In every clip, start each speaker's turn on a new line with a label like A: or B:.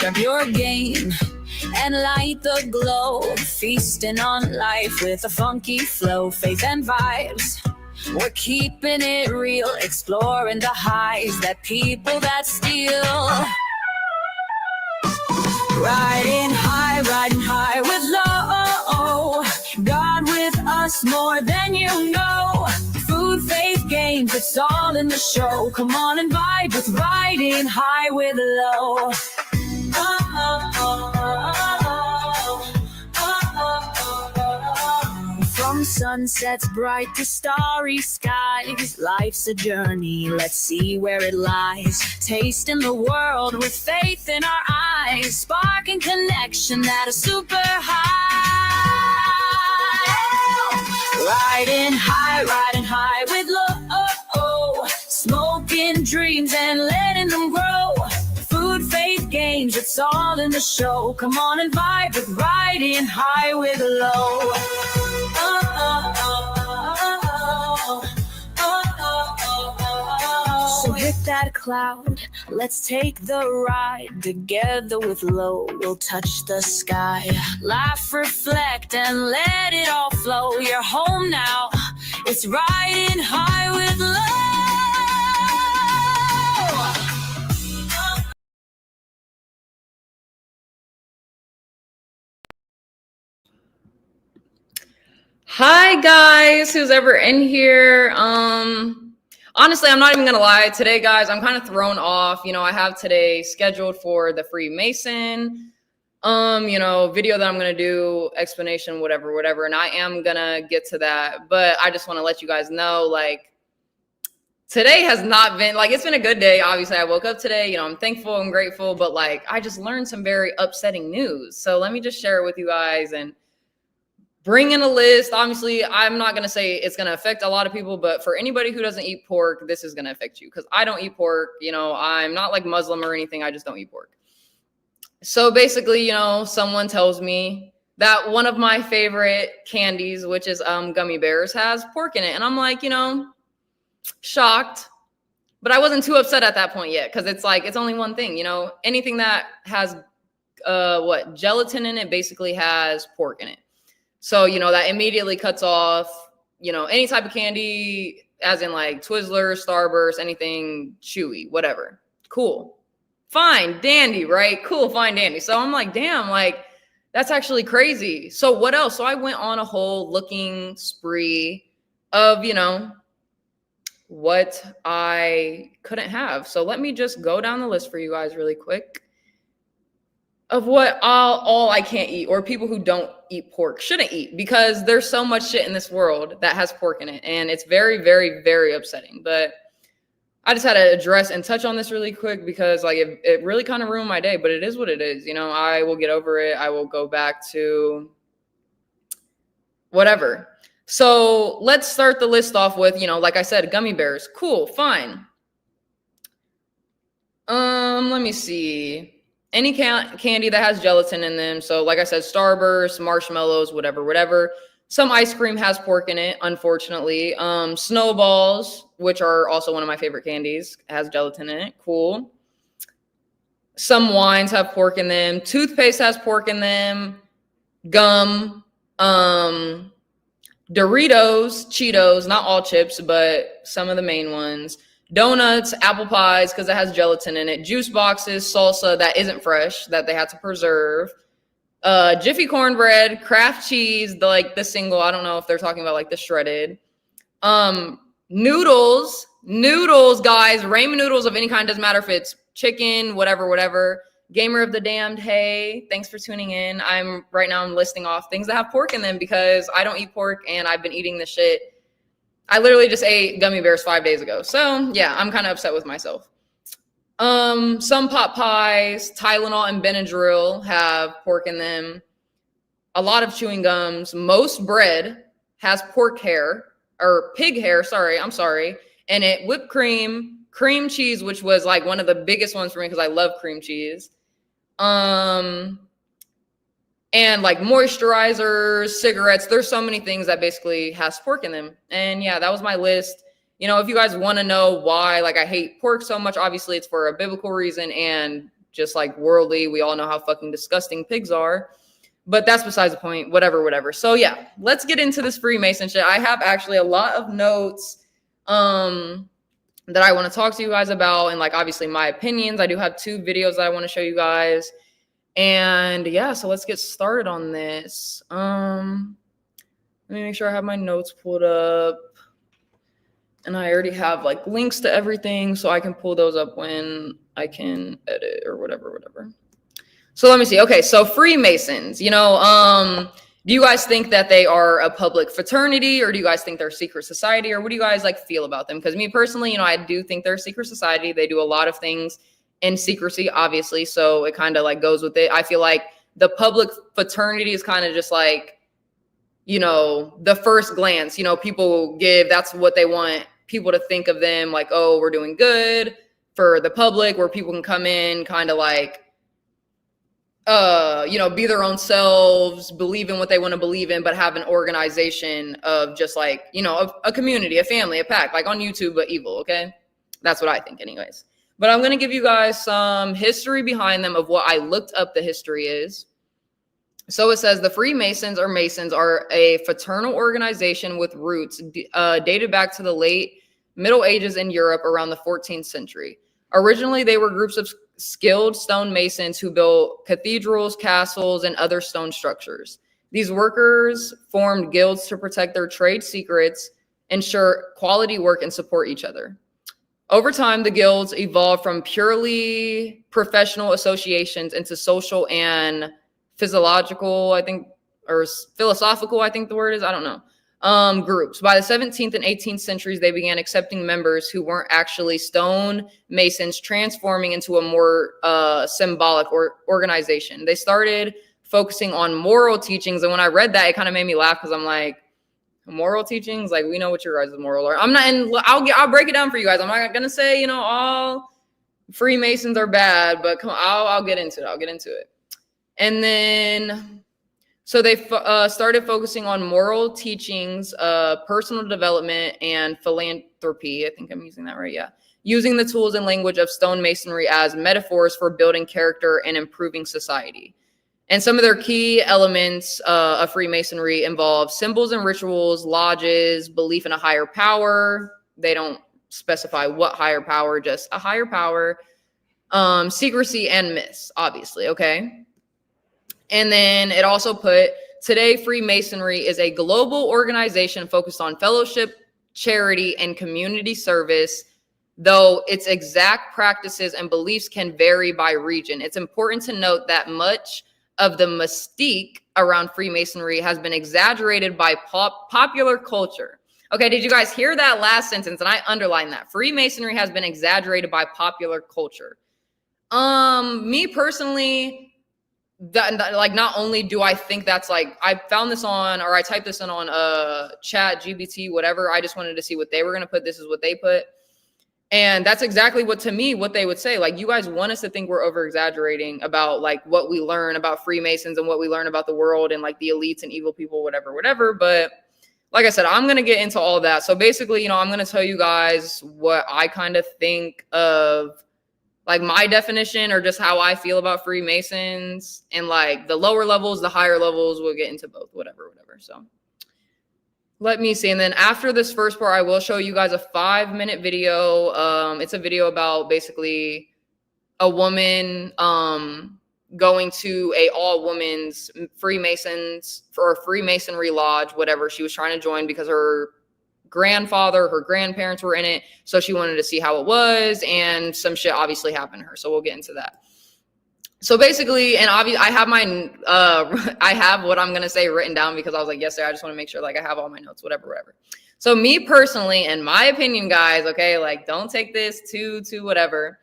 A: Grab your game and light the glow, feasting on life with a funky flow, faith and vibes. We're keeping it real, exploring the highs that people that steal. Riding high with low. God with us more than you know. Food, faith, games, it's all in the show. Come on and vibe with riding high with low. From sunsets bright to starry skies, life's a journey, let's see where it lies. Tasting the world with faith in our eyes, sparking connection at a super high. Riding high with low. Smoking dreams and letting them grow. Food, faith, games, it's all in the show. Come on and vibe with riding high with low. So hit that cloud, let's take the ride. Together with low, we'll touch the sky. Laugh, reflect, and let it all flow. You're home now, it's riding high with low.
B: Hi guys, who's ever in here. Honestly, I'm not even gonna lie today, guys. I'm kind of thrown off. I have today scheduled for the Freemason video that I'm gonna do, explanation, whatever, and I am gonna get to that. But I just want to let you guys know, today has not been it's been a good day. Obviously, I woke up today, I'm thankful and grateful, but I just learned some very upsetting news. So let me just share it with you guys and bring in a list. Obviously, I'm not going to say it's going to affect a lot of people, but for anybody who doesn't eat pork, this is going to affect you because I don't eat pork. I'm not like Muslim or anything. I just don't eat pork. So basically, someone tells me that one of my favorite candies, which is gummy bears, has pork in it. And I'm like, shocked. But I wasn't too upset at that point yet because it's only one thing. Anything that has gelatin in it basically has pork in it. So, that immediately cuts off, any type of candy, as in Twizzlers, Starburst, anything chewy, whatever. Cool. Fine. Dandy, right? Cool. Fine. Dandy. So I'm like, damn, that's actually crazy. So what else? So I went on a whole looking spree of, what I couldn't have. So let me just go down the list for you guys really quick of what all I can't eat, or people who don't eat pork shouldn't eat, because there's so much shit in this world that has pork in it. And it's very, very, very upsetting. But I just had to address and touch on this really quick because it really kind of ruined my day, but it is what it is. I will get over it. I will go back to whatever. So let's start the list off with, like I said, gummy bears. Cool. Fine. Let me see. Any candy that has gelatin in them. So like I said, Starburst, marshmallows, whatever. Some ice cream has pork in it, unfortunately. Snowballs, which are also one of my favorite candies, has gelatin in it. Cool. Some wines have pork in them. Toothpaste has pork in them. Gum. Doritos, Cheetos, not all chips, but some of the main ones. Donuts, apple pies, because it has gelatin in it. Juice boxes, salsa that isn't fresh, that they had to preserve. Jiffy cornbread, Kraft cheese, the single. I don't know if they're talking about the shredded. Noodles, guys. Ramen noodles of any kind, doesn't matter if it's chicken, whatever. Gamer of the damned, hey, thanks for tuning in. I'm listing off things that have pork in them because I don't eat pork and I've been eating this shit. I literally just ate gummy bears 5 days ago. So yeah, I'm kind of upset with myself. Some pot pies, Tylenol and Benadryl have pork in them. A lot of chewing gums. Most bread has pork hair or pig hair. I'm sorry. And it whipped cream cheese, which was one of the biggest ones for me because I love cream cheese. And moisturizers, cigarettes, there's so many things that basically has pork in them. And yeah, that was my list. If you guys want to know why I hate pork so much, obviously it's for a biblical reason and just like worldly. We all know how fucking disgusting pigs are. But that's besides the point. Whatever. So yeah, let's get into this Freemason shit. I have actually a lot of notes that I want to talk to you guys about, and like obviously my opinions. I do have 2 videos that I want to show you guys. And yeah, so let's get started on this. Let me make sure I have my notes pulled up. And I already have like links to everything, so I can pull those up when I can edit or whatever. So let me see. Okay, so Freemasons, do you guys think that they are a public fraternity, or do you guys think they're a secret society, or what do you guys like feel about them? Because me personally, I do think they're a secret society. They do a lot of things in secrecy, obviously, so it kind of like goes with it. I feel like the public fraternity is kind of just like, the first glance, people give, that's what they want people to think of them, like, oh, we're doing good for the public, where people can come in kind of like, be their own selves, believe in what they want to believe in, but have an organization of just like, a community, a family, a pack, like on YouTube, but evil. Okay. That's what I think anyways. But I'm going to give you guys some history behind them of what I looked up the history is. So it says the Freemasons or Masons are a fraternal organization with roots dated back to the late Middle Ages in Europe around the 14th century. Originally, they were groups of skilled stonemasons who built cathedrals, castles, and other stone structures. These workers formed guilds to protect their trade secrets, ensure quality work, and support each other. Over time, the guilds evolved from purely professional associations into social and physiological, philosophical, I think the word is, I don't know, groups. By the 17th and 18th centuries, they began accepting members who weren't actually stone masons, transforming into a more symbolic organization. They started focusing on moral teachings, and when I read that, it kind of made me laugh, because I'm like, moral teachings, like, we know what your guys' moral are. I'm not, and I'll break it down for you guys. I'm not gonna say all Freemasons are bad, but come on, I'll get into it. And then, so they started focusing on moral teachings, personal development, and philanthropy. I think I'm using that right. Yeah. Using the tools and language of stonemasonry as metaphors for building character and improving society. And some of their key elements of Freemasonry involve symbols and rituals, lodges, belief in a higher power. They don't specify what higher power, just a higher power, secrecy, and myths, obviously. Okay. And then it also put, today, Freemasonry is a global organization focused on fellowship, charity, and community service, though its exact practices and beliefs can vary by region. It's important to note that much of the mystique around Freemasonry has been exaggerated by popular culture. Okay, did you guys hear that last sentence? And I underlined that. Freemasonry has been exaggerated by popular culture. Me personally, like, not only do I think that's like, I found this on, or I typed this in on chat, GBT, whatever. I just wanted to see what they were going to put. This is what they put. And that's exactly what they would say. Like, you guys want us to think we're over exaggerating about like what we learn about Freemasons and what we learn about the world and like the elites and evil people, whatever. But like I said, I'm going to get into all of that. So basically, I'm going to tell you guys what I kind of think of like my definition, or just how I feel about Freemasons, and like the lower levels, the higher levels, we'll get into both, whatever. So let me see. And then after this first part, I will show you guys a 5-minute video. It's a video about basically a woman going to a all-women's Freemasons for a Freemasonry lodge, whatever. She was trying to join because her grandparents were in it. So she wanted to see how it was, and some shit obviously happened to her. So we'll get into that. So basically, and obviously I have I have what I'm going to say written down, because I was like, yes, sir, I just want to make sure like I have all my notes, whatever. So me personally, in my opinion, guys, okay, like, don't take this to whatever,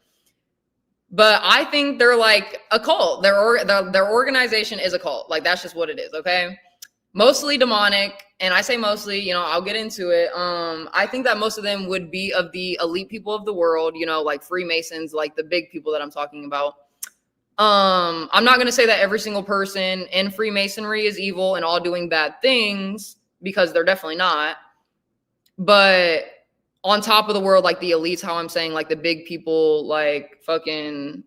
B: but I think they're like a cult. Their organization is a cult. Like, that's just what it is. Okay. Mostly demonic. And I say mostly, I'll get into it. I think that most of them would be of the elite people of the world, like Freemasons, like the big people that I'm talking about. I'm not going to say that every single person in Freemasonry is evil and all doing bad things, because they're definitely not. But on top of the world, like the elites, how I'm saying, like the big people, like fucking,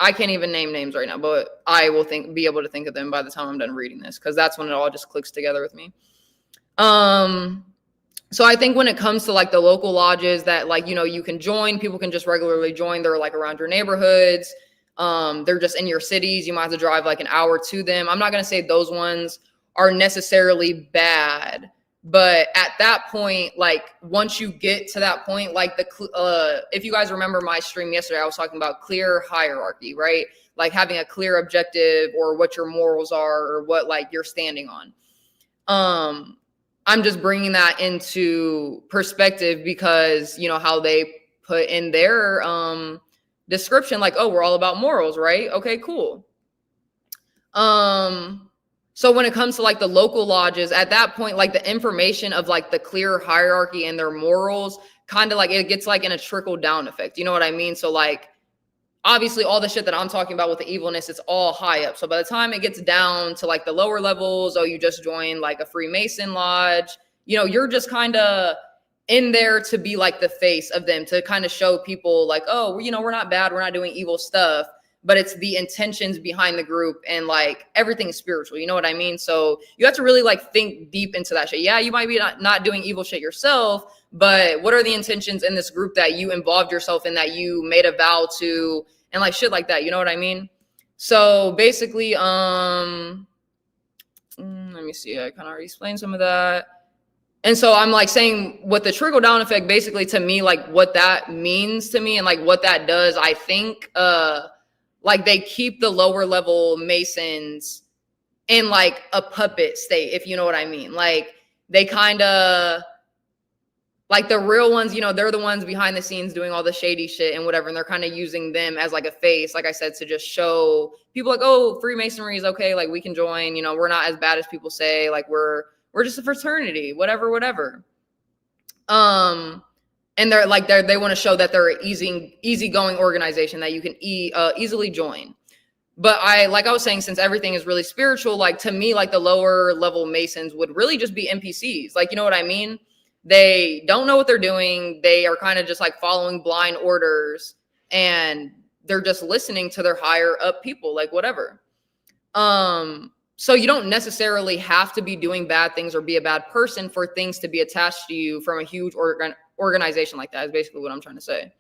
B: I can't even name names right now, but I will be able to think of them by the time I'm done reading this, because that's when it all just clicks together with me. So I think when it comes to like the local lodges that like, you know, you can join, people can just regularly join. They're like around your neighborhoods. They're just in your cities. You might have to drive like an hour to them. I'm not going to say those ones are necessarily bad, but at that point, like once you get to that point, like if you guys remember my stream yesterday, I was talking about clear hierarchy, right? Like having a clear objective or what your morals are or what like you're standing on. I'm just bringing that into perspective because, you know, how they put in their description, like, oh, we're all about morals, right? Okay, cool. So when it comes to like the local lodges, at that point, like the information of like the clear hierarchy and their morals, kind of like it gets like in a trickle down effect. You know what I mean? So like, obviously all the shit that I'm talking about with the evilness, it's all high up. So by the time it gets down to like the lower levels, oh, you just joined like a Freemason lodge, you know, you're just kind of in there to be like the face of them, to kind of show people like, oh, you know, we're not bad, we're not doing evil stuff, but it's the intentions behind the group and like everything is spiritual. You know what I mean? So you have to really like think deep into that shit. Yeah, you might be not doing evil shit yourself, but what are the intentions in this group that you involved yourself in, that you made a vow to, and like shit like that. You know what I mean? So basically, let me see. I kind of already explained some of that. And so I'm like saying what the trickle down effect, basically to me, like what that means to me and like what that does, I think, like they keep the lower level Masons in like a puppet state, if you know what I mean. Like they kind of, like the real ones, you know, they're the ones behind the scenes doing all the shady shit and whatever. And they're kind of using them as like a face, like I said, to just show people like, oh, Freemasonry is okay. Like we can join, you know, we're not as bad as people say. Like we're just a fraternity, whatever. And they're like, they want to show that they're an easygoing organization that you can easily join. But like I was saying, since everything is really spiritual, like to me, like the lower level Masons would really just be NPCs. Like, you know what I mean? They don't know what they're doing. They are kind of just like following blind orders, and they're just listening to their higher up people, like whatever. So you don't necessarily have to be doing bad things or be a bad person for things to be attached to you from a huge organization like that, is basically what I'm trying to say.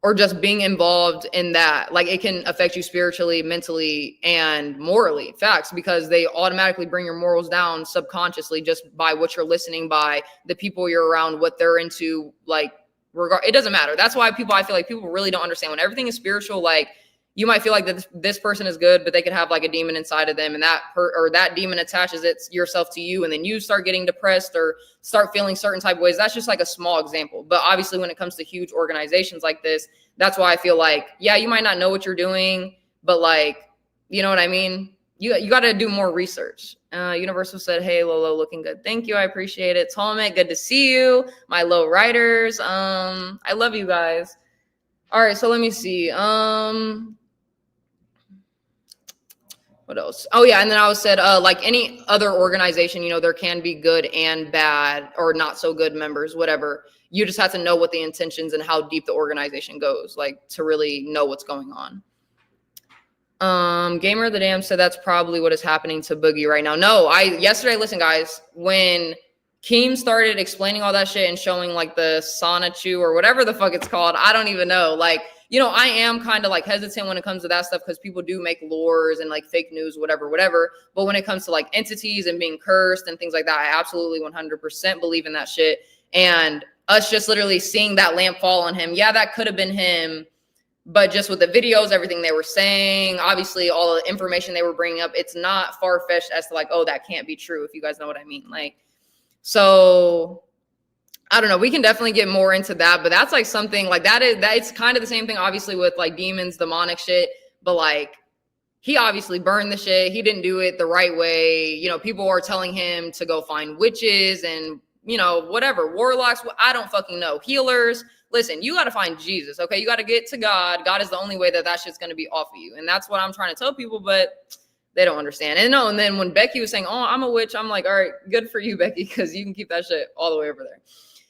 B: Or just being involved in that, like it can affect you spiritually, mentally, and morally. Facts, because they automatically bring your morals down subconsciously just by what you're listening, by the people you're around, what they're into. Like, it doesn't matter. That's why I feel like people really don't understand when everything is spiritual. Like, you might feel like that this person is good, but they could have like a demon inside of them, and that demon attaches yourself to you, and then you start getting depressed or start feeling certain type of ways. That's just like a small example. But obviously when it comes to huge organizations like this, that's why I feel like, yeah, you might not know what you're doing, but like, you know what I mean? You got to do more research. Universal said, hey, Lolo, looking good. Thank you. I appreciate it. Tolmet, good to see you. My low riders. I love you guys. All right. So let me see. What else? Oh yeah, and then I was said, like any other organization, you know, there can be good and bad or not so good members, whatever. You just have to know what the intentions and how deep the organization goes, like to really know what's going on. Gamer of the Dam said that's probably what is happening to Boogie right now. No, yesterday, listen guys, when Keem started explaining all that shit and showing like the Sonichu or whatever the fuck it's called, I don't even know. Like, you know, I am kind of like hesitant when it comes to that stuff because people do make lores and like fake news, whatever. But when it comes to like entities and being cursed and things like that, I absolutely 100% believe in that shit. And us just literally seeing that lamp fall on him. Yeah, that could have been him. But just with the videos, everything they were saying, obviously all the information they were bringing up, it's not far-fetched as to like, oh, that can't be true, if you guys know what I mean. Like, so I don't know. We can definitely get more into that, but that's like something like it's kind of the same thing, obviously, with like demons, demonic shit. But like, he obviously burned the shit. He didn't do it the right way. You know, people are telling him to go find witches and, you know, whatever, warlocks. I don't fucking know. Healers. Listen, you got to find Jesus. Okay. You got to get to God. God is the only way that shit's going to be off of you. And that's what I'm trying to tell people, but they don't understand. And no, and then when Becky was saying, oh, I'm a witch, I'm like, all right, good for you, Becky, because you can keep that shit all the way over there.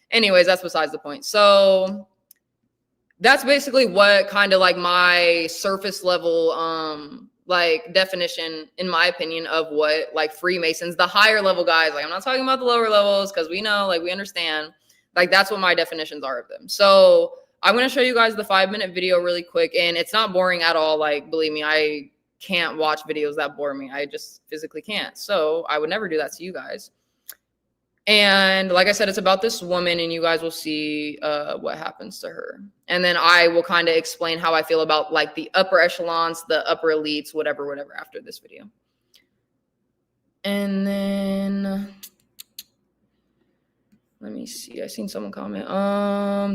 B: Anyways, that's besides the point. So that's basically what kind of like my surface level like definition, in my opinion, of what like Freemasons, the higher level guys, like I'm not talking about the lower levels, because we know, like we understand, like that's what my definitions are of them. So I'm going to show you guys the 5-minute video really quick, and it's not boring at all. Like, believe me, I can't watch videos that bore me. I just physically can't. So I would never do that to you guys. And like I said, it's about this woman, and you guys will see what happens to her. And then I will kind of explain how I feel about like the upper echelons, the upper elites, whatever, after this video. And then let me see. I seen someone comment.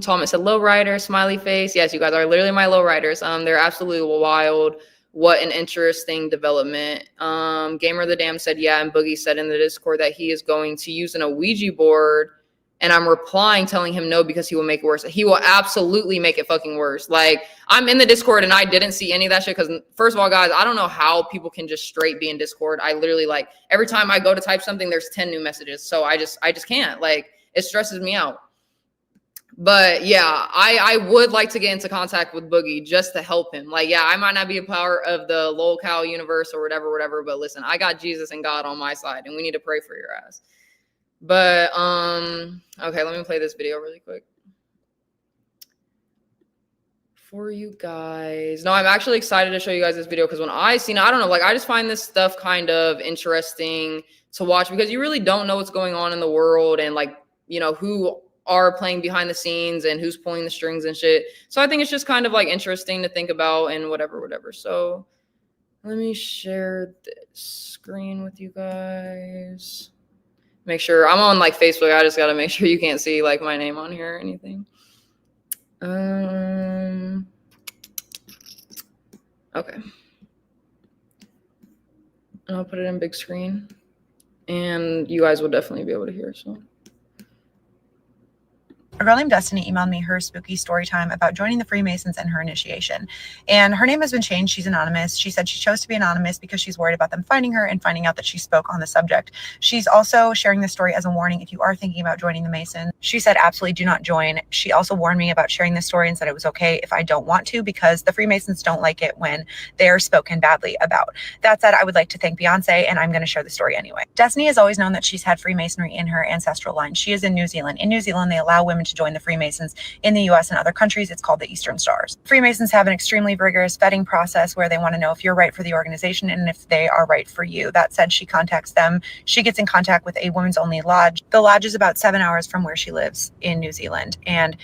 B: Thomas said low rider, smiley face. Yes, you guys are literally my low riders. They're absolutely wild. What an interesting development. Gamer the Dam said, yeah, and Boogie said in the Discord that he is going to use an Ouija board, and I'm replying telling him no because he will make it worse. He will absolutely make it fucking worse. Like, I'm in the Discord and I didn't see any of that shit because, first of all, guys, I don't know how people can just straight be in Discord. I literally, like, every time I go to type something, there's 10 new messages. So I just can't. Like, it stresses me out. But yeah, I would like to get into contact with Boogie just to help him. Like, yeah, I might not be a part of the local universe or whatever, but listen, I got Jesus and God on my side, and we need to pray for your ass. But okay, let me play this video really quick for you guys. No, I'm actually excited to show you guys this video because when I seen it, I don't know, like I just find this stuff kind of interesting to watch because you really don't know what's going on in the world and like, you know, who are playing behind the scenes and who's pulling the strings and shit. So I think it's just kind of like interesting to think about and whatever. So let me share this screen with you guys. Make sure I'm on like Facebook. I just got to make sure you can't see like my name on here or anything. Okay. And I'll put it in big screen and you guys will definitely be able to hear. So
C: a girl named Destiny emailed me her spooky story time about joining the Freemasons and her initiation. And her name has been changed. She's anonymous. She said she chose to be anonymous because she's worried about them finding her and finding out that she spoke on the subject. She's also sharing this story as a warning if you are thinking about joining the Masons. She said, absolutely do not join. She also warned me about sharing this story and said it was okay if I don't want to because the Freemasons don't like it when they're spoken badly about. That said, I would like to thank Beyonce and I'm going to share the story anyway. Destiny has always known that she's had Freemasonry in her ancestral line. She is in New Zealand. In New Zealand, they allow women to join the Freemasons. In the US and other countries, it's called the Eastern Stars. Freemasons have an extremely rigorous vetting process where they want to know if you're right for the organization and if they are right for you. That said, she contacts them. She gets in contact with a women's only lodge. The lodge is about 7 hours from where she lives in New Zealand. And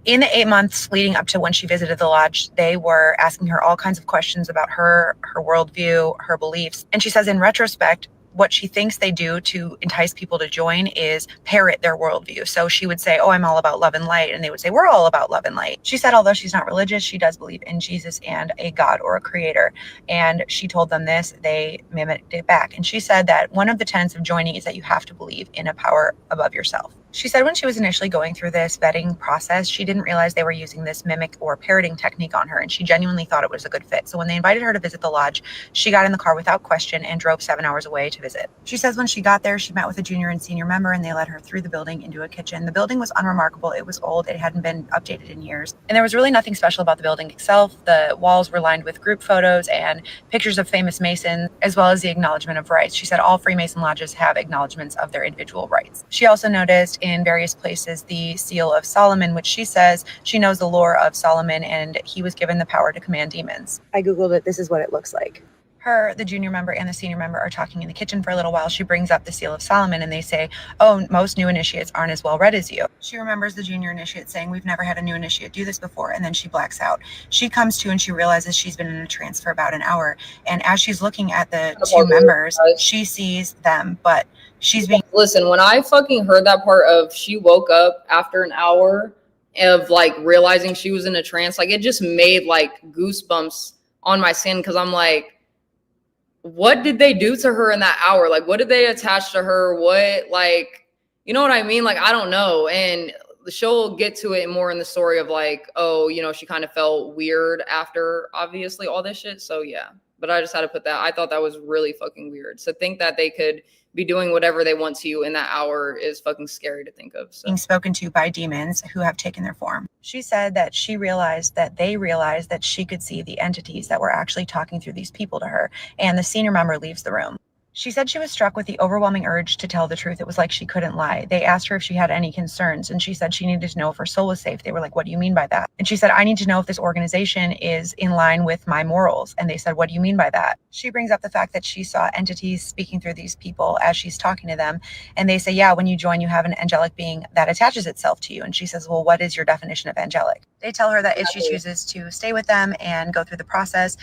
C: in the 8 months leading up to when she visited the lodge, they were asking her all kinds of questions about her worldview, her beliefs. And she says in retrospect, what she thinks they do to entice people to join is parrot their worldview. So she would say, oh, I'm all about love and light. And they would say, we're all about love and light. She said, although she's not religious, she does believe in Jesus and a God or a creator. And she told them this, they mimicked it back. And she said that one of the tenets of joining is that you have to believe in a power above yourself. She said when she was initially going through this vetting process, she didn't realize they were using this mimic or parroting technique on her, and she genuinely thought it was a good fit. So when they invited her to visit the lodge, she got in the car without question and drove 7 hours away to visit. She says when she got there, she met with a junior and senior member, and they led her through the building into a kitchen. The building was unremarkable. It was old. It hadn't been updated in years. And there was really nothing special about the building itself. The walls were lined with group photos and pictures of famous Masons, as well as the acknowledgement of rights. She said all Freemason lodges have acknowledgements of their individual rights. She also noticed in various places the seal of Solomon, which she says she knows the lore of Solomon and he was given the power to command demons. I Googled it. This is what it looks like. Her, the junior member, and the senior member are talking in the kitchen for a little while. She brings up the seal of Solomon and they say, oh, most new initiates aren't as well read as you. She remembers the junior initiate saying, we've never had a new initiate do this before, and then she blacks out. She comes to and she realizes she's been in a trance for about an hour, and as she's looking at the two members, she sees them, but she's being...
B: Listen, when I fucking heard that part of she woke up after an hour of like realizing she was in a trance, like it just made like goosebumps on my skin because I'm like, what did they do to her in that hour? Like, what did they attach to her? What, like, you know what I mean? Like, I don't know. And she'll get to it more in the story of like, oh, you know, she kind of felt weird after obviously all this shit. So yeah, but I just had to put that. I thought that was really fucking weird. So think that they could be doing whatever they want to you in that hour is fucking scary to think of. So.
C: Being spoken to by demons who have taken their form. She said that she realized that they realized that she could see the entities that were actually talking through these people to her, and the senior member leaves the room. She said she was struck with the overwhelming urge to tell the truth. It was like she couldn't lie. They asked her if she had any concerns, and she said she needed to know if her soul was safe. They were like, "What do you mean by that?" And she said, "I need to know if this organization is in line with my morals." And they said, "What do you mean by that?" She brings up the fact that she saw entities speaking through these people as she's talking to them. And they say, "Yeah, when you join, you have an angelic being that attaches itself to you." And she says, "Well, what is your definition of angelic?" They tell her that if she chooses to stay with them and go through the process,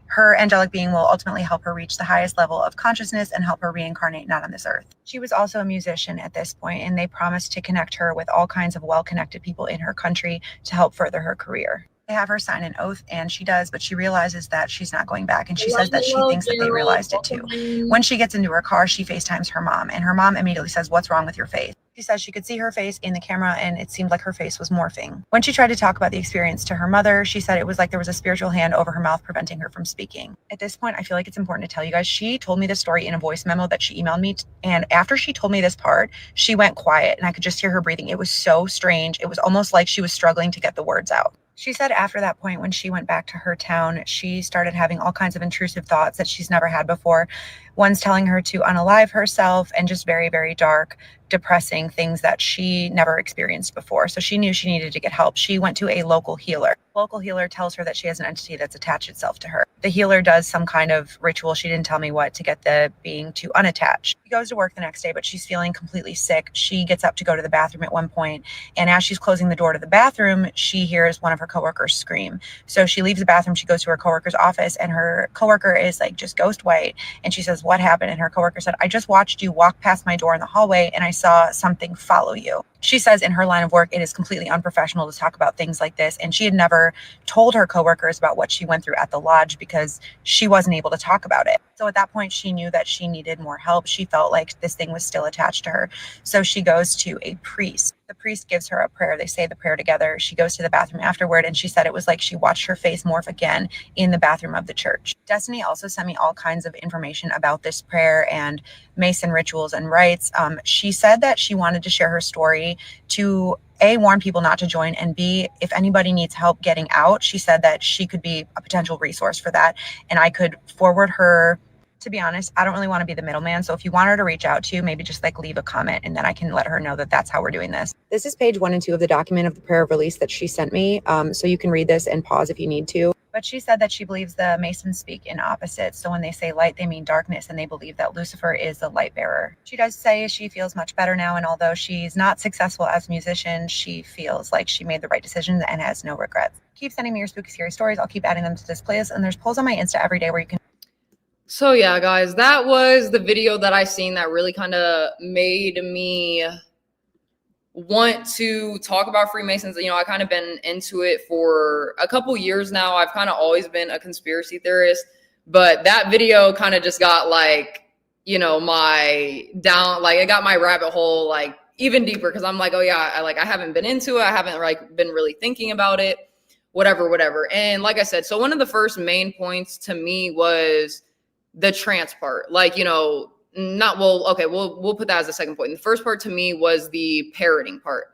C: her angelic being will ultimately help her reach the highest level of consciousness and help her reincarnate not on this earth. She was also a musician at this point, and they promised to connect her with all kinds of well-connected people in her country to help further her career. They have her sign an oath, and she does, but she realizes that she's not going back, and she says that she thinks that they realized it too. When she gets into her car, she FaceTimes her mom, and her mom immediately says, "What's wrong with your face?" She says she could see her face in the camera, and it seemed like her face was morphing. When she tried to talk about the experience to her mother, she said it was like there was a spiritual hand over her mouth preventing her from speaking. At this point, I feel like it's important to tell you guys, she told me this story in a voice memo that she emailed me, and after she told me this part, she went quiet, and I could just hear her breathing. It was so strange. It was almost like she was struggling to get the words out. She said after that point, when she went back to her town, she started having all kinds of intrusive thoughts that she's never had before. One's telling her to unalive herself, and just very, very dark, depressing things that she never experienced before. So she knew she needed to get help. She went to a local healer. Local healer tells her that she has an entity that's attached itself to her. The healer does some kind of ritual, she didn't tell me what, to get the being to unattach. She goes to work the next day, but she's feeling completely sick. She gets up to go to the bathroom at one point, and as she's closing the door to the bathroom, she hears one of her coworkers scream. So she leaves the bathroom, she goes to her coworker's office, and her coworker is like just ghost white, and she says, "What happened?" And her coworker said, "I just watched you walk past my door in the hallway, and I saw something follow you." She says in her line of work, it is completely unprofessional to talk about things like this. And she had never told her coworkers about what she went through at the lodge because she wasn't able to talk about it. So at that point, she knew that she needed more help. She felt like this thing was still attached to her. So she goes to a priest. The priest gives her a prayer. They say the prayer together. She goes to the bathroom afterward, and she said it was like she watched her face morph again in the bathroom of the church. Destiny also sent me all kinds of information about this prayer and Mason rituals and rites. She said that she wanted to share her story to A, warn people not to join, and B, if anybody needs help getting out, she said that she could be a potential resource for that, and I could forward her. To be honest, I don't really want to be the middleman. So if you want her to reach out to you, maybe just like leave a comment, and then I can let her know that that's how we're doing this. This is page 1 and 2 of the document of the prayer of release that she sent me. So you can read this and pause if you need to. But she said that she believes the Masons speak in opposites. So when they say light, they mean darkness, and they believe that Lucifer is the light bearer. She does say she feels much better now. And although she's not successful as a musician, she feels like she made the right decision and has no regrets. Keep sending me your spooky, scary stories. I'll keep adding them to this playlist. And there's polls on my Insta every day where you can.
B: So yeah, guys, that was the video that I seen that really kind of made me want to talk about Freemasons. You know, I kind of been into it for a couple years now. I've kind of always been a conspiracy theorist, but that video kind of just got like, you know, it got my rabbit hole like even deeper, because I'm like, oh yeah, I haven't been into it. I haven't like been really thinking about it, whatever. And like I said, so one of the first main points to me was the trance part. Like, you know, we'll put that as the second point. And the first part to me was the parroting part.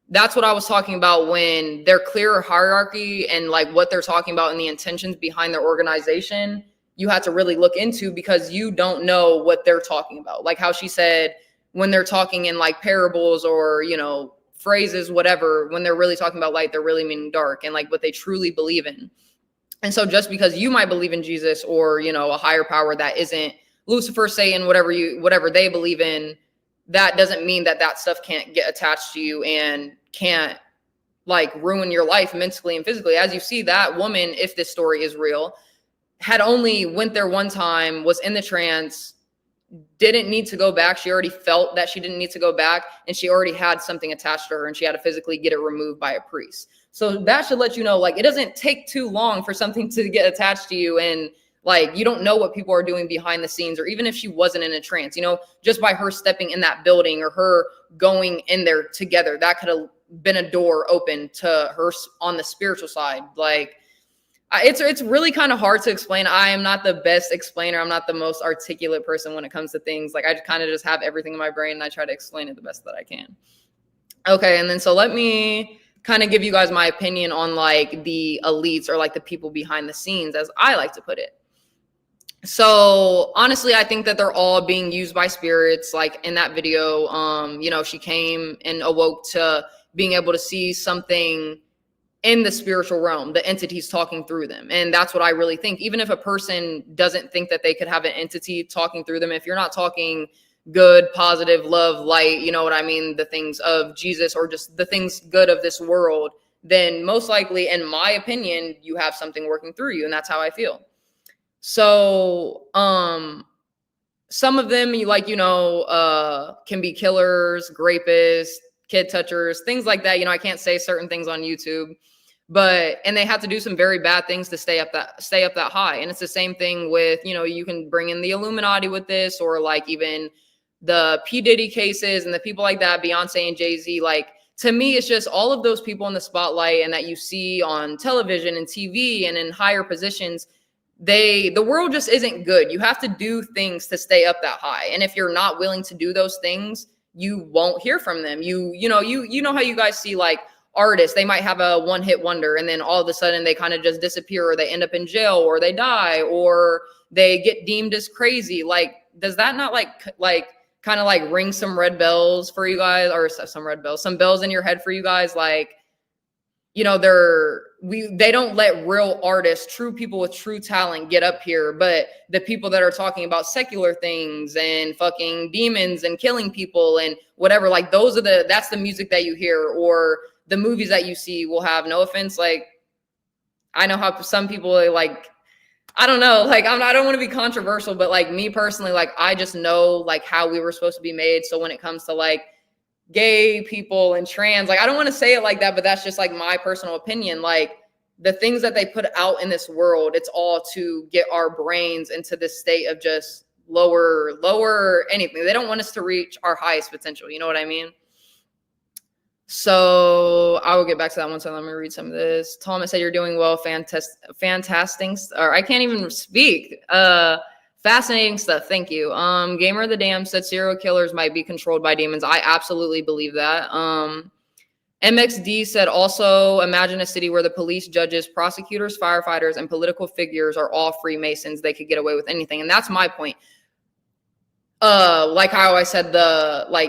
B: That's what I was talking about when their clear hierarchy and like what they're talking about and the intentions behind their organization, you have to really look into, because you don't know what they're talking about. Like how she said, when they're talking in like parables or, you know, phrases, whatever, when they're really talking about light, they're really meaning dark and like what they truly believe in. And so just because you might believe in Jesus or, you know, a higher power that isn't Lucifer, Satan, whatever they believe in, that doesn't mean that stuff can't get attached to you and can't like ruin your life mentally and physically. As you see, that woman, if this story is real, had only went there one time, was in the trance, didn't need to go back. She already felt that she didn't need to go back, and she already had something attached to her, and she had to physically get it removed by a priest. So that should let you know, like, it doesn't take too long for something to get attached to you. And like, you don't know what people are doing behind the scenes, or even if she wasn't in a trance, you know, just by her stepping in that building or her going in there together, that could have been a door open to her on the spiritual side. Like, It's really kind of hard to explain. I am not the best explainer. I'm not the most articulate person when it comes to things. Like I kind of just have everything in my brain and I try to explain it the best that I can. Okay, and then so let me kind of give you guys my opinion on like the elites or like the people behind the scenes, as I like to put it. So honestly, I think that they're all being used by spirits. Like in that video, you know, she came and awoke to being able to see something in the spiritual realm, the entities talking through them. And that's what I really think. Even if a person doesn't think that they could have an entity talking through them, if you're not talking good, positive, love, light, you know what I mean, the things of Jesus or just the things good of this world, then most likely, in my opinion, you have something working through you. And that's how I feel. So some of them, can be killers, rapists, kid touchers, things like that. You know, I can't say certain things on YouTube, and they have to do some very bad things to stay up that high. And it's the same thing with, you know, you can bring in the Illuminati with this, or like even the P. Diddy cases and the people like that, Beyonce and Jay-Z. Like, to me, it's just all of those people in the spotlight and that you see on television and TV and in higher positions. The world just isn't good. You have to do things to stay up that high. And if you're not willing to do those things, you won't hear from them. You know how you guys see like artists, they might have a one-hit wonder and then all of a sudden they kind of just disappear, or they end up in jail, or they die, or they get deemed as crazy. Like, does that not like kind of like ring some red bells for you guys, or some bells in your head for you guys? Like, you know, they don't let real artists, true people with true talent get up here, but the people that are talking about secular things and fucking demons and killing people and whatever, like that's the music that you hear, or the movies that you see will have, no offense, like, I know how some people like, I don't know, like, I don't want to be controversial, but like me personally, like, I just know like how we were supposed to be made. So when it comes to like gay people and trans, like, I don't want to say it like that, but that's just like my personal opinion. Like, the things that they put out in this world, it's all to get our brains into this state of just lower anything. They don't want us to reach our highest potential. You know what I mean? So I will get back to that one. So let me read some of this. Thomas said, "You're doing well. Fantastic. Or I can't even speak. Fascinating stuff. Thank you." Gamer the Dam said serial killers might be controlled by demons. I absolutely believe that. MXD said, also imagine a city where the police, judges, prosecutors, firefighters, and political figures are all Freemasons. They could get away with anything. And that's my point. Like how I said,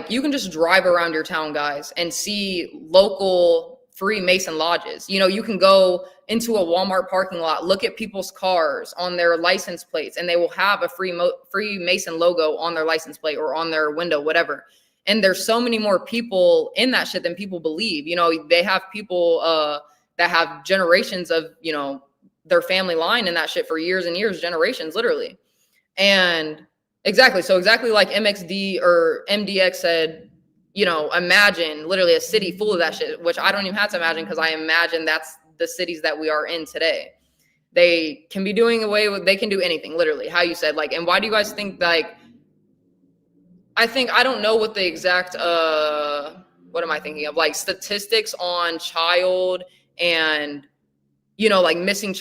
B: you can just drive around your town, guys, and see local Freemason lodges. You know, you can go into a Walmart parking lot, look at people's cars on their license plates, and they will have a Freemason logo on their license plate or on their window, whatever. And there's so many more people in that shit than people believe. You know, they have people that have generations of, you know, their family line in that shit for years and years, generations, literally. And exactly like MXD or MDX said, you know, imagine literally a city full of that shit, which I don't even have to imagine, because I imagine that's the cities that we are in today. They can be doing away with, they can do anything, literally, how you said, like, and why do you guys think, like, I don't know what the exact, what am I thinking of? Like statistics on child and, you know, like missing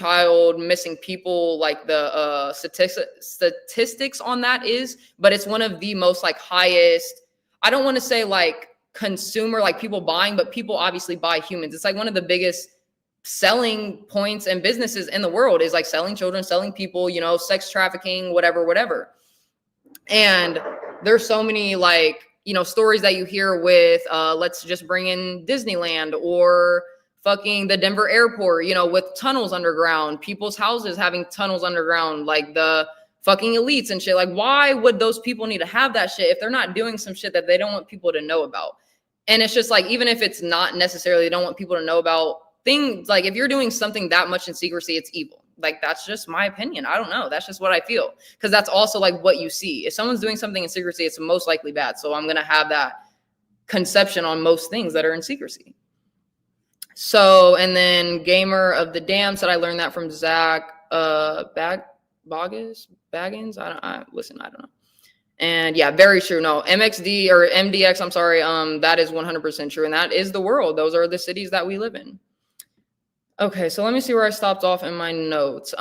B: people, like the statistics on that is, but it's one of the most like highest, I don't want to say like consumer, like people buying, but people obviously buy humans. It's like one of the biggest selling points and businesses in the world is like selling children, selling people, you know, sex trafficking, whatever. And there's so many like, you know, stories that you hear with, let's just bring in Disneyland or fucking the Denver airport, you know, with tunnels underground, people's houses having tunnels underground, like the fucking elites and shit. Like, why would those people need to have that shit if they're not doing some shit that they don't want people to know about? And it's just like, even if it's not necessarily, they don't want people to know about things, like if you're doing something that much in secrecy, it's evil. Like, that's just my opinion. I don't know. That's just what I feel. Because that's also like what you see. If someone's doing something in secrecy, it's most likely bad. So I'm going to have that conception on most things that are in secrecy. So, and then Gamer of the Dam said, I learned that from Zach Baggins. I don't know. And yeah, very true. No, MXD or MDX, I'm sorry. That is 100% true. And that is the world. Those are the cities that we live in. Okay, so let me see where I stopped off in my notes.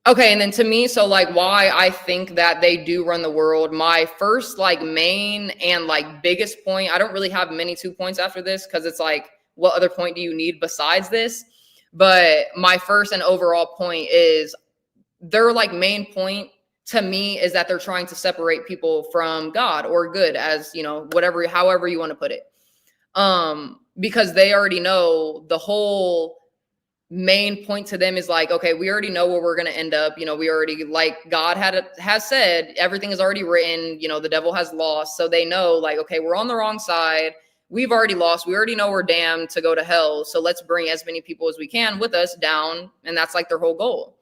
B: Okay, and then to me, so like why I think that they do run the world, my first like main and like biggest point, I don't really have many 2 points after this because it's like, what other point do you need besides this? But my first and overall point is their like main point to me is that they're trying to separate people from God or good, as you know, whatever, however you want to put it. Because they already know the whole main point to them is like, okay, we already know where we're going to end up. You know, we already, like God has said, everything is already written, you know, the devil has lost. So they know like, okay, we're on the wrong side. We've already lost. We already know we're damned to go to hell. So let's bring as many people as we can with us down. And that's like their whole goal.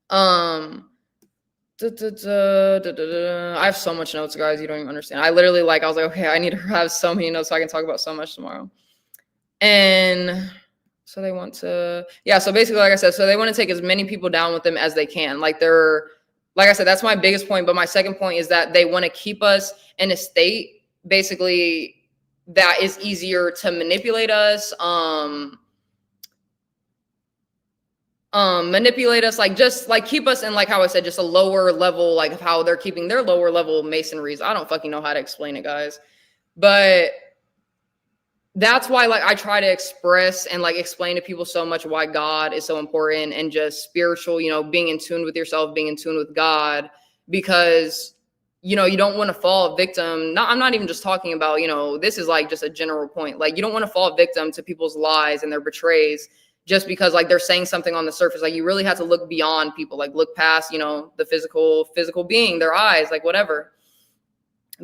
B: I have so much notes, guys. You don't even understand. I literally I was like, okay, I need to have so many notes so I can talk about so much tomorrow. And so they want to, yeah. So basically, like I said, so they want to take as many people down with them as they can. Like I said, that's my biggest point. But my second point is that they want to keep us in a state, basically, that is easier to manipulate us. Manipulate us, like just like keep us in, like how I said, just a lower level, like of how they're keeping their lower level masonries. I don't fucking know how to explain it, guys. But that's why like I try to express and like explain to people so much why God is so important and just spiritual, you know, being in tune with yourself, being in tune with God, because you know, you don't want to fall victim. I'm not even just talking about, you know, this is like just a general point. Like you don't want to fall victim to people's lies and their betrays just because like they're saying something on the surface. Like you really have to look beyond people, like look past, you know, the physical being, their eyes, like whatever.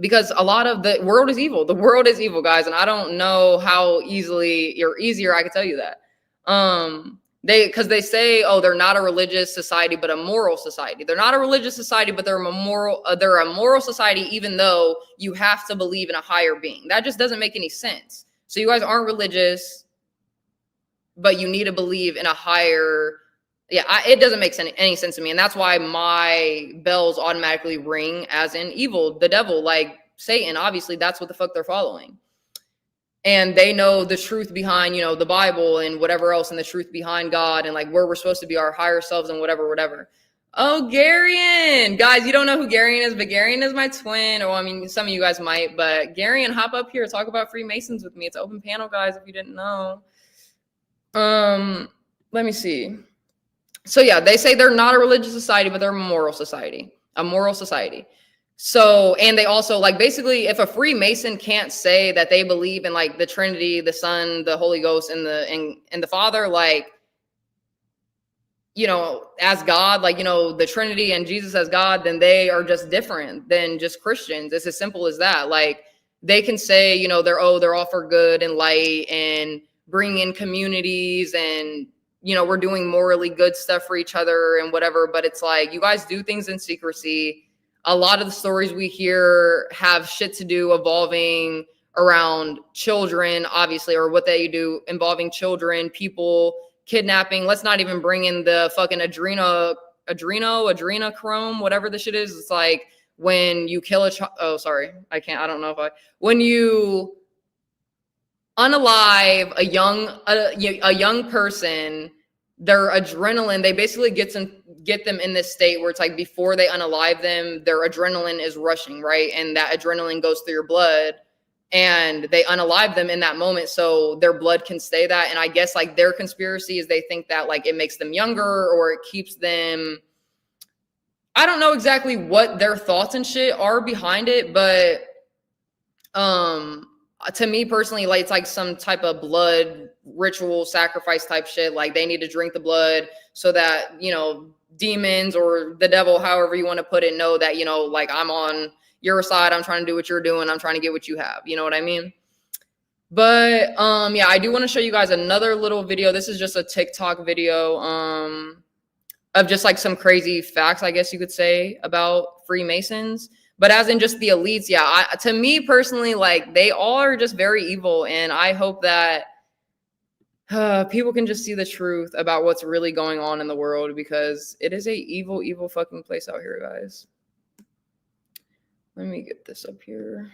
B: Because a lot of the world is evil. The world is evil, guys. And I don't know how easily or easier I could tell you that. Because they say, oh, they're not a religious society, but a moral society. They're not a religious society, but they're a moral society, even though you have to believe in a higher being. That just doesn't make any sense. So you guys aren't religious, but you need to believe in a higher. Yeah, it doesn't make any sense to me. And that's why my bells automatically ring as in evil, the devil, like Satan. Obviously, that's what the fuck they're following. And they know the truth behind, you know, the Bible and whatever else, and the truth behind God and like where we're supposed to be our higher selves and whatever. Oh, Garion. Guys, you don't know who Garion is, but Garion is my twin. Or I mean, some of you guys might, but Garion, hop up here, talk about Freemasons with me. It's an open panel, guys, if you didn't know. Let me see. So yeah, they say they're not a religious society, but they're a moral society. So, and they also like basically, if a Freemason can't say that they believe in like the Trinity, the Son, the Holy Ghost, and the Father, like, you know, as God, like, you know, the Trinity and Jesus as God, then they are just different than just Christians. It's as simple as that. Like they can say, you know, they're all for good and light and bring in communities and, you know, we're doing morally good stuff for each other and whatever. But it's like, you guys do things in secrecy. A lot of the stories we hear have shit to do evolving around children, obviously, or what they do involving children, people, kidnapping. Let's not even bring in the fucking adrenochrome, whatever the shit is. It's like when you kill a child. Oh, sorry. I don't know when you unalive a young person, their adrenaline, they basically get them in this state where it's like before they unalive them, their adrenaline is rushing, right? And that adrenaline goes through your blood and they unalive them in that moment so their blood can stay that. And I guess like their conspiracy is they think that like it makes them younger or it keeps them. I don't know exactly what their thoughts and shit are behind it, but to me personally, like it's like some type of blood ritual sacrifice type shit. Like they need to drink the blood so that, you know, demons or the devil, however you want to put it, know that, you know, like I'm on your side. I'm trying to do what you're doing. I'm trying to get what you have. You know what I mean? But yeah, I do want to show you guys another little video. This is just a TikTok video of just like some crazy facts, I guess you could say, about Freemasons. But as in just the elites, yeah, to me personally, like they all are just very evil. And I hope that people can just see the truth about what's really going on in the world, because it is a evil, evil fucking place out here, guys. Let me get this up here.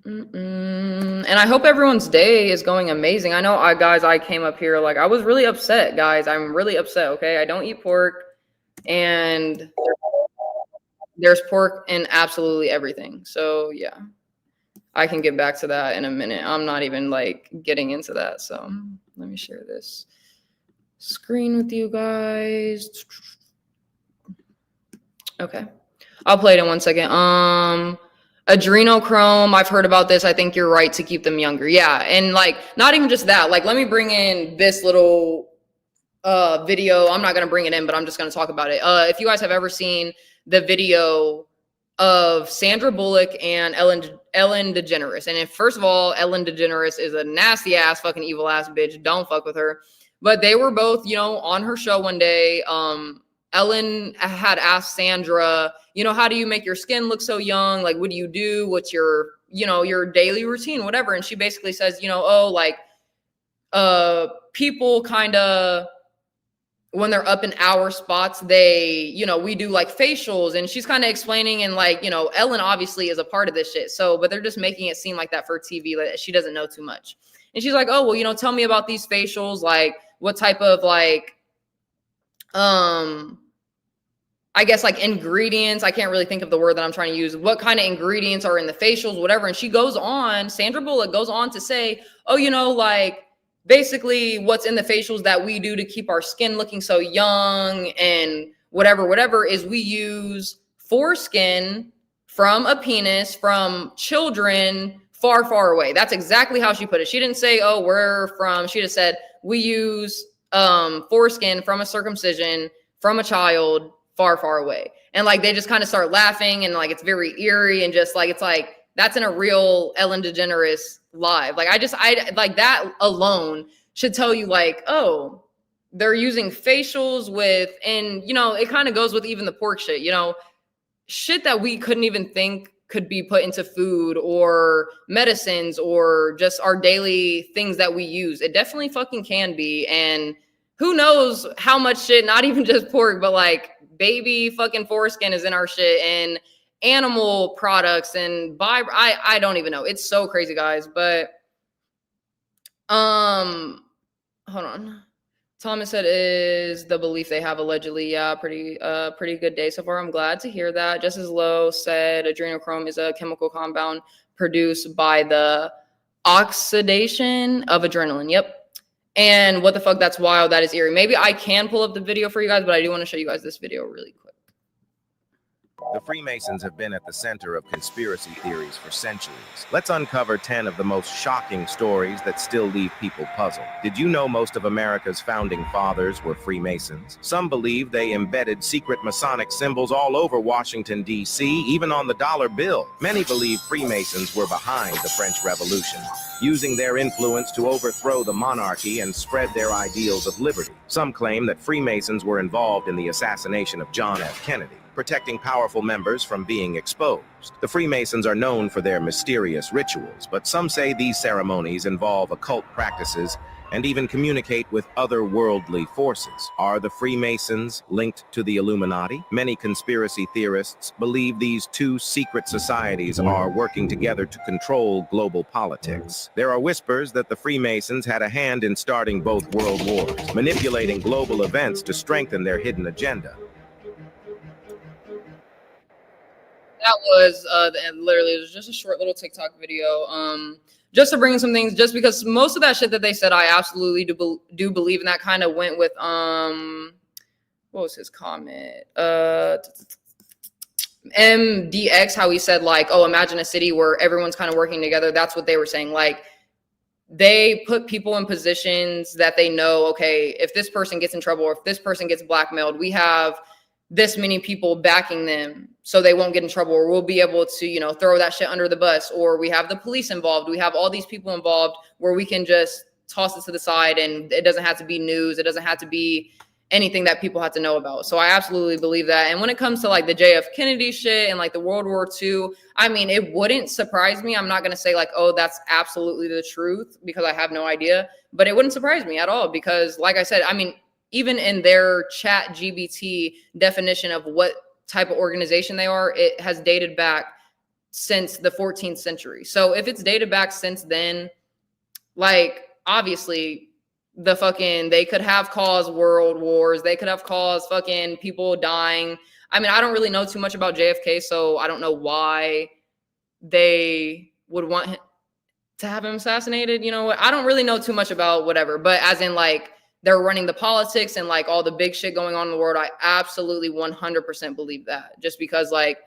B: And I hope everyone's day is going amazing. I know, guys, I came up here like I was really upset, guys. I'm really upset. Okay, I don't eat pork, and there's pork in absolutely everything. So yeah, I can get back to that in a minute. I'm not even like getting into that. So let me share this screen with you guys. Okay, I'll play it in 1 second. Adrenochrome, I've heard about this. I think you're right to keep them younger. Yeah, and like not even just that. Like, let me bring in this little video. I'm not gonna bring it in, but I'm just gonna talk about it. If you guys have ever seen the video of Sandra Bullock and Ellen DeGeneres, and if first of all, Ellen DeGeneres is a nasty ass, fucking evil ass bitch. Don't fuck with her. But they were both, you know, on her show one day. Ellen had asked Sandra, you know, how do you make your skin look so young? Like, what do you do? What's your, you know, your daily routine, whatever. And she basically says, you know, oh, like, people kind of, when they're up in our spots, they, you know, we do like facials. And she's kind of explaining, and like, you know, Ellen obviously is a part of this shit. So, but they're just making it seem like that for TV, that she doesn't know too much. And she's like, oh, well, you know, tell me about these facials. Like, what type of like, I guess like ingredients, I can't really think of the word that I'm trying to use. What kind of ingredients are in the facials, whatever. And she goes on, Sandra Bullock goes on to say, oh, you know, like basically what's in the facials that we do to keep our skin looking so young and whatever is we use foreskin from a penis from children far, far away. That's exactly how she put it. She didn't say, oh, we're from, she just said, we use foreskin from a circumcision from a child far, far away. And like, they just kind of start laughing, and like, it's very eerie, and just like, it's like, that's in a real Ellen DeGeneres live. Like, I like that alone should tell you like, oh, they're using facials with, and you know, it kind of goes with even the pork shit, you know, shit that we couldn't even think could be put into food or medicines or just our daily things that we use. It definitely fucking can be. And who knows how much shit, not even just pork, but like baby fucking foreskin is in our shit, and animal products, and I don't even know. It's so crazy, guys. But hold on. Thomas said, is the belief they have allegedly. Yeah, pretty good day so far. I'm glad to hear that. Just as Low said, adrenochrome is a chemical compound produced by the oxidation of adrenaline. Yep. And what the fuck, that's wild. That is eerie. Maybe I can pull up the video for you guys, but I do want to show you guys this video really quick.
D: The Freemasons have been at the center of conspiracy theories for centuries. Let's uncover 10 of the most shocking stories that still leave people puzzled. Did you know most of America's founding fathers were Freemasons? Some believe they embedded secret Masonic symbols all over Washington, D.C., even on the dollar bill. Many believe Freemasons were behind the French Revolution, using their influence to overthrow the monarchy and spread their ideals of liberty. Some claim that Freemasons were involved in the assassination of John F. Kennedy, protecting powerful members from being exposed. The Freemasons are known for their mysterious rituals, but some say these ceremonies involve occult practices and even communicate with otherworldly forces. Are the Freemasons linked to the Illuminati? Many conspiracy theorists believe these two secret societies are working together to control global politics. There are whispers that the Freemasons had a hand in starting both world wars, manipulating global events to strengthen their hidden agenda.
B: That was literally, it was just a short little TikTok video. Just to bring some things, just because most of that shit that they said, I absolutely do believe, and that kind of went with what was his comment? MDX, how he said like, oh, imagine a city where everyone's kind of working together. That's what they were saying. Like, they put people in positions that they know, okay, if this person gets in trouble or if this person gets blackmailed, we have this many people backing them so they won't get in trouble, or we'll be able to, you know, throw that shit under the bus, or we have the police involved. We have all these people involved where we can just toss it to the side, and it doesn't have to be news. It doesn't have to be anything that people have to know about. So I absolutely believe that. And when it comes to like the JF Kennedy shit and like the World War II, I mean, it wouldn't surprise me. I'm not going to say like, oh, that's absolutely the truth, because I have no idea, but it wouldn't surprise me at all. Because like I said, I mean, even in their chat GBT definition of what type of organization they are, it has dated back since the 14th century. So if it's dated back since then, like, obviously they could have caused world wars. They could have caused fucking people dying. I mean, I don't really know too much about JFK, so I don't know why they would want to have him assassinated. You know what? I don't really know too much about whatever, but as in like they're running the politics and like all the big shit going on in the world, I absolutely 100% believe that. Just because like,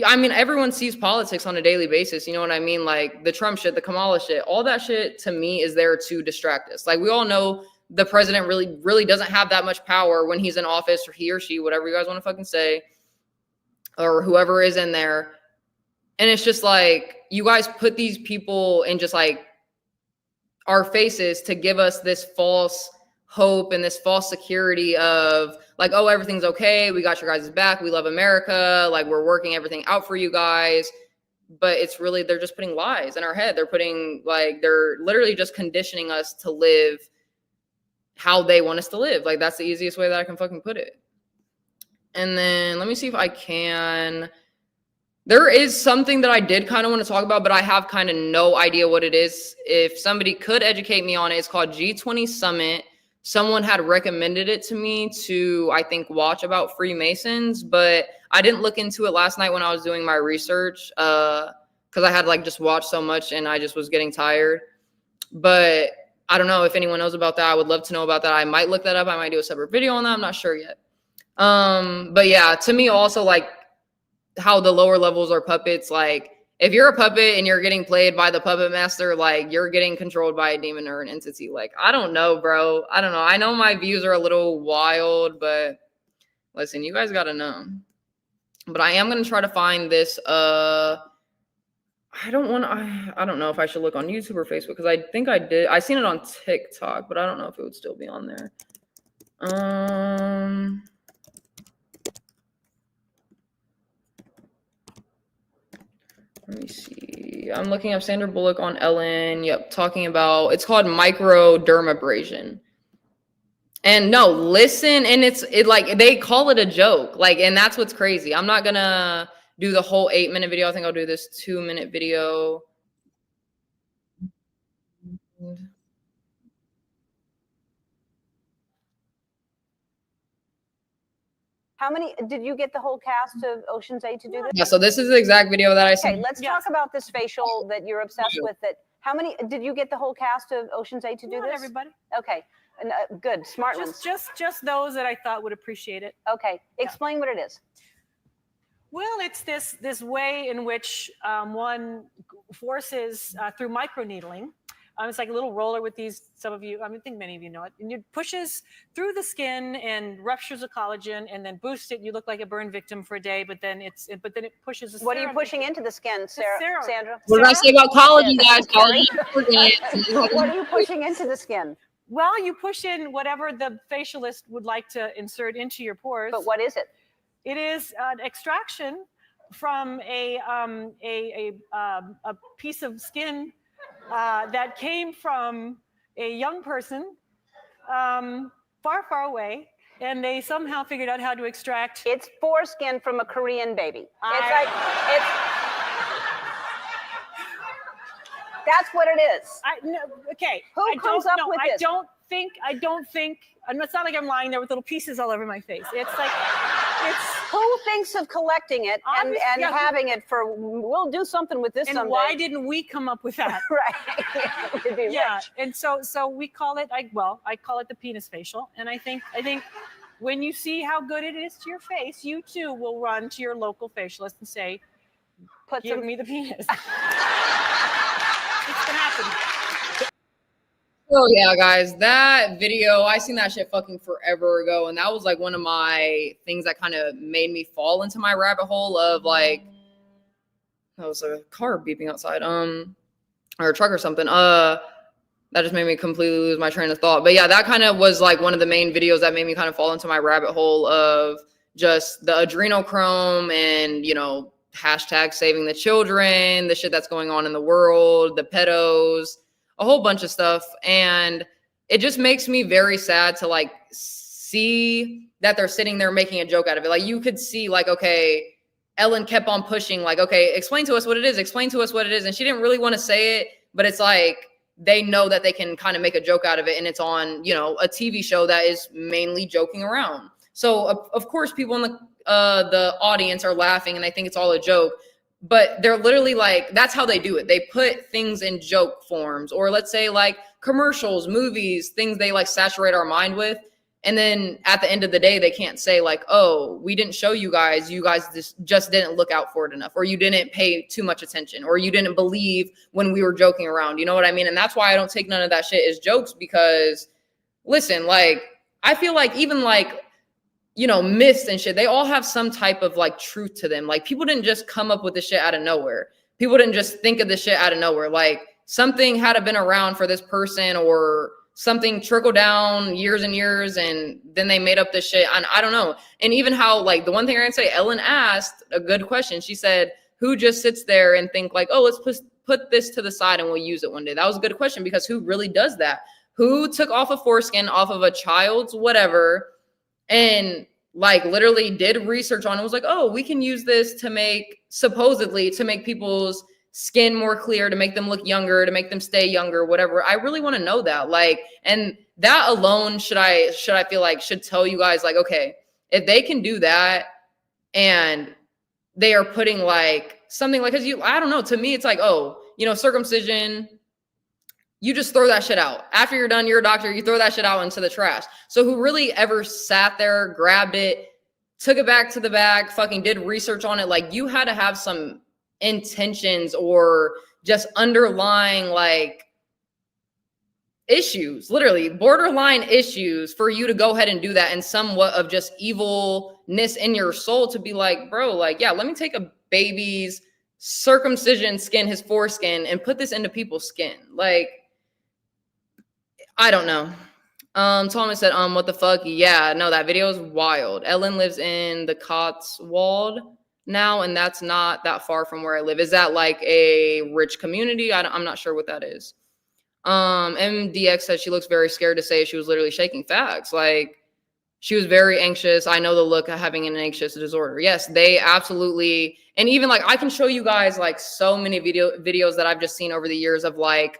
B: I mean, everyone sees politics on a daily basis. You know what I mean? Like the Trump shit, the Kamala shit, all that shit to me is there to distract us. Like we all know the president really doesn't have that much power when he's in office, or he or she, whatever you guys want to fucking say, or whoever is in there. And it's just like, you guys put these people in just like our faces to give us this false hope and this false security of like, oh, everything's okay. We got your guys' back. We love America. Like we're working everything out for you guys. But it's really, they're just putting lies in our head. They're literally just conditioning us to live how they want us to live. Like that's the easiest way that I can fucking put it. And then let me see if I can. There is something that I did kind of want to talk about, but I have kind of no idea what it is. If somebody could educate me on it, it's called G20 Summit. Someone had recommended it to me to, I think, watch about Freemasons, but I didn't look into it last night when I was doing my research because I had like just watched so much and I just was getting tired. But I don't know if anyone knows about that. I would love to know about that. I might look that up. I might do a separate video on that. I'm not sure yet. But yeah, to me also like how the lower levels are puppets. Like if you're a puppet and you're getting played by the puppet master, like you're getting controlled by a demon or an entity. Like, I don't know, bro. I don't know. I know my views are a little wild, but listen, you guys got to know. But I am going to try to find this. I don't know if I should look on YouTube or Facebook because I think I did. I seen it on TikTok, but I don't know if it would still be on there. Let me see. I'm looking up Sandra Bullock on Ellen. Yep, talking about, it's called microdermabrasion. And no, listen, and it like they call it a joke. Like, and that's what's crazy. I'm not gonna do the whole 8-minute video. I think I'll do this 2-minute video.
E: How many, did you get the whole cast of Ocean's 8 to do this?
B: Yeah, so this is the exact video that I sent.
E: Okay, let's talk about this facial that you're obsessed with. How many, did you get the whole cast of Ocean's 8 to do
F: Not
E: this?
F: everybody.
E: Okay, good, smart ones.
F: Just those that I thought would appreciate it.
E: Okay, explain what it is.
F: Well, it's this way in which one forces through microneedling. It's like a little roller with these, some of you, I think many of you know it, and it pushes through the skin and ruptures the collagen and then boosts it. You look like a burn victim for a day, but then it pushes.
E: What are you pushing into the skin, Sandra?
B: What did I say about collagen, guys? Collagen.
E: What are you pushing into the skin?
F: Well, you push in whatever the facialist would like to insert into your pores.
E: But what is it?
F: It is an extraction from a piece of skin that came from a young person far, far away, and they somehow figured out how to extract.
E: It's foreskin from a Korean baby. That's what it is.
F: Okay.
E: Who comes up with this?
F: I don't think. It's not like I'm lying there with little pieces all over my face. It's like,
E: who thinks of collecting it and having it for, we'll do something with this someday.
F: And why didn't we come up with that?
E: Right.
F: Yeah. And so we call it, I call it the penis facial. And I think when you see how good it is to your face, you too will run to your local facialist and say, give me the penis. It's gonna happen.
B: Oh yeah, guys, that video, I seen that shit fucking forever ago, and that was like one of my things that kind of made me fall into my rabbit hole of like, that was a car beeping outside, or a truck or something. That just made me completely lose my train of thought. But yeah, that kind of was like one of the main videos that made me kind of fall into my rabbit hole of just the adrenochrome and, you know, hashtag saving the children, the shit that's going on in the world, the pedos, a whole bunch of stuff. And it just makes me very sad to like see that they're sitting there making a joke out of it. Like you could see like, okay, Ellen kept on pushing, like, okay, explain to us what it is, explain to us what it is. And she didn't really want to say it, but it's like, they know that they can kind of make a joke out of it. And it's on, you know, a TV show that is mainly joking around. So of course, people in the audience are laughing and they think it's all a joke, but they're literally like, that's how they do it. They put things in joke forms, or let's say like commercials, movies, things they like saturate our mind with. And then at the end of the day, they can't say like, oh, we didn't show you guys just didn't look out for it enough, or you didn't pay too much attention, or you didn't believe when we were joking around. You know what I mean? And that's why I don't take none of that shit as jokes, because listen, like, I feel like even like, you know, myths and shit, they all have some type of like truth to them. Like, people didn't just come up with this shit out of nowhere. People didn't just think of this shit out of nowhere. Like, something had to been around for this person, or something trickled down years and years, and then they made up this shit. And I don't know. And even how, like, the one thing I can say, Ellen asked a good question. She said, who just sits there and think like, oh, let's put this to the side and we'll use it one day? That was a good question, because who really does that? Who took off a foreskin off of a child's whatever and like literally did research on it, was like, oh, we can use this to make, supposedly to make people's skin more clear, to make them look younger, to make them stay younger, whatever. I really want to know that. Like, and that alone should I feel like should tell you guys, like, okay, if they can do that and they are putting like something like, cause I don't know, to me, it's like, oh, you know, circumcision, you just throw that shit out. After you're done, you're a doctor, you throw that shit out into the trash. So who really ever sat there, grabbed it, took it back to the bag, fucking did research on it? Like, you had to have some intentions or just underlying like issues, literally borderline issues, for you to go ahead and do that, and somewhat of just evilness in your soul to be like, bro, like, yeah, let me take a baby's circumcision skin, his foreskin, and put this into people's skin. Like, I don't know. Thomas said, what the fuck? Yeah, no, that video is wild. Ellen lives in the Cotswold now, and that's not that far from where I live. Is that like a rich community? I'm not sure what that is. MDX said she looks very scared to say. She was literally shaking. Facts. Like, she was very anxious. I know the look of having an anxious disorder. Yes, they absolutely. And even like, I can show you guys like so many videos that I've just seen over the years of like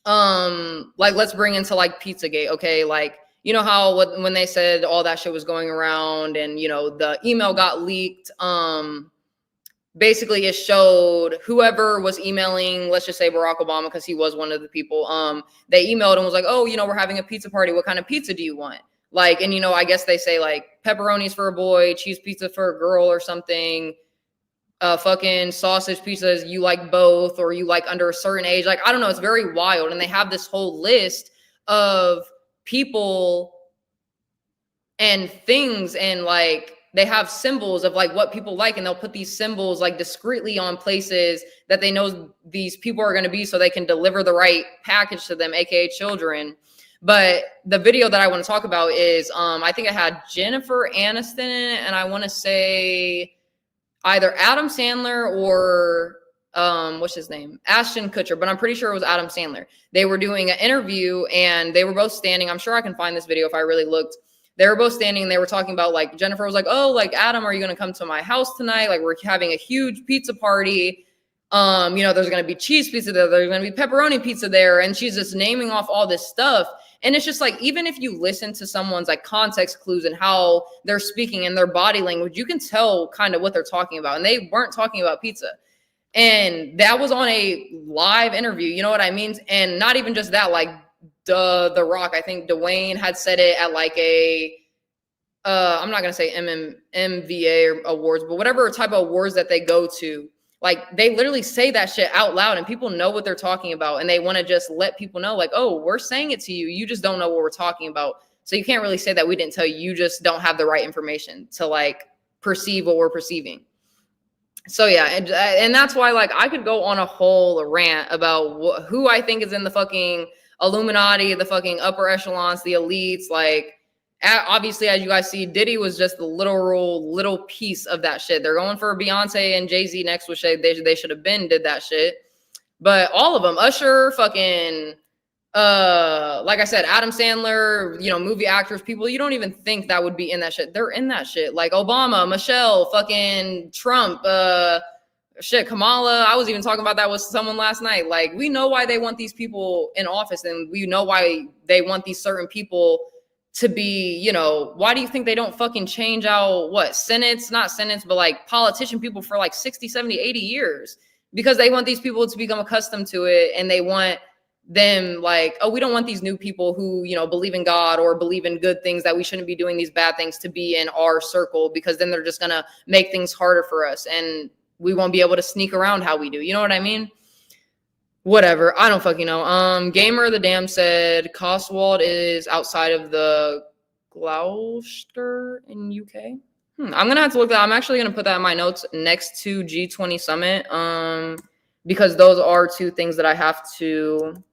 B: let's bring into like Pizzagate. Okay, like, you know how when they said all that shit was going around, and you know the email got leaked, basically it showed whoever was emailing, let's just say Barack Obama, because he was one of the people, they emailed and was like, oh, you know, we're having a pizza party, what kind of pizza do you want? Like, and you know, I guess they say like pepperonis for a boy, cheese pizza for a girl, or something. Fucking sausage pizzas, you like both, or you like under a certain age. Like, I don't know, it's very wild. And they have this whole list of people and things, and like they have symbols of like what people like, and they'll put these symbols like discreetly on places that they know these people are going to be, so they can deliver the right package to them, aka children. But the video that I want to talk about is I think it had Jennifer Aniston in it, and I want to say either Adam Sandler or what's his name? Ashton Kutcher, but I'm pretty sure it was Adam Sandler. They were doing an interview, and they were both standing. I'm sure I can find this video if I really looked. They were both standing, and they were talking about, like, Jennifer was like, oh, like, Adam, are you going to come to my house tonight? Like, we're having a huge pizza party. You know, there's going to be cheese pizza there. There's going to be pepperoni pizza there. And she's just naming off all this stuff. And it's just like, even if you listen to someone's like context clues and how they're speaking and their body language, you can tell kind of what they're talking about. And they weren't talking about pizza. And that was on a live interview. You know what I mean? And not even just that, like The Rock, I think Dwayne had said it at like a, I'm not going to say MVA awards, but whatever type of awards that they go to. Like, they literally say that shit out loud, and people know what they're talking about, and they want to just let people know, like, oh, we're saying it to you. You just don't know what we're talking about. So you can't really say that we didn't tell you. You just don't have the right information to like perceive what we're perceiving. So yeah, and that's why, like, I could go on a whole rant about who I think is in the fucking Illuminati, the fucking upper echelons, the elites. Like, obviously, as you guys see, Diddy was just the little piece of that shit. They're going for Beyonce and Jay-Z next, which they should have been did that shit. But all of them, Usher, fucking like I said, Adam Sandler, you know, movie actors, people you don't even think that would be in that shit. They're in that shit. Like Obama, Michelle, fucking Trump, shit, Kamala. I was even talking about that with someone last night. Like, we know why they want these people in office, and we know why they want these certain people to be, you know, why do you think they don't fucking change out not senates, but like politician people for like 60, 70, 80 years? Because they want these people to become accustomed to it, and they want them like, oh, we don't want these new people who, you know, believe in God or believe in good things, that we shouldn't be doing these bad things, to be in our circle, because then they're just gonna make things harder for us and we won't be able to sneak around how we do. You know what I mean? Whatever. I don't fucking know. Gamer the Dam said Cotswold is outside of the Gloucester in UK. I'm gonna have to look that. I'm actually gonna put that in my notes next to G20 Summit. Because those are two things that I have to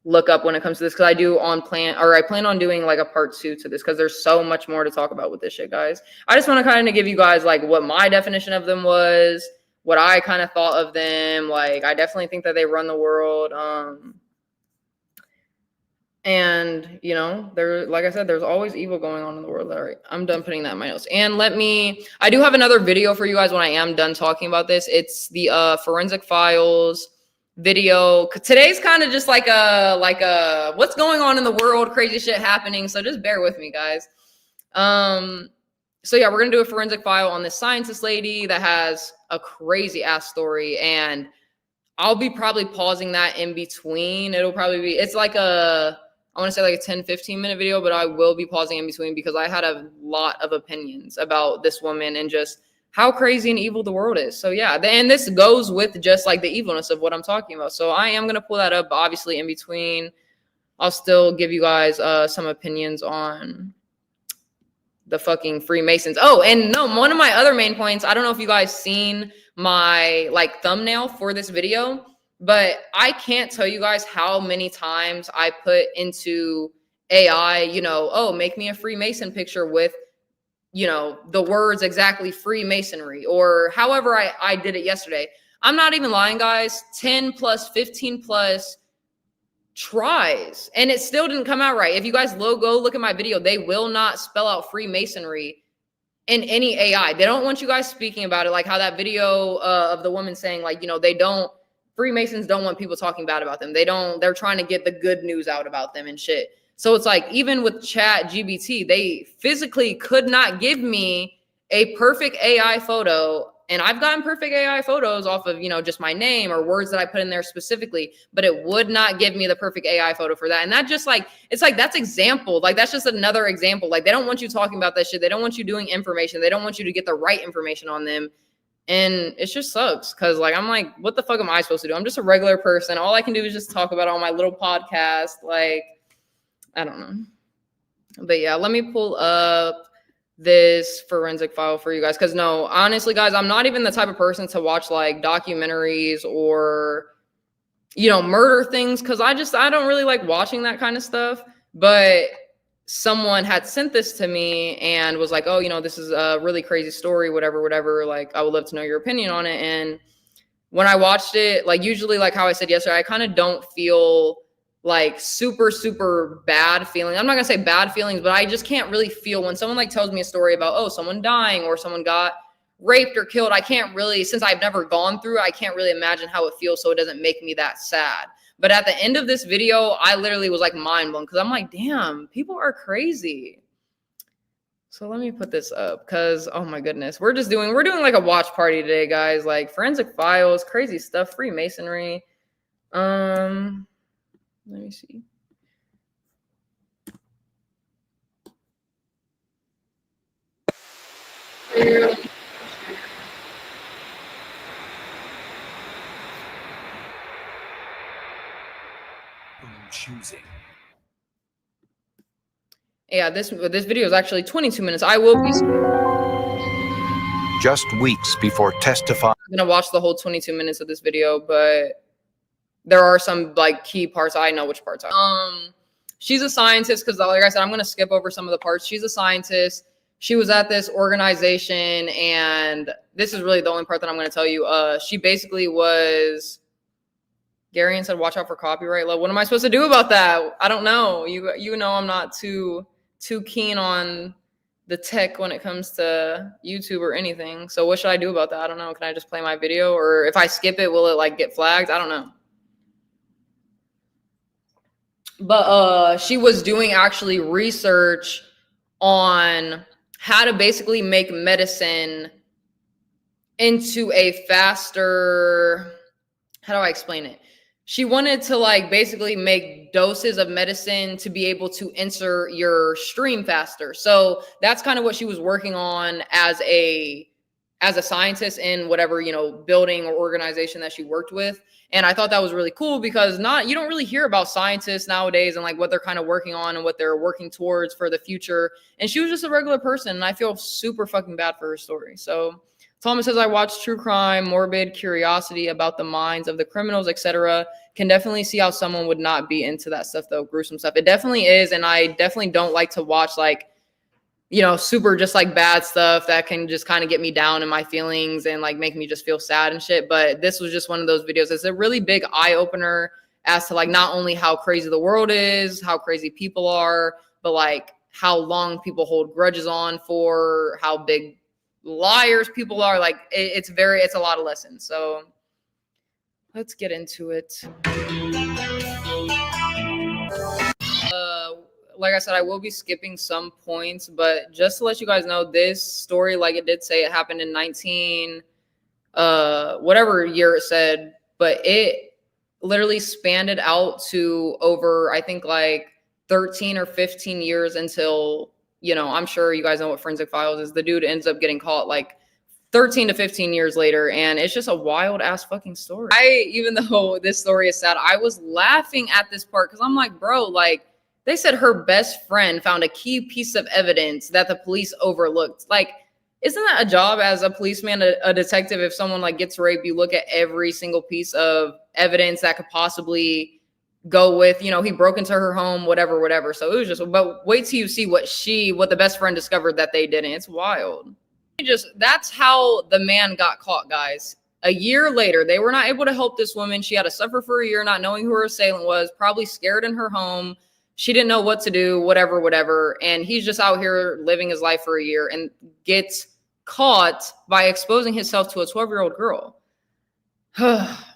B: look up when it comes to this, because I plan on doing like a part 2 to this, because there's so much more to talk about with this shit, guys. I just want to kind of give you guys like what my definition of them was, what I kind of thought of them. Like, I definitely think that they run the world. And you know, like I said, there's always evil going on in the world. All right, I'm done putting that in my notes. And I do have another video for you guys when I am done talking about this. It's the forensic files video. Today's kind of just like a what's going on in the world, crazy shit happening. So just bear with me, guys. So yeah, we're gonna do a forensic file on this scientist lady that has a crazy ass story, and I'll be probably pausing that in between. It's like I want to say like a 10-15 minute video, but I will be pausing in between because I had a lot of opinions about this woman and just how crazy and evil the world is. So yeah, and this goes with just like the evilness of what I'm talking about. So I am going to pull that up, but obviously in between, I'll still give you guys some opinions on the fucking Freemasons. Oh, and no, one of my other main points, I don't know if you guys seen my like thumbnail for this video, but I can't tell you guys how many times I put into AI, you know, oh, make me a Freemason picture with, you know, the words exactly Freemasonry, or however I did it yesterday. I'm not even lying, guys. 10 plus, 15 plus tries, and it still didn't come out right. If you guys go look at my video, they will not spell out Freemasonry in any AI. They don't want you guys speaking about it, like how that video of the woman saying, like, you know, Freemasons don't want people talking bad about them. They're trying to get the good news out about them and shit. So it's like, even with Chat GBT, they physically could not give me a perfect AI photo. And I've gotten perfect AI photos off of, you know, just my name or words that I put in there specifically, but it would not give me the perfect AI photo for that. And that just like, it's like, that's example. Like, that's just another example. Like, they don't want you talking about that shit. They don't want you doing information. They don't want you to get the right information on them. And it just sucks. Cause like, I'm like, what the fuck am I supposed to do? I'm just a regular person. All I can do is just talk about it on my little podcast. Like, I don't know. But yeah, let me pull up this forensic file for you guys, because no, honestly, guys, I'm not even the type of person to watch like documentaries or, you know, murder things, because I don't really like watching that kind of stuff. But someone had sent this to me and was like, oh, you know, this is a really crazy story, whatever, like, I would love to know your opinion on it. And when I watched it, like, usually, like how I said yesterday, I kind of don't feel like super bad feeling. I'm not gonna say bad feelings, but I just can't really feel when someone like tells me a story about, oh, someone dying or someone got raped or killed. I can't really, since I've never gone through it, I can't really imagine how it feels, so it doesn't make me that sad. But at the end of this video, I literally was like mind blown, because I'm like, damn, people are crazy. So let me put this up, because oh my goodness, we're doing like a watch party today, guys. Like forensic files, crazy stuff, Freemasonry. Let me see.
G: Choosing.
B: Yeah, this video is actually 22 minutes. I will be
G: Just weeks before testifying.
B: I'm gonna watch the whole 22 minutes of this video, but there are some like key parts. I know which parts. She's a scientist, because like I said, I'm gonna skip over some of the parts. She's a scientist. She was at this organization, and this is really the only part that I'm gonna tell you. She basically was Garion said, watch out for copyright. Like, what am I supposed to do about that? I don't know. You know I'm not too keen on the tech when it comes to YouTube or anything. So what should I do about that? I don't know. Can I just play my video? Or if I skip it, will it like get flagged? I don't know. But she was doing actually research on how to basically make medicine into a faster, how do I explain it? She wanted to like basically make doses of medicine to be able to enter your stream faster. So that's kind of what she was working on as a scientist in whatever, you know, building or organization that she worked with. And I thought that was really cool because you don't really hear about scientists nowadays and like what they're kind of working on and what they're working towards for the future. And she was just a regular person. And I feel super fucking bad for her story. So Thomas says, I watch true crime, morbid curiosity about the minds of the criminals, etc. Can definitely see how someone would not be into that stuff, though. Gruesome stuff. It definitely is. And I definitely don't like to watch like, you know, super just like bad stuff that can just kind of get me down in my feelings and like make me just feel sad and shit. But this was just one of those videos. It's a really big eye opener as to like not only how crazy the world is, how crazy people are, but like how long people hold grudges on for, how big liars people are. Like it's a lot of lessons. So let's get into it. Like I said, I will be skipping some points, but just to let you guys know, this story, like it did say, it happened in whatever year it said, but it literally spanned it out to over, I think like 13 or 15 years until, you know, I'm sure you guys know what Forensic Files is. The dude ends up getting caught like 13 to 15 years later, and it's just a wild ass fucking story. Even though this story is sad, I was laughing at this part because I'm like, bro, like, they said her best friend found a key piece of evidence that the police overlooked. Like, isn't that a job as a policeman, a detective? If someone like gets raped, you look at every single piece of evidence that could possibly go with, you know, he broke into her home, whatever. So it was just, but wait till you see what the best friend discovered that they didn't. It's wild. That's how the man got caught, guys. A year later, they were not able to help this woman. She had to suffer for a year, not knowing who her assailant was, probably scared in her home. She didn't know what to do, whatever. And he's just out here living his life for a year and gets caught by exposing himself to a 12-year-old girl.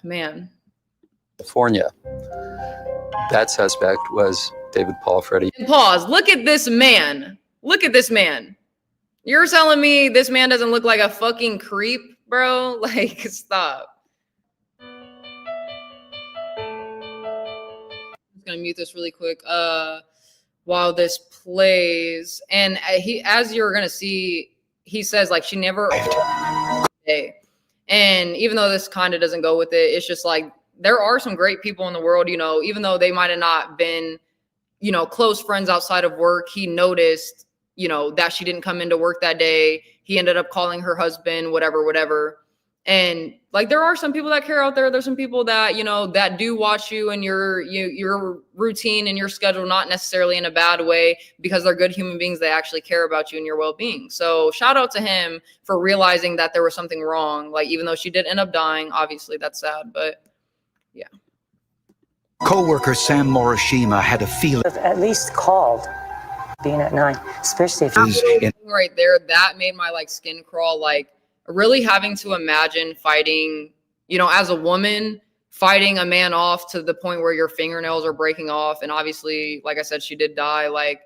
B: Man.
H: California. That suspect was David Paul Freddy.
B: And pause. Look at this man. You're telling me this man doesn't look like a fucking creep, bro? Like, stop. Gonna mute this really quick while this plays. And he, as you're gonna see, he says like she never and even though this kind of doesn't go with it, it's just like there are some great people in the world, you know, even though they might have not been, you know, close friends outside of work. He noticed, you know, that she didn't come into work that day. He ended up calling her husband, whatever. And like, there are some people that care out there. There's some people that, you know, that do watch you and your routine and your schedule, not necessarily in a bad way, because they're good human beings. They actually care about you and your well-being. So shout out to him for realizing that there was something wrong. Like, even though she did end up dying, obviously that's sad, but yeah.
G: Co-worker Sam Morishima had a feeling.
I: At least called being at 9, especially if
B: right there, that made my like skin crawl. Like, really having to imagine fighting, you know, as a woman, fighting a man off to the point where your fingernails are breaking off. And obviously, like I said, she did die. Like,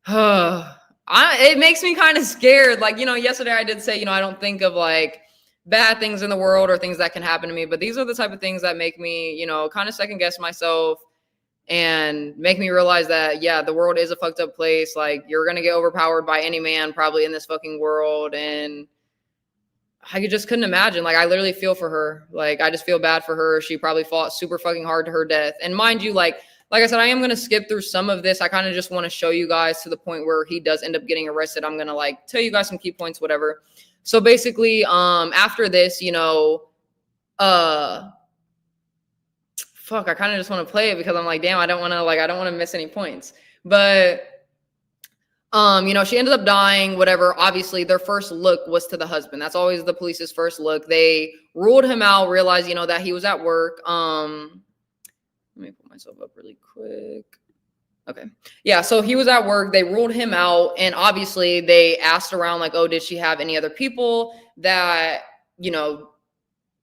B: it makes me kind of scared. Like, you know, yesterday I did say, you know, I don't think of like bad things in the world or things that can happen to me, but these are the type of things that make me, you know, kind of second guess myself and make me realize that, yeah, the world is a fucked up place. Like, you're going to get overpowered by any man probably in this fucking world. And I just couldn't imagine. Like, I literally feel for her. Like, I just feel bad for her. She probably fought super fucking hard to her death. And mind you, like I said, I am going to skip through some of this. I kind of just want to show you guys to the point where he does end up getting arrested. I'm going to like tell you guys some key points, whatever. So basically, after this, you know, fuck, I kind of just want to play it because I'm like, damn, I don't want to miss any points. But She ended up dying, whatever. Obviously, their first look was to the husband. That's always the police's first look. They ruled him out, realized, that he was at work. Let me pull myself up really quick. Okay. Yeah, so he was at work. They ruled him out. And obviously, they asked around, like, oh, did she have any other people that,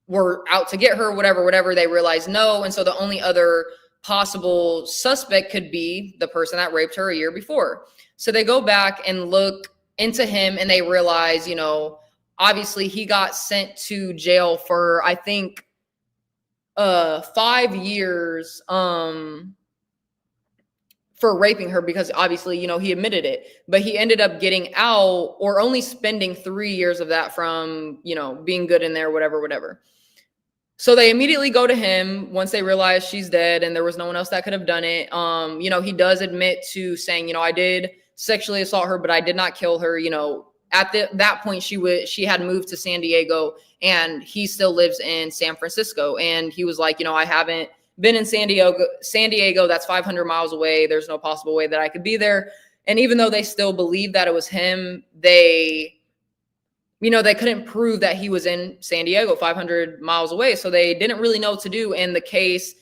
B: were out to get her, whatever. They realized no. And so the only other possible suspect could be the person that raped her a year before. So they go back and look into him, and they realize, obviously he got sent to jail for, I think, 5 years for raping her, because obviously, he admitted it, but he ended up getting out, or only spending 3 years of that from, being good in there, whatever. So they immediately go to him once they realize she's dead and there was no one else that could have done it. He does admit to saying, I did sexually assault her, but I did not kill her. At that point, she had moved to San Diego, and he still lives in San Francisco. And he was like, I haven't been in San Diego. That's 500 miles away. There's no possible way that I could be there. And even though they still believe that it was him, they couldn't prove that he was in San Diego, 500 miles away. So they didn't really know what to do. And the case,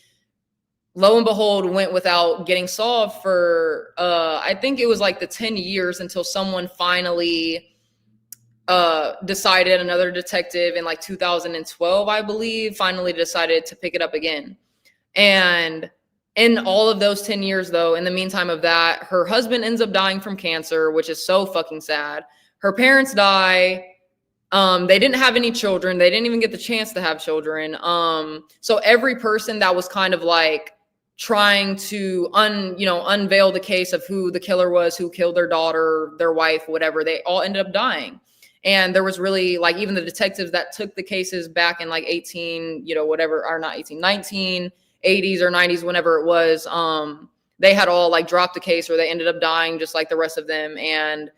B: lo and behold, went without getting solved for, I think it was like the 10 years until someone finally decided, another detective in like 2012, I believe, finally decided to pick it up again. And in all of those 10 years, though, in the meantime of that, her husband ends up dying from cancer, which is so fucking sad. Her parents die. They didn't have any children. They didn't even get the chance to have children. So every person that was kind of like trying to unveil the case of who the killer was, who killed their daughter, their wife, whatever, they all ended up dying. And there was really, like, even the detectives that took the cases back in like 1980s or 90s, whenever it was, they had all like dropped the case, or they ended up dying just like the rest of them. And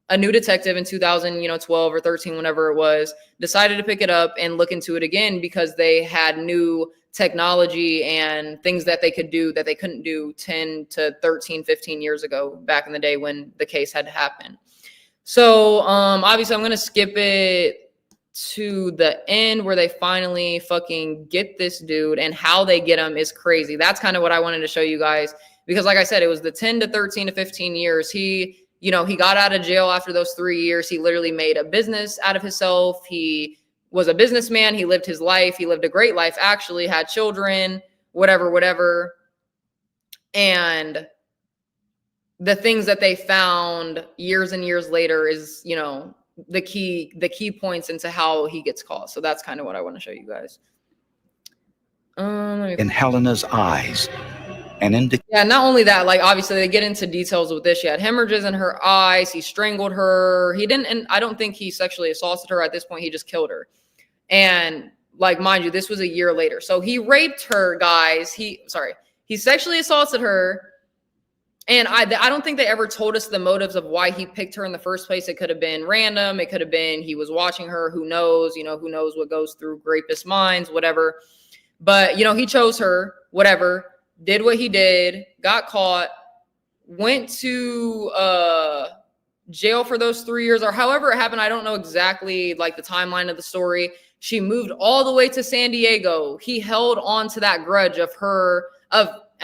B: a new detective in 2012 or 13, whenever it was, decided to pick it up and look into it again, because they had new technology and things that they could do that they couldn't do 10 to 13, 15 years ago, back in the day when the case had to happen. So obviously I'm going to skip it to the end where they finally fucking get this dude, and how they get him is crazy. That's kind of what I wanted to show you guys, because like I said, it was the 10 to 13 to 15 years. He got out of jail after those 3 years. He literally made a business out of himself. He was a businessman. He lived his life. He lived a great life, actually, had children, whatever. And the things that they found years and years later is, the key points into how he gets caught. So that's kind of what I want to show you guys.
G: In Helena's eyes,
B: not only that, like, obviously they get into details with this. She had hemorrhages in her eyes. He strangled her. He didn't, and I don't think he sexually assaulted her at this point. He just killed her. And like, mind you, this was a year later. So he raped her, guys. He sexually assaulted her. And I don't think they ever told us the motives of why he picked her in the first place. It could have been random. It could have been he was watching her. Who knows? Who knows what goes through rapist minds, whatever. But, he chose her, whatever, did what he did, got caught, went to jail for those 3 years, or however it happened. I don't know exactly like the timeline of the story. She moved all the way to San Diego. He held on to that grudge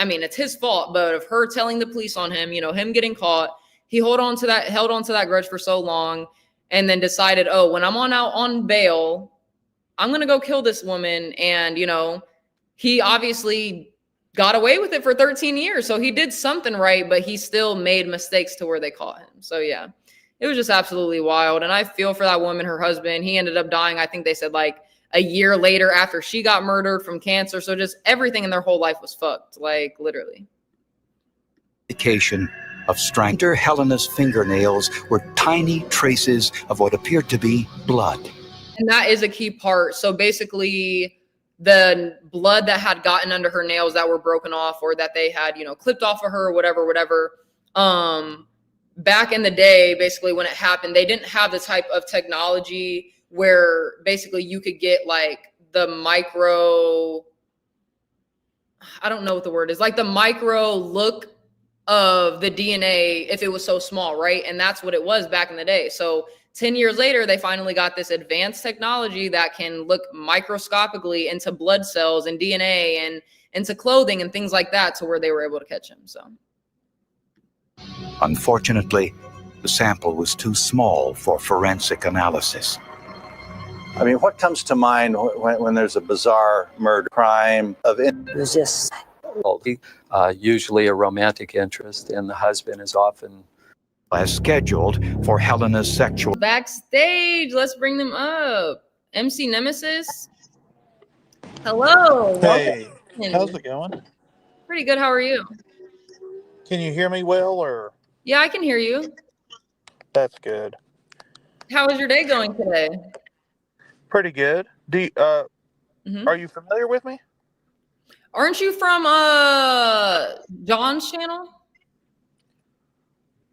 B: it's his fault, but of her telling the police on him, him getting caught. He held on to that grudge for so long, and then decided, when I'm out on bail, I'm going to go kill this woman. And, he obviously got away with it for 13 years. So he did something right, but he still made mistakes to where they caught him. So yeah, it was just absolutely wild. And I feel for that woman, her husband. He ended up dying, I think they said, like a year later after she got murdered from cancer. So just everything in their whole life was fucked, like literally.
G: Indication of strength. Under Helena's fingernails were tiny traces of what appeared to be blood.
B: And that is a key part. So basically, the blood that had gotten under her nails that were broken off, or that they had, clipped off of her, whatever. Back in the day, basically when it happened, they didn't have the type of technology where basically you could get like the micro, I don't know what the word is, like the micro look of the DNA if it was so small, right? And that's what it was back in the day. So 10 years later, they finally got this advanced technology that can look microscopically into blood cells and DNA and into clothing and things like that, to where they were able to catch him. So
G: Unfortunately, the sample was too small for forensic analysis.
J: I mean, what comes to mind when there's a bizarre murder crime of
I: It was just
H: Usually a romantic interest, and the husband is often
G: As scheduled for Helena's sexual
B: backstage, let's bring them up. MC Nemesis. Hello.
K: Hey,
B: welcome.
K: how's it going?
B: Pretty good. How are you?
K: Can you hear me well, or?
B: Yeah, I can hear you.
K: That's good.
B: How is your day going today?
K: Pretty good. Are you familiar with me?
B: Aren't you from John's channel?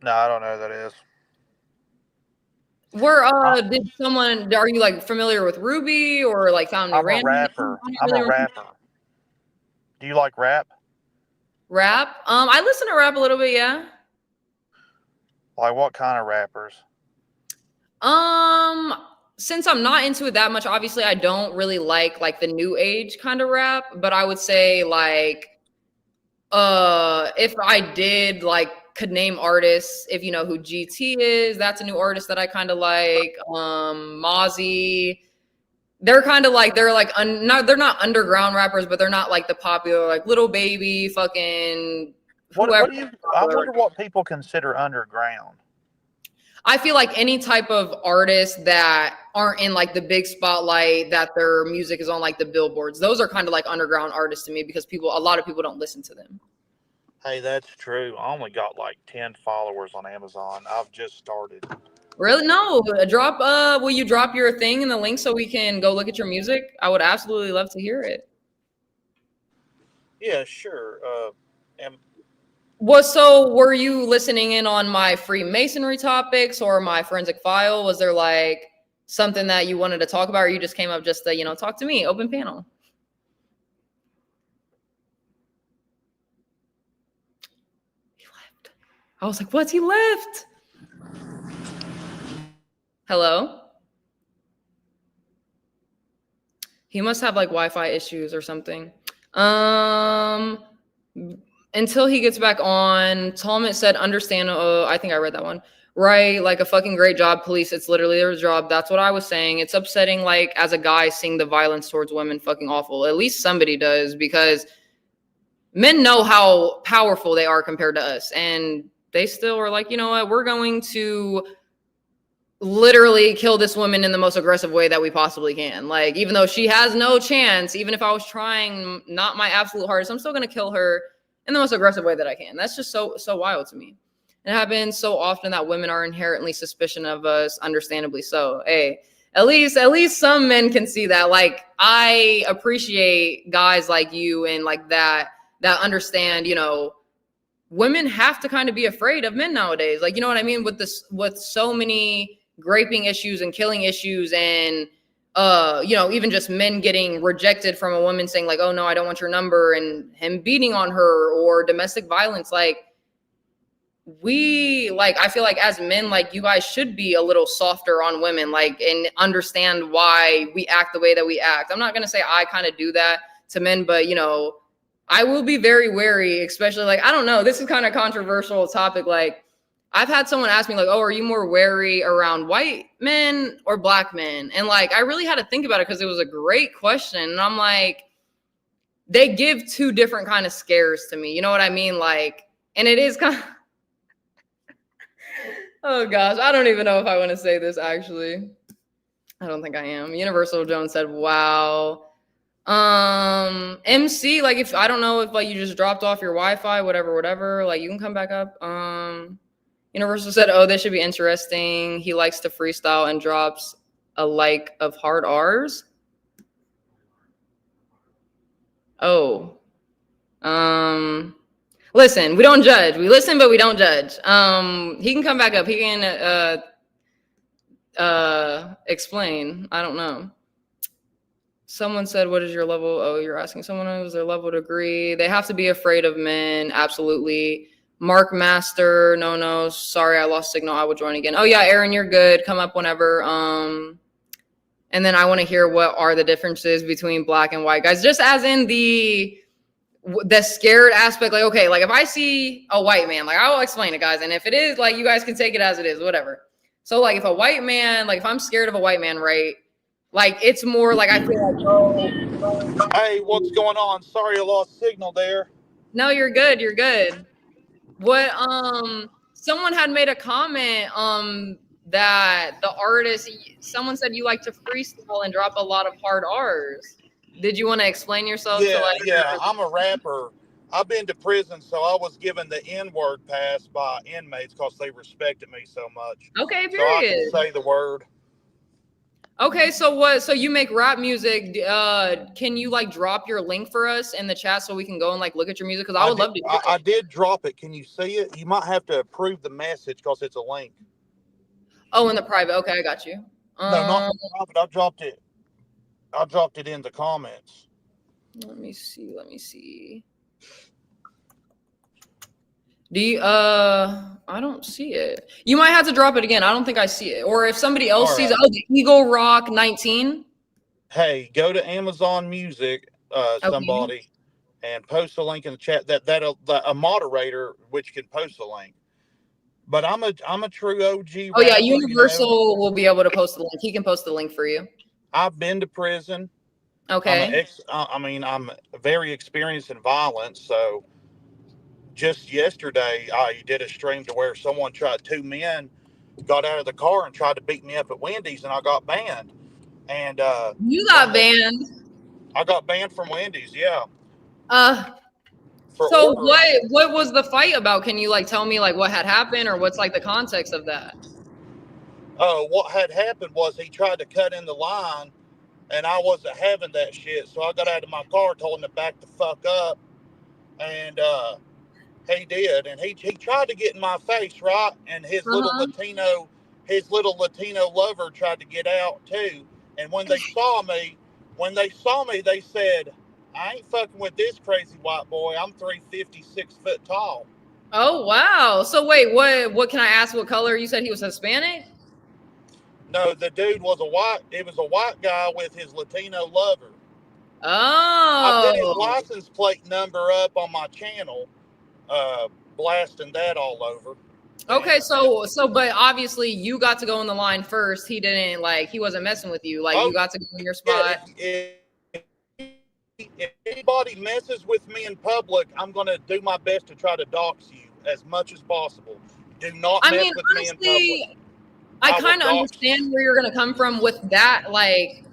K: No, I don't know who that is.
B: Where are you like familiar with Ruby or like Found Me
K: I'm
B: Random?
K: a rapper. I'm a rapper. Do you like rap?
B: Rap? I listen to rap a little bit, yeah.
K: Like what kind of rappers?
B: Since I'm not into it that much, obviously I don't really like the new age kind of rap, but I would say like if I did could name artists, if you know who GT is, that's a new artist that I kind of like. Mozzie, they're kind of like they're not underground rappers, but they're not like the popular like Little Baby, fucking whoever.
K: I wonder what people consider underground.
B: I feel like any type of artist that aren't in like the big spotlight, that their music is on like the billboards, those are kind of like underground artists to me, because a lot of people don't listen to them.
K: Hey, that's true. I only got like 10 followers on Amazon. I've just started.
B: Really? No. Will you drop your thing in the link so we can go look at your music? I would absolutely love to hear it.
K: Yeah, sure.
B: So were you listening in on my Freemasonry topics or my forensic file? Was there like something that you wanted to talk about, or you just came up just to, talk to me, open panel? He left. I was like, what? He left. Hello? He must have like Wi-Fi issues or something. Until he gets back on, Talmud said, understand. I think I read that one. Right. Like a fucking great job, police. It's literally their job. That's what I was saying. It's upsetting, like, as a guy, seeing the violence towards women. Fucking awful. At least somebody does, because men know how powerful they are compared to us. And they still are like, you know what? We're going to literally kill this woman in the most aggressive way that we possibly can. Like, even though she has no chance, even if I was trying not my absolute hardest, I'm still going to kill her in the most aggressive way that I can. That's just so wild to me. It happens so often that women are inherently suspicious of us, understandably so. Hey, at least some men can see that. Like, I appreciate guys like you and like that understand, women have to kind of be afraid of men nowadays. Like, you know what I mean? With so many raping issues and killing issues, and even just men getting rejected from a woman saying like, oh no, I don't want your number, and him beating on her, or domestic violence. Like, I feel like as men, like, you guys should be a little softer on women, like, and understand why we act the way that we act. I'm not going to say I kind of do that to men, but I will be very wary, especially like, I don't know, this is kind of controversial topic. Like, I've had someone ask me like, oh, are you more wary around white men or black men? And like, I really had to think about it, because it was a great question. And I'm like, they give two different kind of scares to me. You know what I mean? Like, and it is kind of, oh gosh, I don't even know if I want to say this, actually. I don't think I am. Universal Jones said, wow. MC, like, if I don't know if like you just dropped off your Wi-Fi, whatever, like, you can come back up. Universal said, oh, this should be interesting. He likes to freestyle and drops a like of hard R's. Oh. Listen, we don't judge. We listen, but we don't judge. He can come back up. He can explain. I don't know. Someone said, what is your level? Oh, you're asking someone who's their level of degree. They have to be afraid of men. Absolutely. Mark Master, no, sorry, I lost signal. I will join again. Oh yeah, Aaron, you're good. Come up whenever. And then I want to hear what are the differences between black and white guys, just as in the scared aspect. Like, okay, like if I see a white man, like I will explain it, guys. And if it is, like, you guys can take it as it is, whatever. So like if a white man, like if I'm scared of a white man, right? Like it's more like I feel like, oh.
K: Hey, what's going on? Sorry I lost signal there.
B: No, you're good. You're good. What someone had made a comment that the artist, someone said you like to freestyle and drop a lot of hard R's. Did you want to explain yourself?
K: Yeah, I'm a rapper. I've been to prison, so I was given the N-word pass by inmates because they respected me so much.
B: Okay, period.
K: So I can say the word.
B: Okay, so you make rap music. Can you like drop your link for us in the chat so we can go and like look at your music? Because I would love to hear it.
K: I did drop it. Can you see it? You might have to approve the message because it's a link.
B: Oh, in the private. Okay, I got you.
K: No, not in the private. I dropped it in the comments.
B: Let me see. Do you, I don't see it. You might have to drop it again. I don't think I see it. Or if somebody else sees it, the Eagle Rock 19.
K: Hey, go to Amazon Music, somebody, and post a link in the chat. That a moderator which can post a link. But I'm a true OG.
B: Oh yeah, Universal will be able to post the link. He can post the link for you.
K: I've been to prison.
B: Okay.
K: I'm very experienced in violence. So just yesterday, I did a stream to where two men got out of the car and tried to beat me up at Wendy's, and I got banned. And
B: you got banned.
K: I got banned from Wendy's. Yeah.
B: So what was the fight about? Can you like tell me like what had happened or what's like the context of that?
K: What had happened was he tried to cut in the line, and I wasn't having that shit. So I got out of my car, told him to back the fuck up, and he did. And he tried to get in my face, right? And his little Latino lover tried to get out too. And when they saw me, they said, "I ain't fucking with this crazy white boy. I'm 350, 6 foot tall."
B: Oh wow! So wait, what can I ask? What color? You said he was Hispanic?
K: No, the dude was a white. It was a white guy with his Latino lover.
B: Oh.
K: I put his license plate number up on my channel, blasting that all over.
B: Okay, so but obviously you got to go in the line first. He didn't he wasn't messing with you. You got to go in your spot.
K: Yeah, if anybody messes with me in public, I'm going to do my best to try to dox you as much as possible. Do not mess with me in public.
B: I kind of understand where you're going to come from with that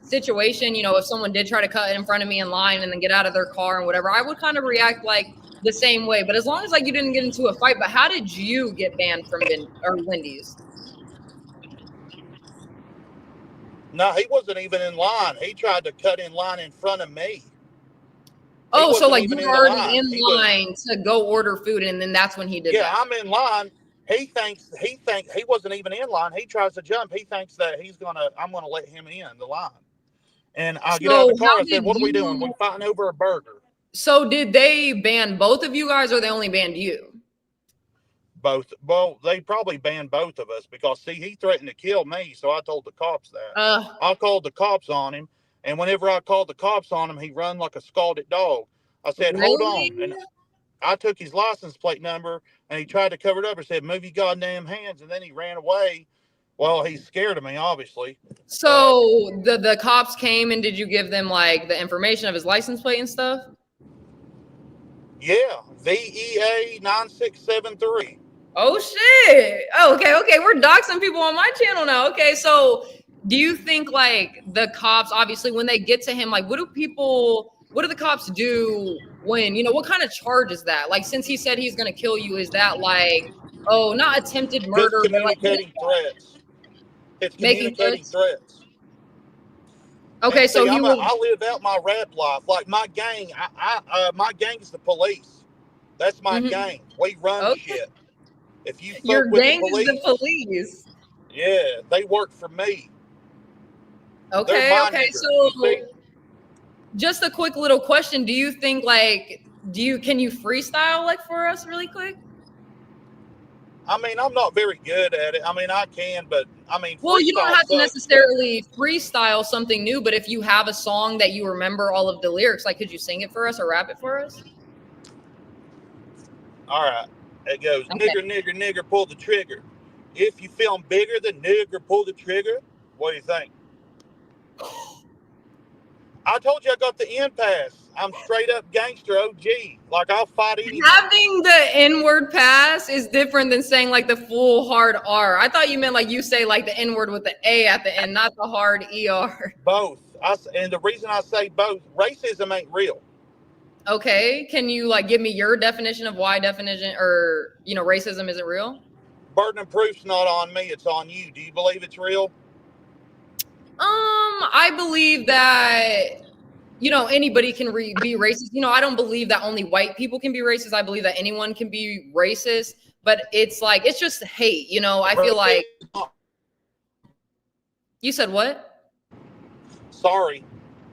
B: situation. You know, if someone did try to cut in front of me in line and then get out of their car and whatever, I would kind of react the same way. But as long as you didn't get into a fight, but how did you get banned from Wendy's?
K: No, he wasn't even in line. He tried to cut in line in front of me.
B: Oh, so you were already in line to go order food, and then that's when he did that.
K: Yeah, I'm in line. He thinks he wasn't even in line. He tries to jump. He thinks that I'm gonna let him in the line. And I get out of the car and said, "What are we doing? We're fighting over a burger."
B: So did they ban both of you guys, or they only banned you?
K: Both. Well, they probably banned both of us because he threatened to kill me. So I told the cops that. I called the cops on him, and whenever I called the cops on him, he run like a scalded dog. I said, "Hold on," and I took his license plate number, and he tried to cover it up and said, "Move your goddamn hands," and then he ran away. Well, he's scared of me, obviously.
B: So the cops came, and did you give them the information of his license plate and stuff?
K: Yeah, VEA 9673.
B: Oh shit! Oh, okay. We're doxing people on my channel now. Okay, so do you think the cops, obviously, when they get to him, what do the cops do when, what kind of charge is that? Since he said he's gonna kill you, is that not attempted murder,
K: but communicating threats? It's communicating threats.
B: Okay,
K: and
B: so
K: I live out my rap life. My gang, my gang is the police. That's my gang. We run shit. If you
B: your gang is the police.
K: Yeah, they work for me.
B: Okay. So just a quick little question. Do you think can you freestyle for us really quick?
K: I mean, I'm not very good at it. I mean, I can, but I mean,
B: well, you don't have to
K: sucks,
B: necessarily freestyle something new, but if you have a song that you remember all of the lyrics, like, could you sing it for us or rap it for us?
K: All right. It goes,
B: Okay.
K: nigger, nigger, nigger, pull the trigger. If you feel bigger than nigger, pull the trigger. What do you think? I told you I got the end pass. I'm straight up gangster OG. Like, I'll fight anything.
B: Having the N-word pass is different than saying like the full hard R. I thought you meant like you say like the N-word with the A at the end, not the hard ER.
K: Both. And the reason I say both, racism ain't real.
B: Okay. Can you like give me your definition of why definition or, you know, racism isn't real?
K: Burden of proof's not on me. It's on you. Do you believe it's real?
B: I believe that, you know, anybody can be racist. You know, I don't believe that only white people can be racist. I believe that anyone can be racist, but it's like, it's just hate. You know, I feel like. You said what?
K: Sorry.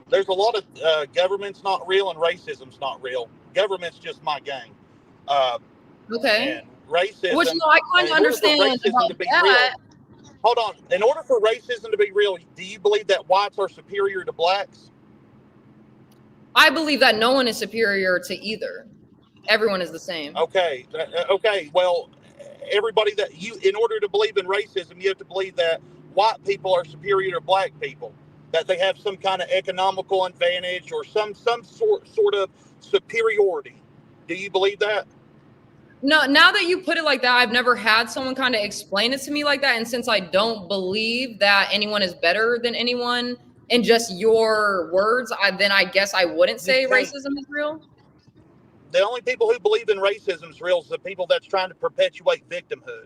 K: There's a lot of government's not real and racism's not real. Government's just my gang.
B: Okay.
K: And racism.
B: Which, no, I kind of understand about that.
K: Hold on. In order for racism to be real, do you believe that whites are superior to blacks?
B: I believe that no one is superior to either. Everyone is the same.
K: Okay. Okay. Well, everybody in order to believe in racism, you have to believe that white people are superior to black people, that they have some kind of economical advantage or some sort of superiority. Do you believe that?
B: No, now that you put it like that, I've never had someone kind of explain it to me like that. And since I don't believe that anyone is better than anyone in just your words, then I guess I wouldn't say racism is real.
K: The only people who believe in racism is real is the people that's trying to perpetuate victimhood.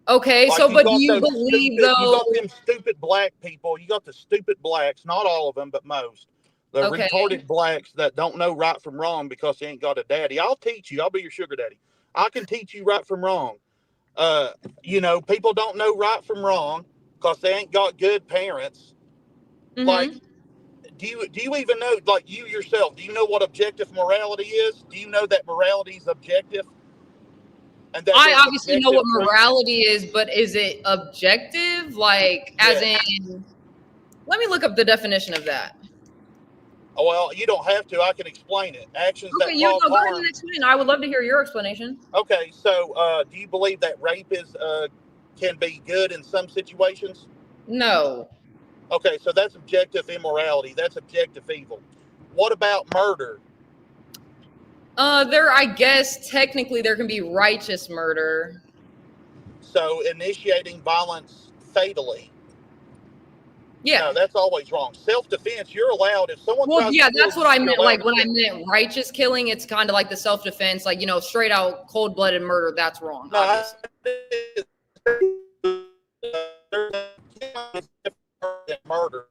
B: Okay,
K: like
B: so but do you believe though?
K: You got them stupid black people. You got the stupid blacks, not all of them, but most. The retarded blacks that don't know right from wrong because they ain't got a daddy. I'll teach you. I'll be your sugar daddy. I can teach you right from wrong. You know, people don't know right from wrong because they ain't got good parents. Mm-hmm. Like, do you even know, like you yourself, do you know what objective morality is? Do you know that morality is objective? And that
B: I obviously know what morality is, but is it objective? Like, as in, let me look up the definition of that.
K: Well, you don't have to. I can explain it. Actions that
B: you
K: cause
B: go
K: harm.
B: ahead and explain. I would love to hear your explanation.
K: Okay, so do you believe that rape can be good in some situations?
B: No.
K: Okay, so that's objective immorality. That's objective evil. What about murder?
B: I guess technically there can be righteous murder.
K: So initiating violence fatally.
B: Yeah.
K: No, that's always wrong. Self-defense, you're allowed if someone.
B: Well, yeah, that's what I meant. Like when I meant righteous killing, it's kind of like the self-defense, like, you know, straight out cold-blooded murder. That's wrong.
K: No, murder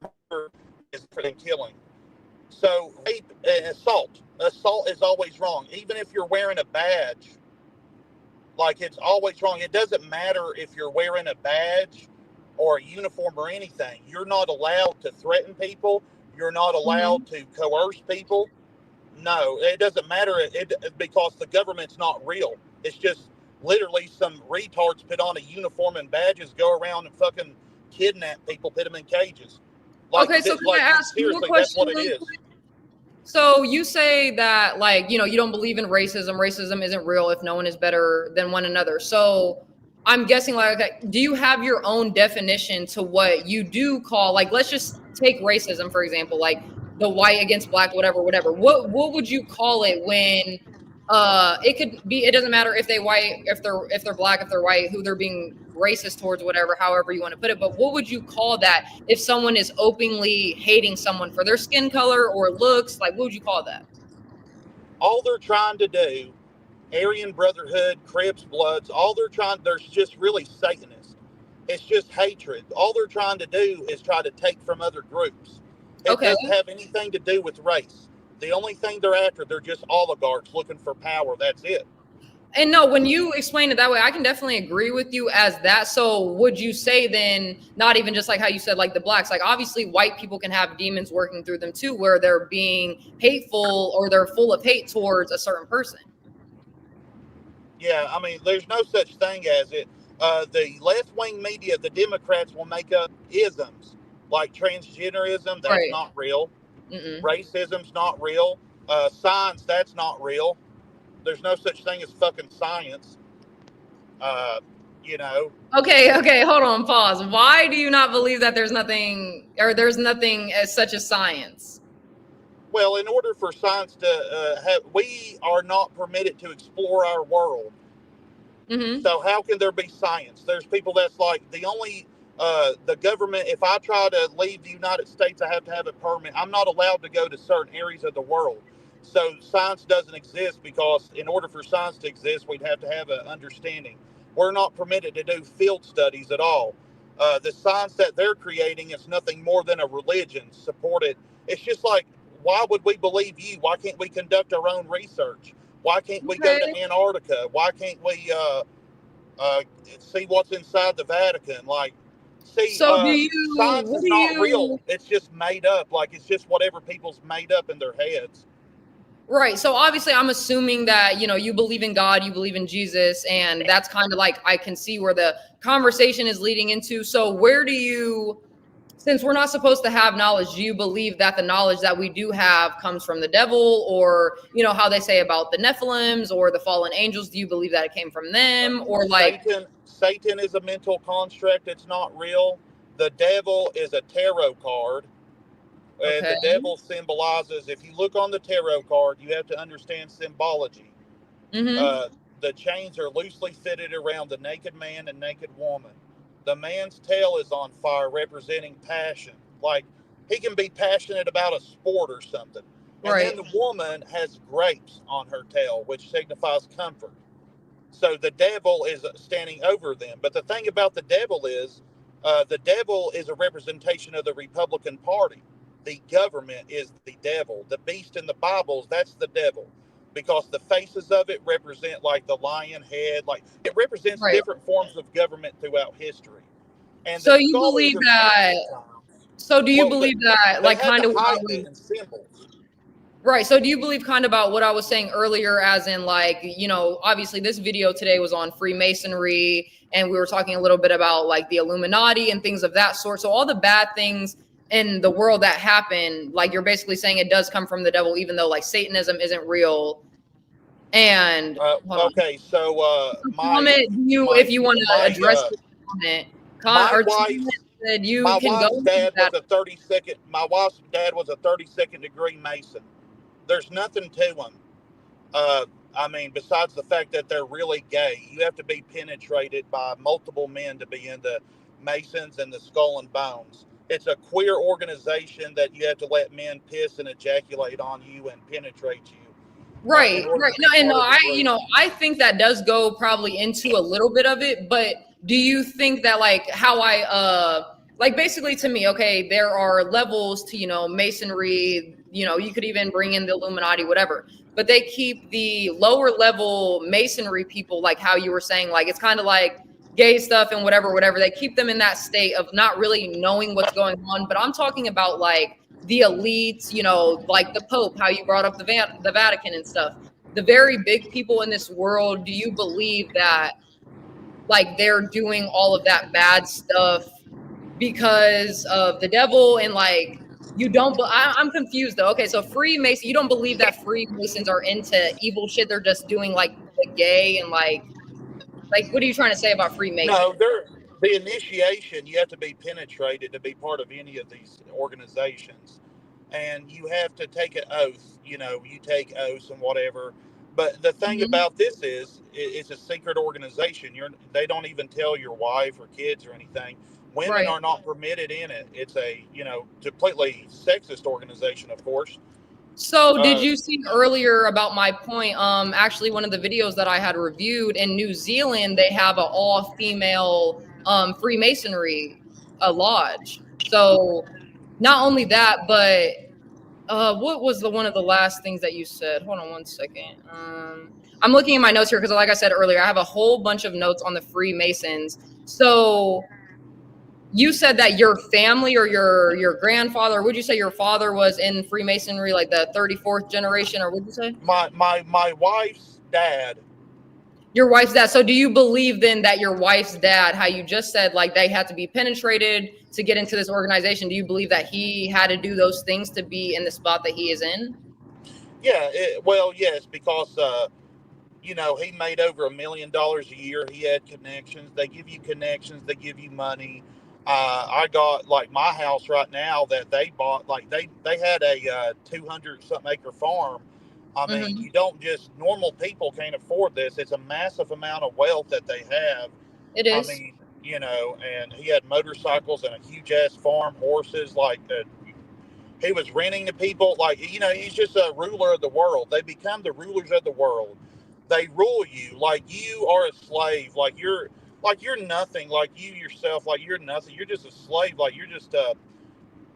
K: is different than killing. So rape and assault is always wrong. Even if you're wearing a badge, like it's always wrong. It doesn't matter if you're wearing a badge or a uniform or anything. You're not allowed to threaten people. You're not allowed to coerce people. No, it doesn't matter because the government's not real. It's just literally some retards put on a uniform and badges, go around and fucking kidnap people, put them in cages. Like,
B: okay, so can I ask you a question?
K: That's what it is.
B: So you say that, like, you know, you don't believe in racism. Racism isn't real if no one is better than one another. So I'm guessing, like, okay, do you have your own definition to what you do call, like, let's just take racism, for example, like the white against black, whatever. What would you call it when it could be, it doesn't matter if they're white, if they're black, if they're white, who they're being racist towards, whatever, however you want to put it. But what would you call that if someone is openly hating someone for their skin color or looks? Like, what would you call that?
K: All they're trying to do, Aryan Brotherhood, Crips, Bloods, there's just really Satanists. It's just hatred. All they're trying to do is try to take from other groups. It doesn't have anything to do with race. The only thing they're after, they're just oligarchs looking for power. That's it.
B: And no, when you explain it that way, I can definitely agree with you as that. So would you say then, not even just like how you said, like the blacks, like obviously white people can have demons working through them too, where they're being hateful or they're full of hate towards a certain person?
K: Yeah, I mean, there's no such thing as it. The left-wing media, the Democrats, will make up isms like transgenderism. That's
B: Right.
K: not real.
B: Mm-mm.
K: Racism's not real. Science, that's not real. There's no such thing as fucking science. You know.
B: Okay, hold on, pause. Why do you not believe that there's nothing as such as science?
K: Well, in order for science to we are not permitted to explore our world.
B: Mm-hmm.
K: So how can there be science? There's people that's like the government. If I try to leave the United States, I have to have a permit. I'm not allowed to go to certain areas of the world. So science doesn't exist because in order for science to exist, we'd have to have an understanding. We're not permitted to do field studies at all. The science that they're creating is nothing more than a religion supported. It's just like, why would we believe you? Why can't we conduct our own research? Why can't we go to Antarctica? Why can't we see what's inside the Vatican? Like, see, science is not real. It's just made up. Like, it's just whatever people's made up in their heads.
B: Right. So obviously I'm assuming that, you believe in God, you believe in Jesus, and that's kind of like, I can see where the conversation is leading into. So where do you, since we're not supposed to have knowledge, do you believe that the knowledge that we do have comes from the devil, or, how they say about the Nephilims or the fallen angels? Do you believe that it came from them, or like
K: Satan is a mental construct. It's not real. The devil is a tarot card. And the devil symbolizes, if you look on the tarot card, you have to understand symbology.
B: Mm-hmm.
K: The chains are loosely fitted around the naked man and naked woman. The man's tail is on fire, representing passion. Like, he can be passionate about a sport or something. And then the woman has grapes on her tail, which signifies comfort. So the devil is standing over them. But the thing about the devil is a representation of the Republican Party. The government is the devil. The beast in the Bibles, that's the devil. Because the faces of it represent like the lion head. Like, it represents different forms of government throughout history. And
B: so you believe that, so do you believe that, like, kind of
K: hide it in symbols.
B: Right. So do you believe kind of about what I was saying earlier, as in, like, obviously this video today was on Freemasonry, and we were talking a little bit about like the Illuminati and things of that sort. So all the bad things in the world that happen, like, you're basically saying it does come from the devil, even though like Satanism isn't real. And
K: okay, so
B: if you want to address the comment,
K: my wife's dad was a 32nd degree Mason. There's nothing to him. I mean, besides the fact that they're really gay. You have to be penetrated by multiple men to be in the Masons and the Skull and Bones. It's a queer organization that you have to let men piss and ejaculate on you and penetrate you.
B: Right. No, I think that does go probably into a little bit of it, but do you think that, like, how like, basically to me, okay, there are levels to, Masonry, you could even bring in the Illuminati, whatever, but they keep the lower level Masonry people, like how you were saying, like, it's kind of like gay stuff and whatever, they keep them in that state of not really knowing what's going on. But I'm talking about like the elites, like the Pope, how you brought up the Vatican and stuff, the very big people in this world. Do you believe that, like, they're doing all of that bad stuff because of the devil? And like, I'm confused though. Okay, so Freemason, you don't believe that Freemasons are into evil shit? They're just doing like the gay and like what are you trying to say about Freemasons?
K: No, the initiation, you have to be penetrated to be part of any of these organizations. And you have to take an oath, you take oaths and whatever. But the thing about this is, it's a secret organization. They don't even tell your wife or kids or anything. Women are not permitted in it. It's a, completely sexist organization, of course.
B: So did you see earlier about my point? Actually, one of the videos that I had reviewed in New Zealand, they have an all-female Freemasonry lodge. So not only that, but what was one of the last things that you said? Hold on one second. I'm looking at my notes here because, like I said earlier, I have a whole bunch of notes on the Freemasons. So you said that your family or your grandfather, would you say your father was in Freemasonry, like the 34th generation, or would you say?
K: My wife's dad
B: Your wife's dad. So do you believe then that your wife's dad, how you just said, like they had to be penetrated to get into this organization? Do you believe that he had to do those things to be in the spot that he is in?
K: Yeah, well, yes, because you know, he made over $1 million a year. He had connections. They give you connections. They give you money. I got like my house right now that they bought. Like they had a 200 something acre farm. I mean, you don't just normal people can't afford this. It's a massive amount of wealth that they have.
B: It
K: I
B: is.
K: mean, you know, and he had motorcycles and a huge ass farm, horses. Like he was renting to people. Like, you know, he's just a ruler of the world. They become the rulers of the world. They rule you like you are a slave. Like you're nothing. Like you yourself, like you're nothing. You're just a slave. Like you're just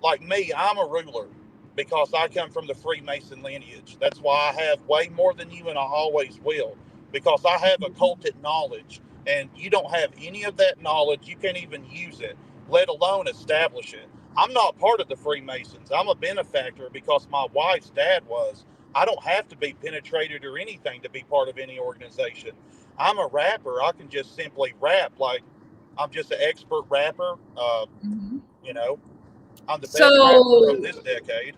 K: like me. I'm a ruler because I come from the Freemason lineage. That's why I have way more than you, and I always will, because I have occulted knowledge, and you don't have any of that knowledge. You can't even use it, let alone establish it. I'm not part of the Freemasons. I'm a benefactor because my wife's dad was. I don't have to be penetrated or anything to be part of any organization. I'm a rapper. I can just simply rap. Like, I'm just an expert rapper. You know, I'm the best rapper of this decade.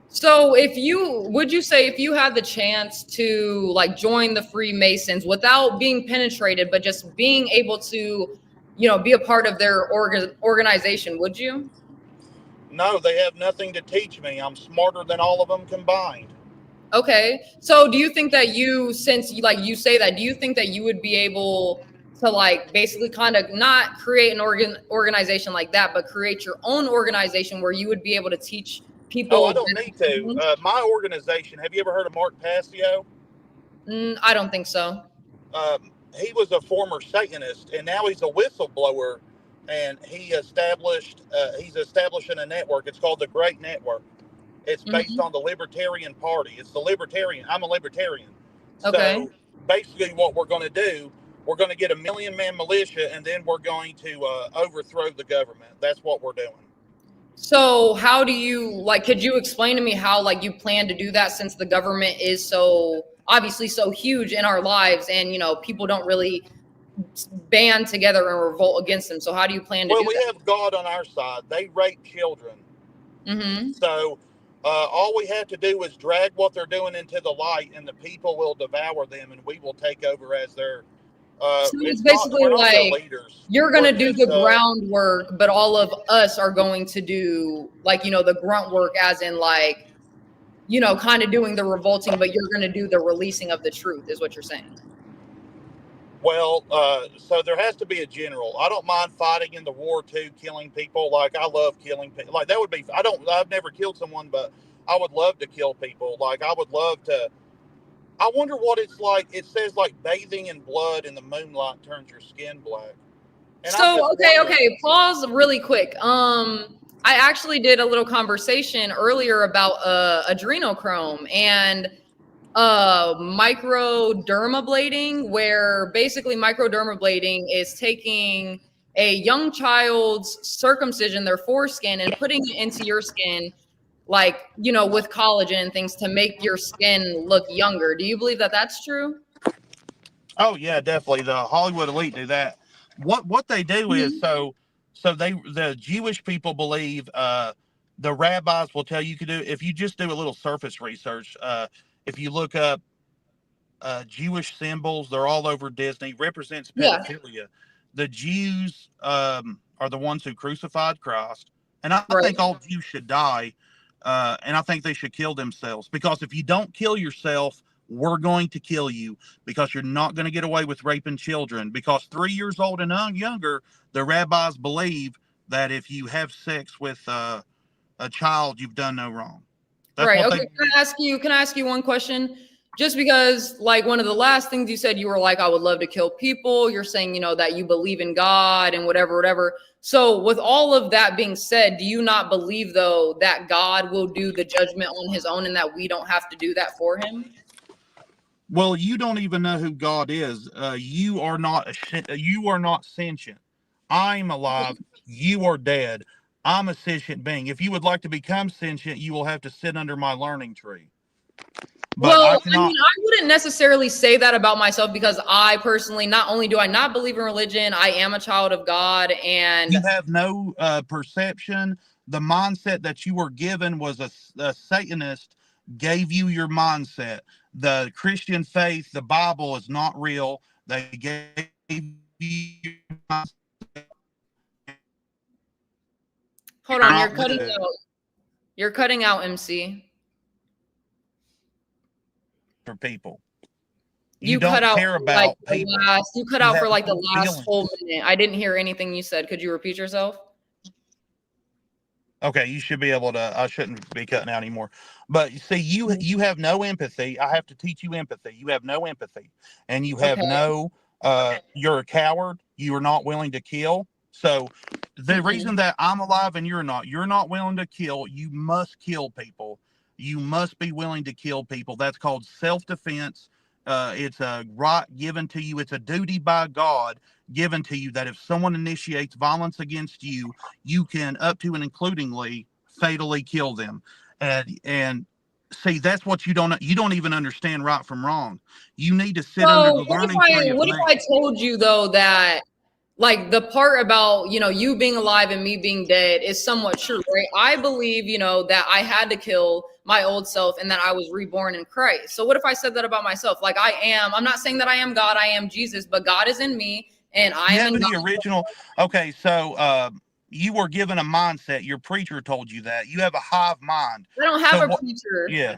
B: So would you say if you had the chance to like join the Freemasons without being penetrated, but just being able to, you know, be a part of their organization, would you?
K: No, they have nothing to teach me. I'm smarter than all of them combined.
B: Okay. So do you think that since like you say that, do you think that you would be able to like basically kind of not create an organization like that, but create your own organization where you would be able to teach people?
K: Oh, I don't need to. My organization, have you ever heard of Mark Passio?
B: I don't think so.
K: He was a former Satanist, and now he's a whistleblower, and he's establishing a network. It's called the Great Network. It's based on the Libertarian Party. It's the Libertarian. I'm a Libertarian.
B: Okay.
K: So basically what we're going to do, we're going to get a 1 million man militia, and then we're going to overthrow the government. That's what we're doing.
B: So how do you like, could you explain to me how like you plan to do that, since the government is so obviously so huge in our lives, and you know, people don't really band together and revolt against them. So how do you plan to do that?
K: Well, we have God on our side. They rape children. So all we have to do is drag what they're doing into the light, and the people will devour them, and we will take over as their
B: so it's basically like you're going to do the groundwork, but all of us are going to do like, you know, the grunt work, as in like, you know, kind of doing the revolting, but you're going to do the releasing of the truth, is what you're saying.
K: Well, so there has to be a general. I don't mind fighting in the war too, killing people. Like, I love killing people. Like, that would be, I've never killed someone, but I would love to kill people. Like, I would love to. I wonder what it's like. It says like bathing in blood in the moonlight turns your skin black. And
B: so okay, pause really quick. I actually did a little conversation earlier about adrenochrome and microdermabrasion, where basically microdermabrasion is taking a young child's circumcision, their foreskin, and putting it into your skin, like, you know, with collagen and things to make your skin look younger. Do you believe that that's true?
K: Oh yeah, definitely. The Hollywood elite do that. What they do is the Jewish people believe the rabbis will tell you can do, if you just do a little surface research. If you look up Jewish symbols, they're all over Disney, represents pedophilia. Yeah. The Jews are the ones who crucified Christ, and I think all Jews should die, and I think they should kill themselves, because if you don't kill yourself, we're going to kill you, because you're not going to get away with raping children, because 3 years old and younger, the rabbis believe that if you have sex with a child, you've done no wrong. That's
B: right. Okay. Can I ask you one question? Just because, like, one of the last things you said, you were like, I would love to kill people. You're saying, you know, that you believe in God and whatever. So with all of that being said, do you not believe, though, that God will do the judgment on his own and that we don't have to do that for him?
K: Well, you don't even know who God is. You are not sentient. I'm alive. You are dead. I'm a sentient being. If you would like to become sentient, you will have to sit under my learning tree. But
B: Well, I mean, I wouldn't necessarily say that about myself because I personally, not only do I not believe in religion, I am a child of God, and
K: you have no perception. The mindset that you were given was a Satanist gave you your mindset. The Christian faith, the Bible is not real. They gave you your mindset.
B: hold on, you're cutting out. You're cutting out, MC.
K: For people.
B: You
K: don't
B: cut out
K: care about
B: like the
K: people.
B: last. You cut out for like the
K: no
B: last
K: feelings.
B: whole minute. I didn't hear anything you said. Could you repeat yourself?
K: Okay, you should be able to. I shouldn't be cutting out anymore. But you see, you have no empathy. I have to teach you empathy. You have no empathy, and you have
B: Okay.
K: no. You're a coward. You are not willing to kill. So, the reason that I'm alive and you're not willing to kill. You must kill people. You must be willing to kill people. That's called self-defense. It's a right given to you. It's a duty by God given to you that if someone initiates violence against you, you can up to and includingly fatally kill them. And see, that's what you don't even understand right from wrong. You need to sit under the learning tree of
B: What if I told you though that like the part about, you know, you being alive and me being dead is somewhat true, right? I believe, you know, that I had to kill my old self and that I was reborn in Christ. So what if I said that about myself? Like I'm not saying that I am God, I am Jesus, but God is in me and I am in
K: the
B: God.
K: original. Okay, so you were given a mindset. Your preacher told you that. You have a hive mind.
B: I don't have a preacher.
K: Yeah.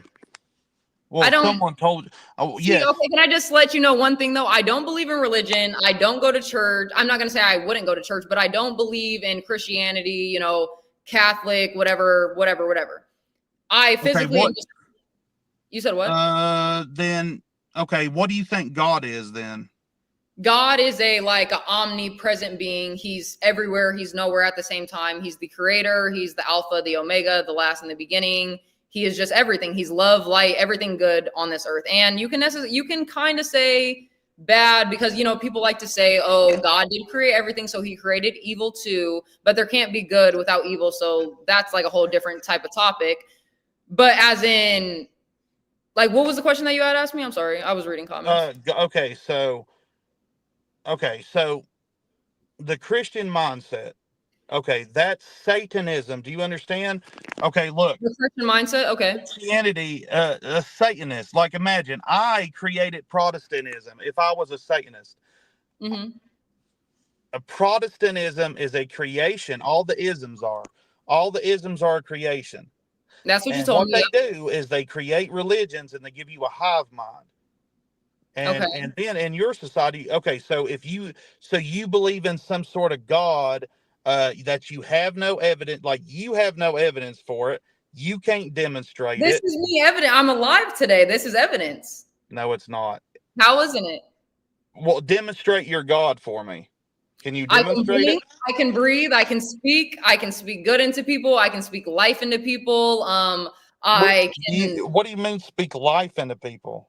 K: Well,
B: I don't.
K: Someone told. Oh,
B: See,
K: yes.
B: okay, can I just let you know one thing though? I don't believe in religion. I don't go to church. I'm not going to say I wouldn't go to church, but I don't believe in Christianity, you know, Catholic, whatever. I physically.
K: Okay,
B: You said what?
K: Then, okay, what do you think God is then?
B: God is like an omnipresent being. He's everywhere. He's nowhere at the same time. He's the creator. He's the Alpha, the Omega, the last and the beginning. He is just everything. He's love, light, everything good on this earth. And you can kind of say bad because, you know, people like to say, oh, God did create everything, so he created evil too, but there can't be good without evil. So that's like a whole different type of topic. But as in, like, what was the question that you had asked me? I'm sorry. I was reading comments.
K: Okay, so the Christian mindset. Okay, that's Satanism. Do you understand? Okay, look.
B: The Christian mindset. Okay.
K: Christianity, a Satanist. Like, imagine I created Protestantism. If I was a Satanist, a Protestantism is a creation. All the isms are a creation.
B: That's what you told me.
K: What they do is they create religions and they give you a hive mind. And then in your society, okay, so you believe in some sort of God that you have no evidence, like you have no evidence for it. You can't demonstrate it.
B: This is me evident. I'm alive today. This is evidence.
K: No, it's not.
B: How isn't it?
K: Well, demonstrate your God for me. Can you demonstrate it?
B: I can breathe. I can speak. I can speak good into people. I can speak life into people. What
K: do you mean speak life into people?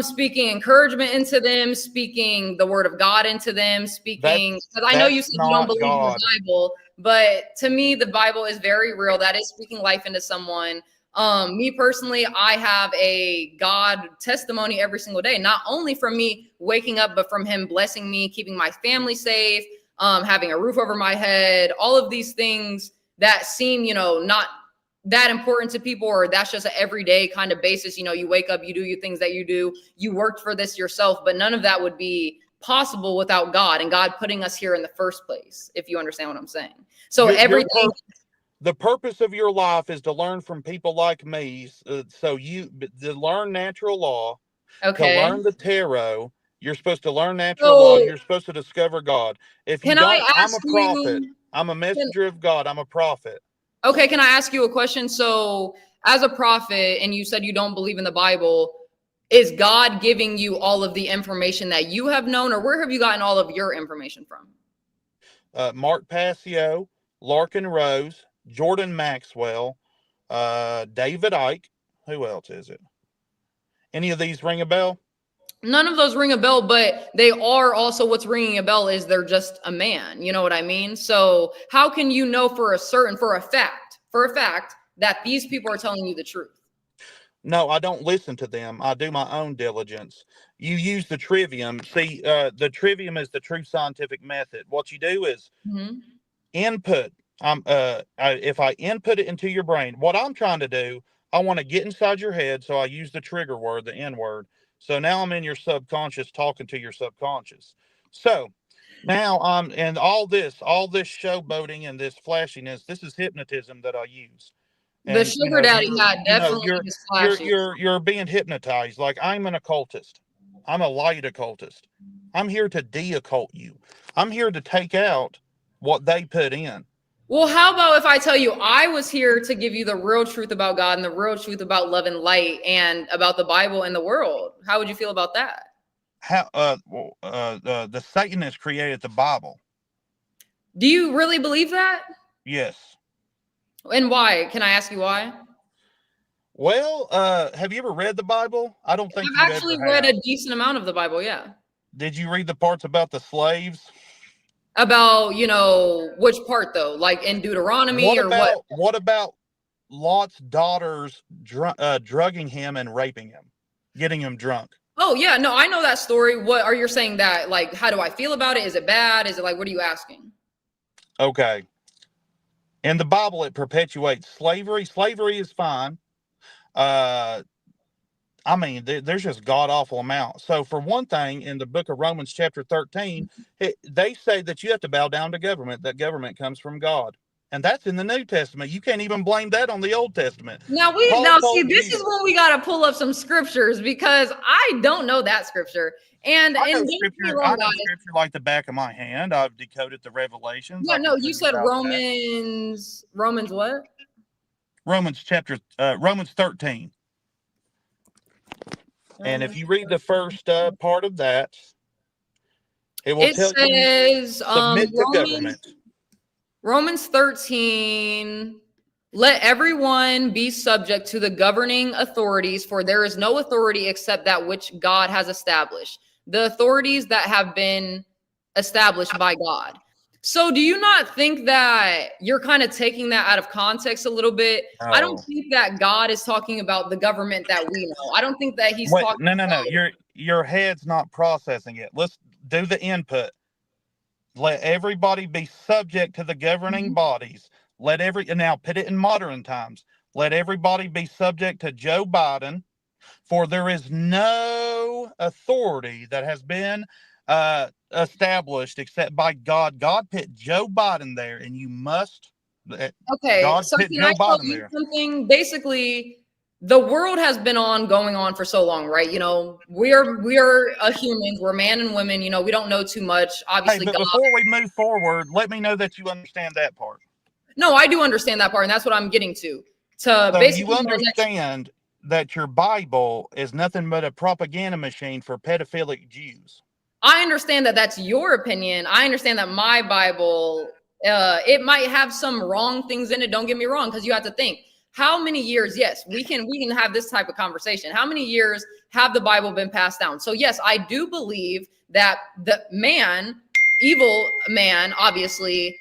B: Speaking encouragement into them, speaking the word of God into them, speaking, because I know you said you don't believe in the Bible, but to me, the Bible is very real. That is speaking life into someone. Me personally, I have a God testimony every single day, not only from me waking up, but from him blessing me, keeping my family safe, having a roof over my head, all of these things that seem, you know, not that important to people, or that's just an everyday kind of basis. You know, you wake up, you do your things that you do, you worked for this yourself, but none of that would be possible without God and God putting us here in the first place, if you understand what I'm saying. So everything.
K: The purpose of your life is to learn from people like me. So to learn natural law, to learn the tarot. You're supposed to learn natural law. You're supposed to discover God. If you don't, I'm a prophet. I'm a messenger of God. I'm a prophet.
B: Okay, can I ask you a question? So as a prophet, and you said you don't believe in the Bible, is God giving you all of the information that you have known, or where have you gotten all of your information from?
K: Mark Passio, Larkin Rose, Jordan Maxwell, David Icke. Who else is it? Any of these ring a bell?
B: None of those ring a bell, but they are also, what's ringing a bell is they're just a man. You know what I mean? So how can you know for a fact that these people are telling you the truth?
K: No, I don't listen to them. I do my own diligence. You use the trivium. See, the trivium is the true scientific method. What you do is input. If I input it into your brain, what I'm trying to do, I want to get inside your head. So I use the trigger word, the N word. So now I'm in your subconscious, talking to your subconscious. So now and all this showboating and this flashiness, this is hypnotism that I use.
B: The
K: And
B: sugar daddy hat definitely is flashy.
K: you're being hypnotized. Like, I'm an occultist. I'm a light occultist. I'm here to de-occult you. I'm here to take out what they put in.
B: Well, how about if I tell you I was here to give you the real truth about God and the real truth about love and light and about the Bible and the world? How would you feel about that?
K: How the Satanists created the Bible.
B: Do you really believe that?
K: Yes.
B: And why? Can I ask you why?
K: Well, have you ever read the Bible? I don't think
B: I've actually read a decent amount of the Bible, yeah.
K: Did you read the parts about the slaves?
B: About, which part though? Like in Deuteronomy what?
K: What about Lot's daughters drugging him and raping him, getting him drunk?
B: Oh yeah, no, I know that story. What are you saying that, like, how do I feel about it? Is it bad? Is it like, what are you asking?
K: Okay. In the Bible, it perpetuates slavery. Slavery is fine. There's just god-awful amount. So for one thing, in the book of Romans chapter 13, they say that you have to bow down to government, that government comes from God. And that's in the New Testament. You can't even blame that on the Old Testament.
B: Now see, this is when we got to pull up some scriptures, because I don't know that scripture. And
K: I know scripture like the back of my hand. I've decoded the Revelations.
B: Yeah, no, you said Romans. That. Romans what?
K: Romans 13. And if you read the first part of that, it says,
B: you
K: submit to government.
B: Romans 13. Let everyone be subject to the governing authorities, for there is no authority except that which God has established. The authorities that have been established by God. So do you not think that you're kind of taking that out of context a little bit?
K: Oh.
B: I don't think that God is talking about the government that we know. I don't think that he's talking
K: No. Your head's not processing it. Let's do the input. Let everybody be subject to the governing bodies. Now put it in modern times. Let everybody be subject to Joe Biden, for there is no authority that has been established except by God. God put Joe Biden there, and you must.
B: Okay,
K: God
B: so
K: put
B: can
K: Joe
B: I tell
K: Biden
B: you
K: there.
B: something? Basically, the world has been going on for so long, right? We are humans. We're man and women. We don't know too much. Obviously,
K: but before we move forward, let me know that you understand that part.
B: No, I do understand that part, and that's what I'm getting to. So basically,
K: you understand that your Bible is nothing but a propaganda machine for pedophilic Jews.
B: I understand that that's your opinion. I understand that my Bible, it might have some wrong things in it. Don't get me wrong, because you have to think, how many years? Yes, we can have this type of conversation. How many years have the Bible been passed down? So yes, I do believe that the evil man, obviously,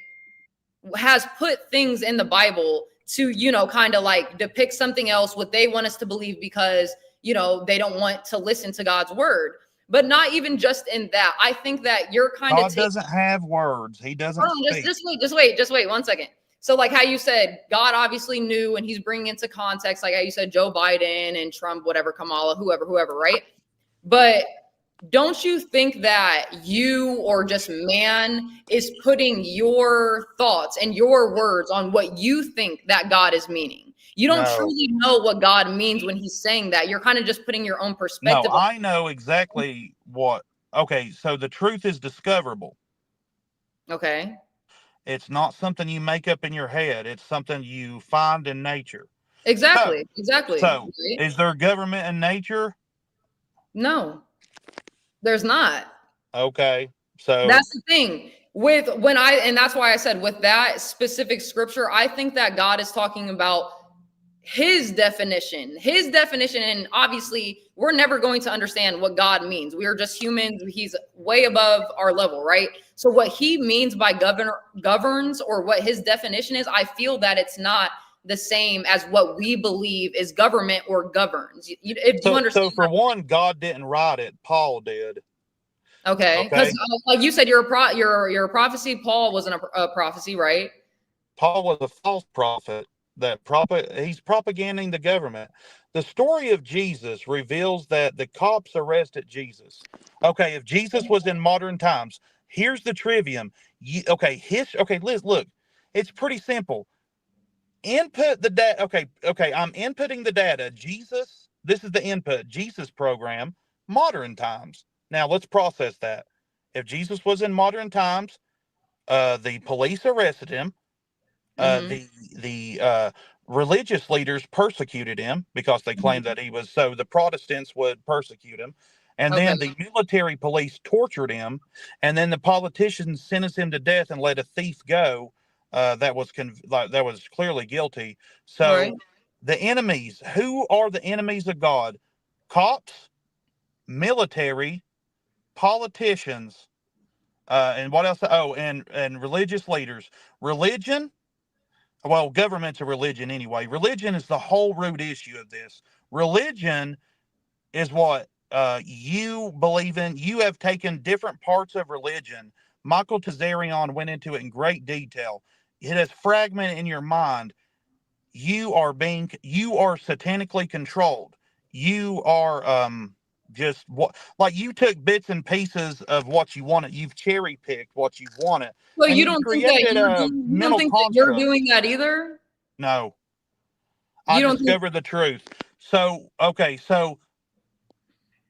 B: has put things in the Bible to, kind of like depict something else, what they want us to believe, because, they don't want to listen to God's word. But not even just in that. I think that you're kind of
K: God doesn't have words. He doesn't speak.
B: Just wait 1 second. So like how you said, God obviously knew, and he's bringing into context, like how you said, Joe Biden and Trump, whatever, Kamala, whoever, right? But don't you think that you, or just man, is putting your thoughts and your words on what you think that God is meaning? You don't truly know what God means when he's saying that. You're kind of just putting your own perspective.
K: No, I know exactly what. Okay, so the truth is discoverable.
B: Okay.
K: It's not something you make up in your head. It's something you find in nature.
B: Exactly.
K: So, is there government in nature?
B: No, there's not.
K: Okay. So
B: that's the thing. And that's why I said with that specific scripture, I think that God is talking about his definition, and obviously we're never going to understand what God means. We are just humans. He's way above our level, right? So what he means by governs, or what his definition is, I feel that it's not the same as what we believe is government or governs. If you
K: So
B: understand.
K: for one, God didn't write it. Paul did.
B: Okay. Because like you said, you're a prophecy. Paul wasn't a prophecy, right?
K: Paul was a false prophet. He's propagating the government. The story of Jesus reveals that the cops arrested Jesus. Okay, if Jesus was in modern times, here's the trivium. Liz, look, it's pretty simple. Input the data. Okay, I'm inputting the data. Jesus, this is the input. Jesus program, modern times. Now let's process that. If Jesus was in modern times, the police arrested him. The religious leaders persecuted him because they claimed that he was, so the Protestants would persecute him. And then the military police tortured him. And then the politicians sentenced him to death and let a thief go that was clearly guilty. So the enemies, who are the enemies of God? Cops, military, politicians, and what else? Oh, and religious leaders. Religion, well, government's a religion anyway. Religion is the whole root issue of this. Religion is what you believe in. You have taken different parts of religion. Michael Tazarian went into it in great detail. It is fragmented in your mind. You are satanically controlled. You are just what, like, you took bits and pieces of what you wanted. You've cherry picked what you wanted.
B: Well, you don't think that you're doing that either?
K: No. I discovered the truth. So, okay, so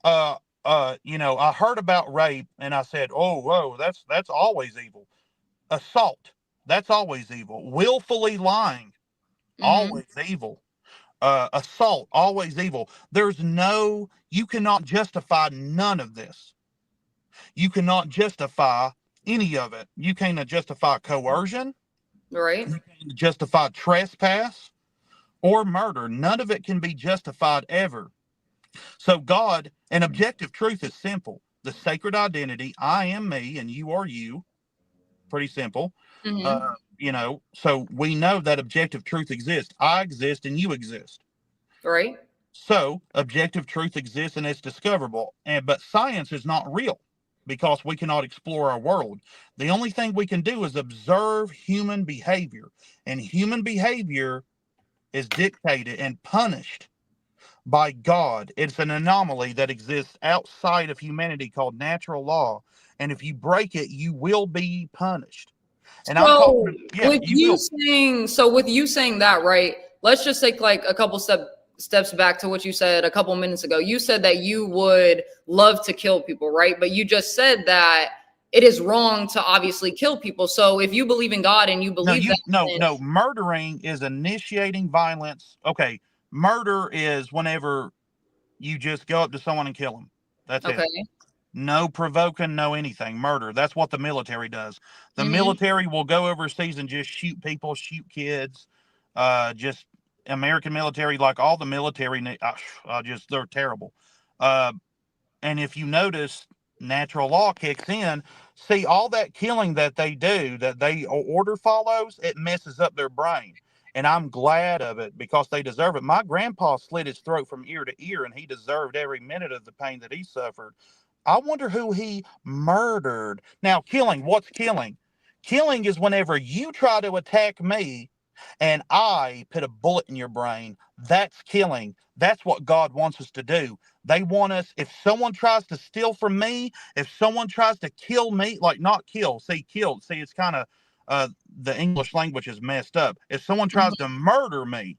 K: I heard about rape and I said, "Oh, whoa, that's always evil." Assault, that's always evil. Willfully lying, always evil. Assault, always evil. You cannot justify none of this. You cannot justify any of it. You cannot justify coercion.
B: Right.
K: You can't justify trespass or murder. None of it can be justified ever. So God, and objective truth is simple. The sacred identity, I am me and you are you. Pretty simple. So we know that objective truth exists. I exist and you exist.
B: Right.
K: So objective truth exists and it's discoverable. But science is not real because we cannot explore our world. The only thing we can do is observe human behavior. And human behavior is dictated and punished by God. It's an anomaly that exists outside of humanity called natural law. And if you break it, you will be punished. And
B: with you saying that, right? Let's just take like a couple steps back to what you said a couple minutes ago. You said that you would love to kill people, right? But you just said that it is wrong to obviously kill people. So if you believe in God and you believe
K: murdering is initiating violence. Okay, murder is whenever you just go up to someone and kill them. That's it. No provoking, no anything. Murder. That's what the military does. The military will go overseas and just shoot people, shoot kids. Just American military, like all the military, they're terrible. And if you notice, natural law kicks in. See, all that killing that they do, that they order follows, it messes up their brain. And I'm glad of it because they deserve it. My grandpa slit his throat from ear to ear, and he deserved every minute of the pain that he suffered. I wonder who he murdered. Now, killing, what's killing? Killing is whenever you try to attack me and I put a bullet in your brain. That's killing. That's what God wants us to do. They want us, if someone tries to steal from me, if someone tries to kill me, like not kill, killed. See, it's kind of, the English language is messed up. If someone tries to murder me,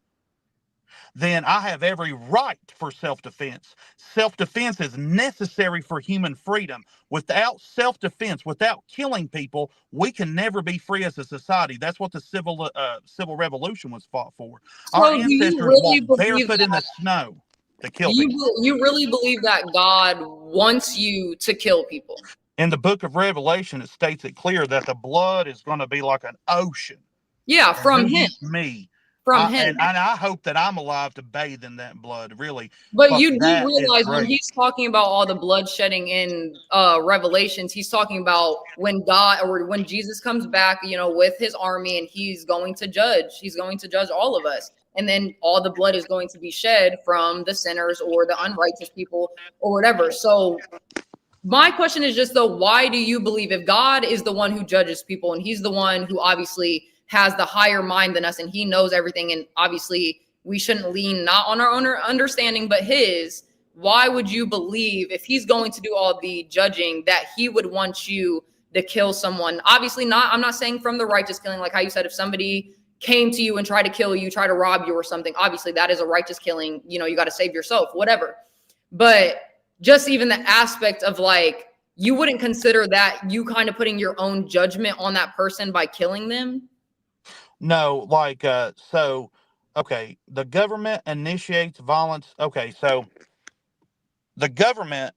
K: then I have every right for self-defense. Self-defense is necessary for human freedom. Without self-defense, without killing people, we can never be free as a society. That's what the civil revolution was fought for.
B: So
K: our ancestors walked barefoot in the snow to kill people.
B: You really believe that God wants you to kill people?
K: In the book of Revelation, it states it clear that the blood is going to be like an ocean.
B: Yeah, from him.
K: Me.
B: from him.
K: And I hope that I'm alive to bathe in that blood, really.
B: But you do
K: that is
B: realize when
K: great.
B: he's talking about all the blood shedding in Revelations, he's talking about when God or when Jesus comes back, you know, with his army, and he's going to judge. He's going to judge all of us. And then all the blood is going to be shed from the sinners or the unrighteous people or whatever. So my question is just, though, why do you believe, if God is the one who judges people and he's the one who obviously has the higher mind than us and he knows everything, and obviously we shouldn't lean not on our own understanding but his, why would you believe, if he's going to do all the judging, that he would want you to kill someone? Obviously not, I'm not saying from the righteous killing, like how you said, if somebody came to you and tried to kill you, try to rob you or something, obviously that is a righteous killing, you know, you got to save yourself, whatever. But just even the aspect of, like, you wouldn't consider that you kind of putting your own judgment on that person by killing them?
K: No, like, so, okay, the government initiates violence. Okay, so the government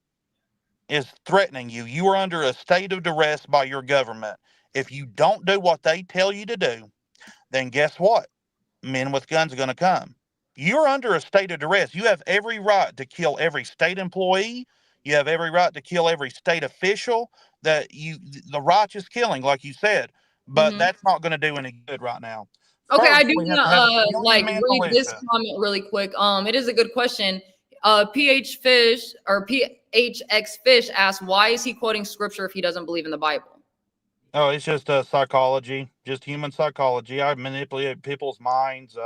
K: is threatening you. You are under a state of duress by your government. If you don't do what they tell you to do, then guess what? Men with guns are going to come. You're under a state of duress. You have every right to kill every state employee. You have every right to kill every state official the righteous killing, like you said. But that's not going to do any good right now.
B: Okay,
K: First,
B: I do
K: we have
B: want to like
K: man
B: read this
K: militia.
B: comment really quick. It is a good question. PH Fish or PHX Fish asks, why is he quoting scripture if he doesn't believe in the Bible?
K: Oh, it's just psychology, just human psychology. I manipulate people's minds,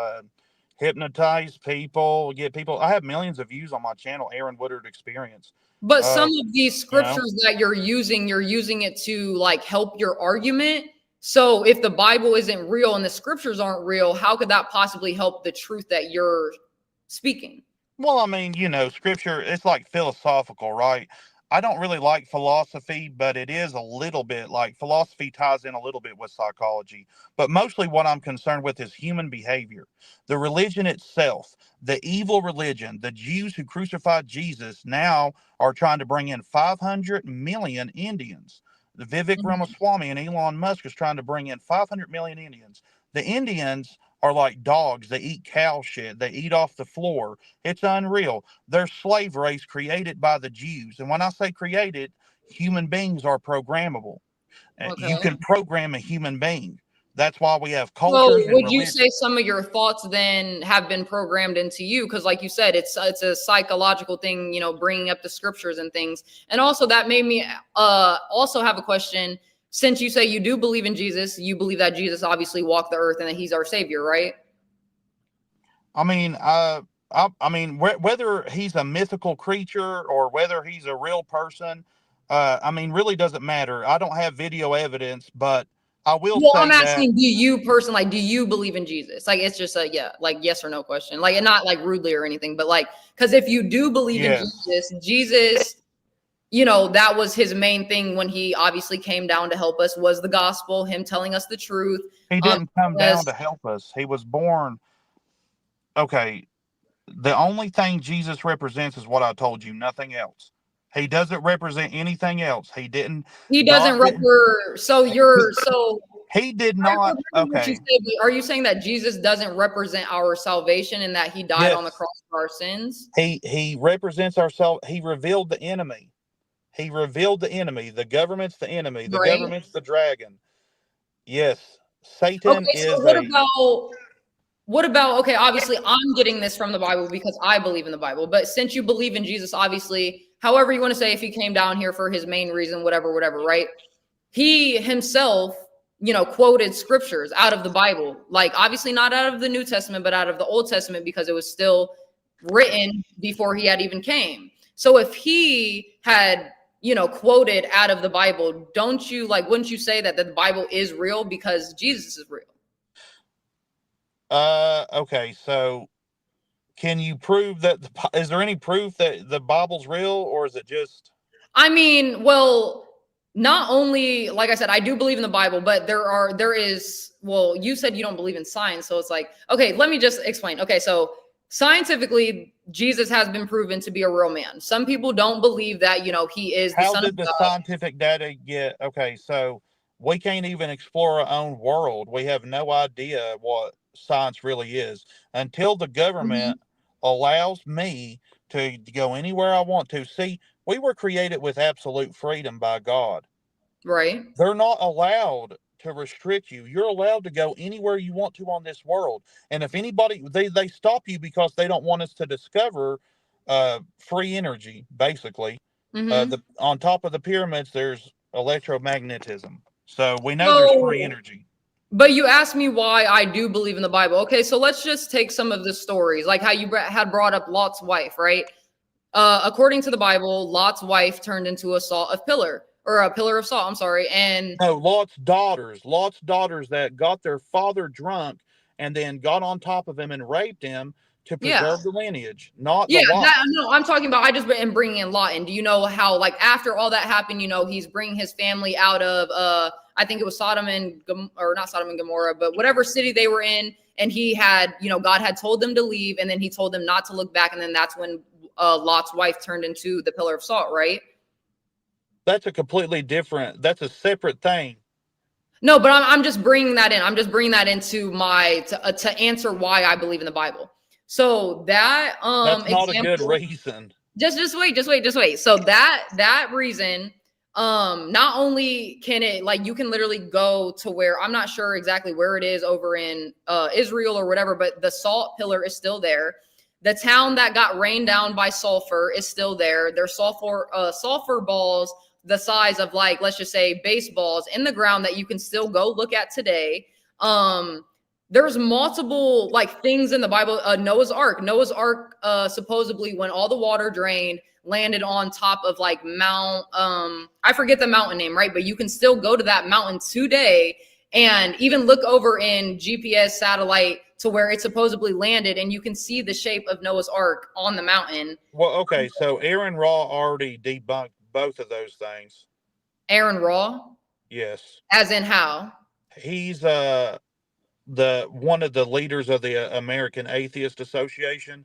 K: hypnotize people, get people. I have millions of views on my channel, Aaron Woodard Experience.
B: But some of these scriptures that you're using it to like help your argument. So if the Bible isn't real and the scriptures aren't real, how could that possibly help the truth that you're speaking?
K: Well, I mean, you know, scripture, it's like philosophical, right? I don't really like philosophy, but it is a little bit like philosophy ties in a little bit with psychology. But mostly what I'm concerned with is human behavior. The religion itself, the evil religion, the Jews who crucified Jesus now are trying to bring in 500 million Indians. The Vivek Ramaswamy and Elon Musk is trying to bring in 500 million Indians. The Indians are like dogs. They eat cow shit. They eat off the floor. It's unreal. They're slave race created by the Jews. And when I say created, human beings are programmable.
B: Okay.
K: You can program a human being. That's why we have
B: So
K: cultures.
B: would you say some of your thoughts then have been programmed into you? Because like you said, it's a psychological thing, you know, bringing up the scriptures and things. And also that made me also have a question. Since you say you do believe in Jesus, you believe that Jesus obviously walked the earth and that he's our savior, right?
K: I mean, whether he's a mythical creature or whether he's a real person, I mean, really doesn't matter. I don't have video evidence, but I will say
B: I'm asking,
K: that,
B: do you personally, like, do you believe in Jesus? Like, it's just a, like yes or no question. Like, and not like rudely or anything, but like, because if you do believe in Jesus, you know, that was his main thing when he obviously came down to help us, was the gospel, him telling us the truth.
K: He didn't come down to help us. He was born. Okay. The only thing Jesus represents is what I told you, nothing else. He doesn't represent anything else. He didn't.
B: He doesn't represent. So
K: he did not. Okay.
B: Are you saying that Jesus doesn't represent our salvation and that he died on the cross for our sins?
K: He represents ourselves. He revealed the enemy. He revealed the enemy. The government's the enemy. The government's the dragon. Yes. Satan is
B: what about, okay, obviously I'm getting this from the Bible because I believe in the Bible, but since you believe in Jesus, obviously, however you want to say, if he came down here for his main reason, whatever, right? He himself, you know, quoted scriptures out of the Bible, like obviously not out of the New Testament, but out of the Old Testament, because it was still written before he had even came. So if he had, you know, quoted out of the Bible, wouldn't you say that the Bible is real because Jesus is real?
K: Okay, so can you prove that? Is there any proof that the Bible's real, or is it just?
B: I mean, well, not only, like I said, I do believe in the Bible, but there is, well, you said you don't believe in science, so it's like, okay, let me just explain. Okay, so scientifically, Jesus has been proven to be a real man. Some people don't believe that, you know, he is the son of God. How did the
K: scientific data get? Okay, so we can't even explore our own world. We have no idea what science really is. Until the government allows me to go anywhere I want to. See, we were created with absolute freedom by God.
B: Right.
K: They're not allowed to restrict you. You're allowed to go anywhere you want to on this world. And if anybody, they stop you because they don't want us to discover free energy, basically. On top of the pyramids, there's electromagnetism. So we know there's free energy.
B: But you asked me why I do believe in the Bible. Okay, so let's just take some of the stories, like how you had brought up Lot's wife, right? According to the Bible, Lot's wife turned into a pillar of salt. I'm sorry, and
K: no, Lot's daughters that got their father drunk and then got on top of him and raped him to preserve the lineage, not the wife.
B: No, I'm talking about. I just been bringing in Lot, and do you know how, like, after all that happened, you know, he's bringing his family out of I think it was not Sodom and Gomorrah, but whatever city they were in, and he had, you know, God had told them to leave, and then he told them not to look back, and then that's when Lot's wife turned into the pillar of salt, right?
K: That's a completely different. That's a separate thing.
B: No, but I'm just bringing that in. I'm just bringing that into to answer why I believe in the Bible. So that's
K: not a good reason.
B: Just wait. So that reason, not only can it, like, you can literally go to where, I'm not sure exactly where it is over in Israel or whatever, but the salt pillar is still there. The town that got rained down by sulfur is still there. There's sulfur balls the size of, like, let's just say baseballs in the ground that you can still go look at today. There's multiple, like, things in the Bible. Noah's Ark supposedly, when all the water drained, landed on top of, like, Mount, I forget the mountain name, right? But you can still go to that mountain today and even look over in GPS satellite to where it supposedly landed, and you can see the shape of Noah's Ark on the mountain.
K: Well, okay, so Aaron Raw already debunked both of those things.
B: Aaron Raw?
K: Yes.
B: As in how?
K: He's one of the leaders of the American Atheist Association.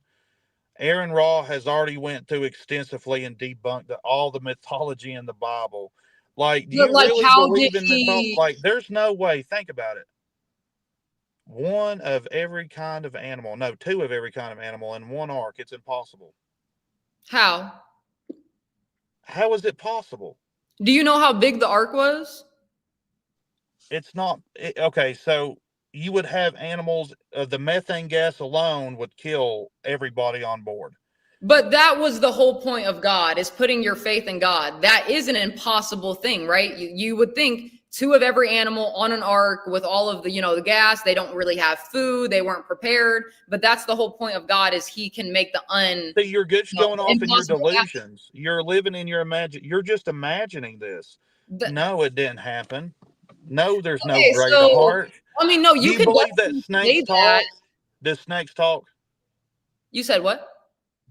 K: Aaron Raw has already went through extensively and debunked all the mythology in the Bible. Like, do you really believe in mythology? Like, there's no way. Think about it. One of every kind of animal. No, two of every kind of animal in one ark. It's impossible.
B: How?
K: How is it possible?
B: Do you know how big the ark was?
K: It's not. Okay, so you would have animals. The methane gas alone would kill everybody on board.
B: But that was the whole point of God, is putting your faith in God. That is an impossible thing, right? You would think two of every animal on an ark with all of the, you know, the gas. They don't really have food. They weren't prepared. But that's the whole point of God, is he can make the
K: So you're just going off in your delusions. You're living in your You're just imagining this. No, it didn't happen. No, there's no greater heart.
B: I mean, no, you can
K: believe that snakes talk. Does snakes talk?
B: You said what?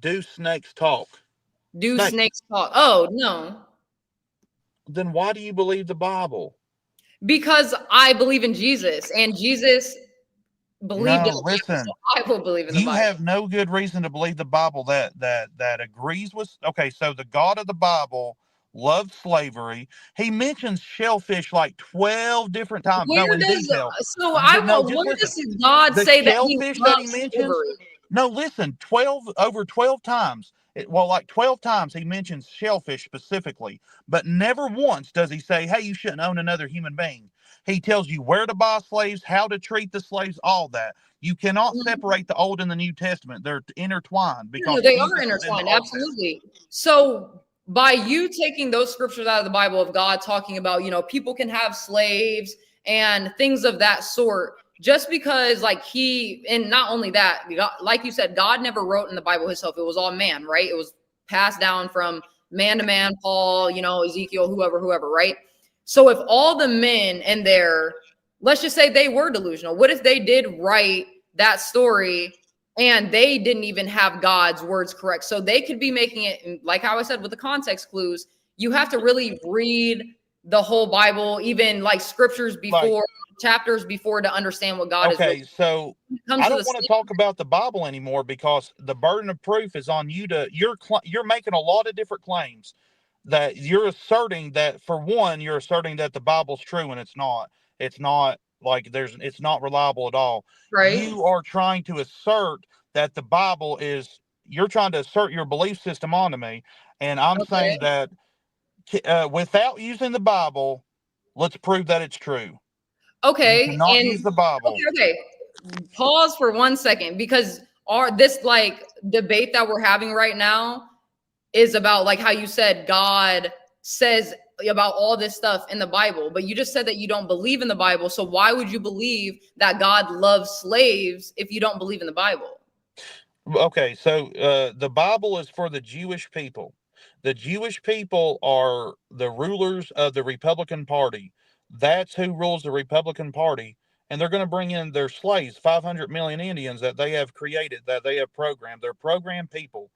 K: Do snakes talk?
B: Do snakes talk? Oh, no.
K: Then why do you believe the Bible?
B: Because I believe in Jesus, and Jesus believed in the
K: listen,
B: Bible, so I will believe in the Bible.
K: You have no good reason to believe the Bible that agrees with. Okay, so the God of the Bible loved slavery. He mentions shellfish like 12 different times.
B: Where does God say that he loves slavery?
K: No, listen, 12 times. Like 12 times he mentions shellfish specifically, but never once does he say, hey, you shouldn't own another human being. He tells you where to buy slaves, how to treat the slaves, all that. You cannot separate the Old and the New Testament. They're intertwined. Because
B: they are intertwined, absolutely. So by you taking those scriptures out of the Bible of God talking about, you know, people can have slaves and things of that sort, just because, like, and not only that, like you said, God never wrote in the Bible himself. It was all man, right? It was passed down from man to man, Paul, you know, Ezekiel, whoever, right? So if all the men in there, let's just say they were delusional. What if they did write that story and they didn't even have God's words correct? So they could be making it, like how I said, with the context clues, you have to really read the whole Bible, even like scriptures before, chapters before, to understand what God is.
K: Okay, so I don't want to talk about the Bible anymore, because the burden of proof is on you you're making a lot of different claims that you're asserting that, for one, you're asserting that the Bible's true, and it's not. It's not Like it's not reliable at all.
B: Right.
K: You are trying to assert that the Bible is, you're trying to assert your belief system onto me. And I'm saying that without using the Bible, let's prove that it's true.
B: Okay.
K: You cannot use the Bible.
B: Okay. Pause for 1 second, because this like debate that we're having right now is about, like how you said God says about all this stuff in the Bible, but you just said that you don't believe in the Bible. So why would you believe that God loves slaves if you don't believe in the Bible?
K: Okay, so the Bible is for the Jewish people. The Jewish people are the rulers of the Republican Party. That's who rules the Republican Party. And they're going to bring in their slaves, 500 million Indians that they have created, that they have programmed. They're programmed people.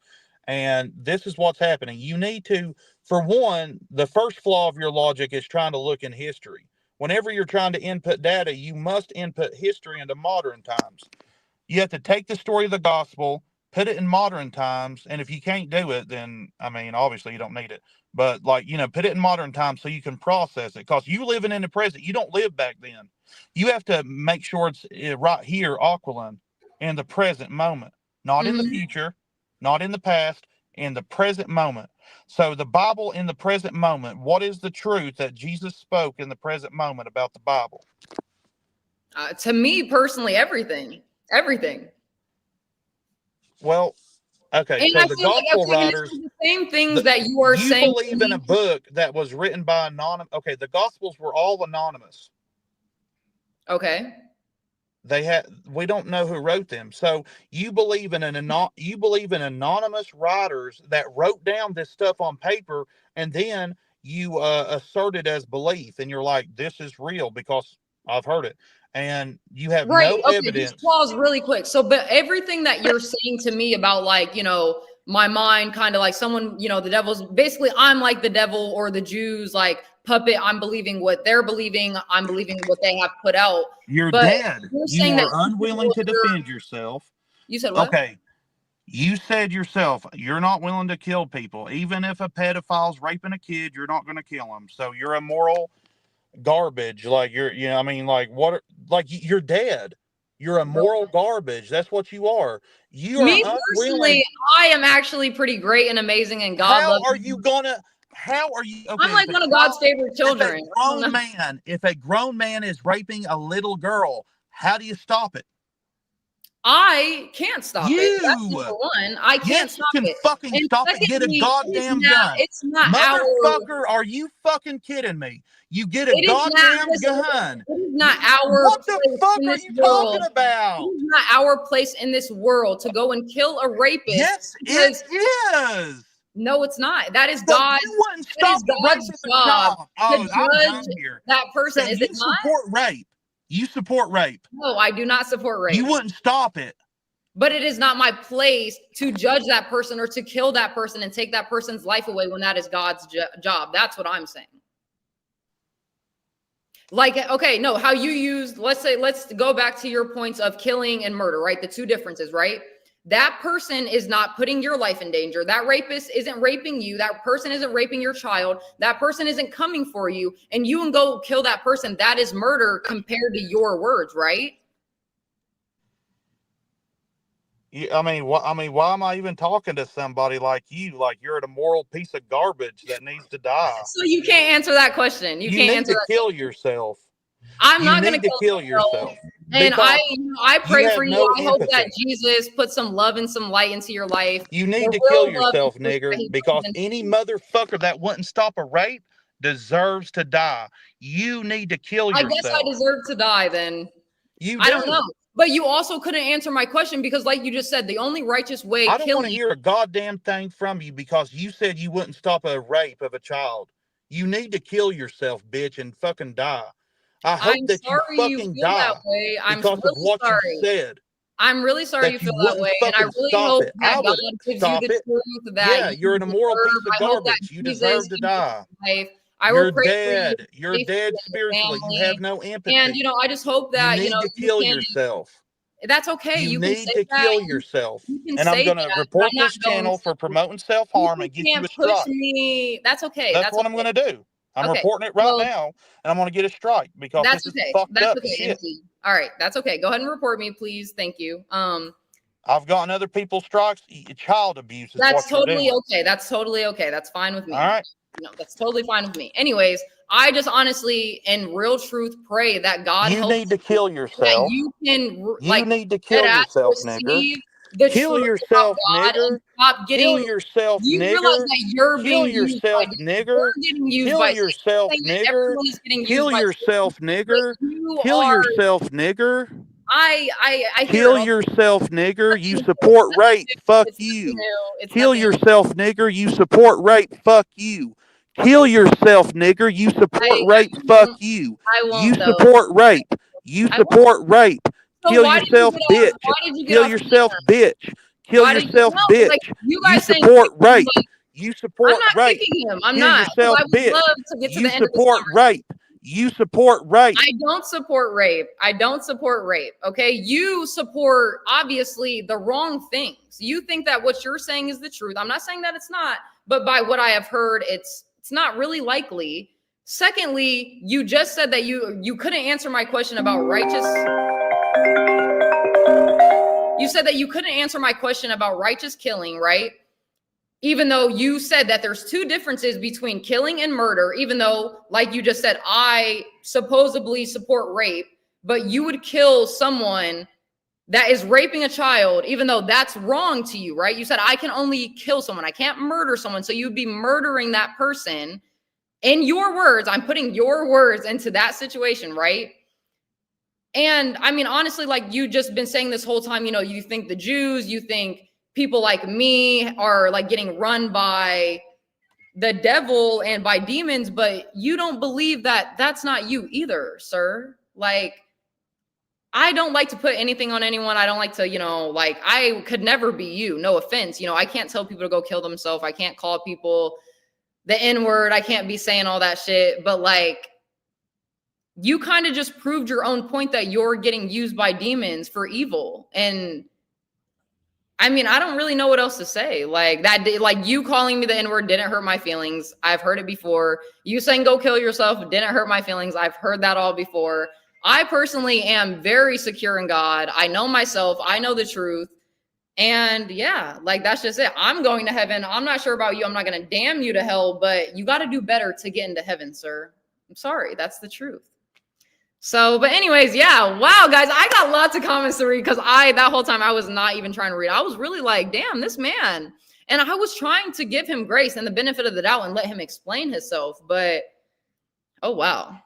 K: And this is what's happening. You need to, for one, the first flaw of your logic is trying to look in history. Whenever you're trying to input data, you must input history into modern times. You have to take the story of the gospel, put it in modern times. And if you can't do it, then, I mean, obviously you don't need it. But like, you know, put it in modern times so you can process it. Because you living in the present, you don't live back then. You have to make sure it's right here, Aquilin, in the present moment. Not in the future, not in the past, in the present moment. So the Bible in the present moment, what is the truth that Jesus spoke in the present moment about the Bible?
B: To me personally, everything.
K: Well, okay.
B: And
K: So
B: I
K: the
B: feel
K: gospel
B: like,
K: writers,
B: the same things that you are saying.
K: You believe in a book that was written by anonymous. Okay, the gospels were all anonymous.
B: Okay.
K: We don't know who wrote them. So you believe in anonymous writers that wrote down this stuff on paper, and then you assert it as belief, and you're like, this is real because I've heard it. And you have no evidence.
B: Just pause really quick. So, but everything that you're saying to me about, like, you know, my mind kind of like someone, you know, the devil's basically, I'm like the devil or the Jews, like puppet. I'm believing what they're believing. I'm believing what they have put out.
K: You're dead. You are unwilling to defend yourself.
B: You said what?
K: Okay. You said yourself, you're not willing to kill people. Even if a pedophile's raping a kid, you're not going to kill him. So you're a moral garbage. Like you're dead. You're a moral garbage. That's what you are. You
B: Me
K: are
B: personally, I am actually pretty great and amazing, and God loves me.
K: How are you? Okay,
B: I'm like one of God's favorite children.
K: If a grown man is raping a little girl, how do you stop it?
B: I can't stop it. That's number one. I can't stop it.
K: You can fucking stop it. Get a goddamn gun.
B: It's not
K: motherfucker, are you fucking kidding me? You get a goddamn gun.
B: It is not our
K: What the fuck are you talking about?
B: It is not our place in this world to go and kill a rapist.
K: Yes, it is.
B: No, it's not. That is God's.
K: You wouldn't stop the rapist job.
B: Oh, I'm done here. That person.
K: So
B: is it not?
K: Support rape. You support rape.
B: No, I do not support rape.
K: You wouldn't stop it.
B: But it is not my place to judge that person or to kill that person and take that person's life away when that is God's job. That's what I'm saying. Like, okay, no, how you used, let's go back to your points of killing and murder, right? The two differences, right? That person is not putting your life in danger. That rapist isn't raping you. That person isn't raping your child. That person isn't coming for you. And you can go kill that person. That is murder compared to your words, right?
K: I mean, why am I even talking to somebody like you? Like you're a moral piece of garbage that needs to die.
B: So you can't answer that question. You can't answer that.
K: Kill yourself.
B: I'm not going to
K: kill yourself.
B: And I pray for you. I hope that Jesus put some love and some light into your life.
K: You need to kill yourself, nigger, because any motherfucker that wouldn't stop a rape deserves to die. You need to kill yourself.
B: I guess I deserve to die then.
K: You do.
B: I don't know. But you also couldn't answer my question because, like you just said, the only righteous way.
K: I don't want to hear a goddamn thing from you because you said you wouldn't stop a rape of a child. You need to kill yourself, bitch, and fucking die. I hope that you fucking die because of what you said.
B: I'm really sorry you feel that way, and I really hope that God gives you the truth that
K: you're an immoral piece of garbage. You deserve to die. You're dead. You're dead spiritually. You have no empathy.
B: And I just hope that
K: you need to kill yourself.
B: That's okay.
K: You need to kill yourself. And I'm going to report this channel for promoting self-harm and get you a strike.
B: That's okay.
K: That's what I'm going to do. I'm
B: Okay.
K: reporting it right now, and I'm going to get a strike because
B: That's
K: this
B: okay.
K: is fucked
B: That's
K: up
B: okay,
K: shit.
B: MC. All right, that's okay. Go ahead and report me, please. Thank you.
K: I've gotten other people's strikes. Child abuse is
B: That's
K: what you're
B: totally
K: doing.
B: okay. That's totally okay. That's fine with me.
K: All right.
B: No, that's totally fine with me. Anyways, I just honestly, in real truth, pray that God
K: You
B: helps
K: need to kill
B: that
K: yourself.
B: you can
K: You need to kill yourself, nigger.
B: the
K: Kill
B: truth
K: yourself,
B: about God
K: nigger.
B: and stop getting.
K: Kill yourself,
B: You realize
K: nigger.
B: that you're
K: Kill
B: being used by
K: yourself,
B: this.
K: nigger.
B: You're getting used
K: Kill
B: by
K: yourself,
B: saying that
K: nigger.
B: everyone is getting
K: Kill
B: used by
K: yourself, nigger.
B: you
K: Kill
B: are.
K: yourself, nigger.
B: I hear
K: Kill
B: it all.
K: yourself, nigger. You support rape. Fuck you. Kill yourself, nigger. You support rape. Fuck you. Kill yourself, nigger. You support rape. Fuck you. You support rape. You support rape. Kill yourself, bitch. Kill yourself, bitch. Kill yourself, bitch.
B: You
K: You
B: guys saying
K: support rape. You
B: I'm
K: support
B: not
K: rape.
B: kicking him. I'm
K: Kill
B: not.
K: yourself,
B: I would
K: bitch.
B: love to get to
K: You
B: the end of this
K: support rape. You support rape.
B: I don't support rape. I don't support rape. Okay. You support obviously the wrong things. You think that what you're saying is the truth. I'm not saying that it's not, but by what I have heard, it's not really likely. Secondly, you just said that you couldn't answer my question about righteous. You said that you couldn't answer my question about righteous killing, right? Even though you said that there's two differences between killing and murder, even though, like you just said, I supposedly support rape, but you would kill someone that is raping a child, even though that's wrong to you, right? You said, I can only kill someone. I can't murder someone. So you'd be murdering that person. In your words, I'm putting your words into that situation, right? And I mean, honestly, like you just been saying this whole time, you think the Jews, you think people like me are like getting run by the devil and by demons, but you don't believe that that's not you either, sir. Like, I don't like to put anything on anyone. I don't like to, like I could never be you. No offense. I can't tell people to go kill themselves. I can't call people the N-word. I can't be saying all that shit. But like, you kind of just proved your own point that you're getting used by demons for evil. And I mean, I don't really know what else to say. Like that, like you calling me the N-word didn't hurt my feelings. I've heard it before. You saying go kill yourself didn't hurt my feelings. I've heard that all before. I personally am very secure in God. I know myself. I know the truth. And yeah, like that's just it. I'm going to heaven. I'm not sure about you. I'm not going to damn you to hell, but you got to do better to get into heaven, sir. I'm sorry. That's the truth. So, but anyways, yeah. Wow, guys, I got lots of comments to read because that whole time I was not even trying to read. I was really like, damn, this man. And I was trying to give him grace and the benefit of the doubt and let him explain himself. But, oh, wow.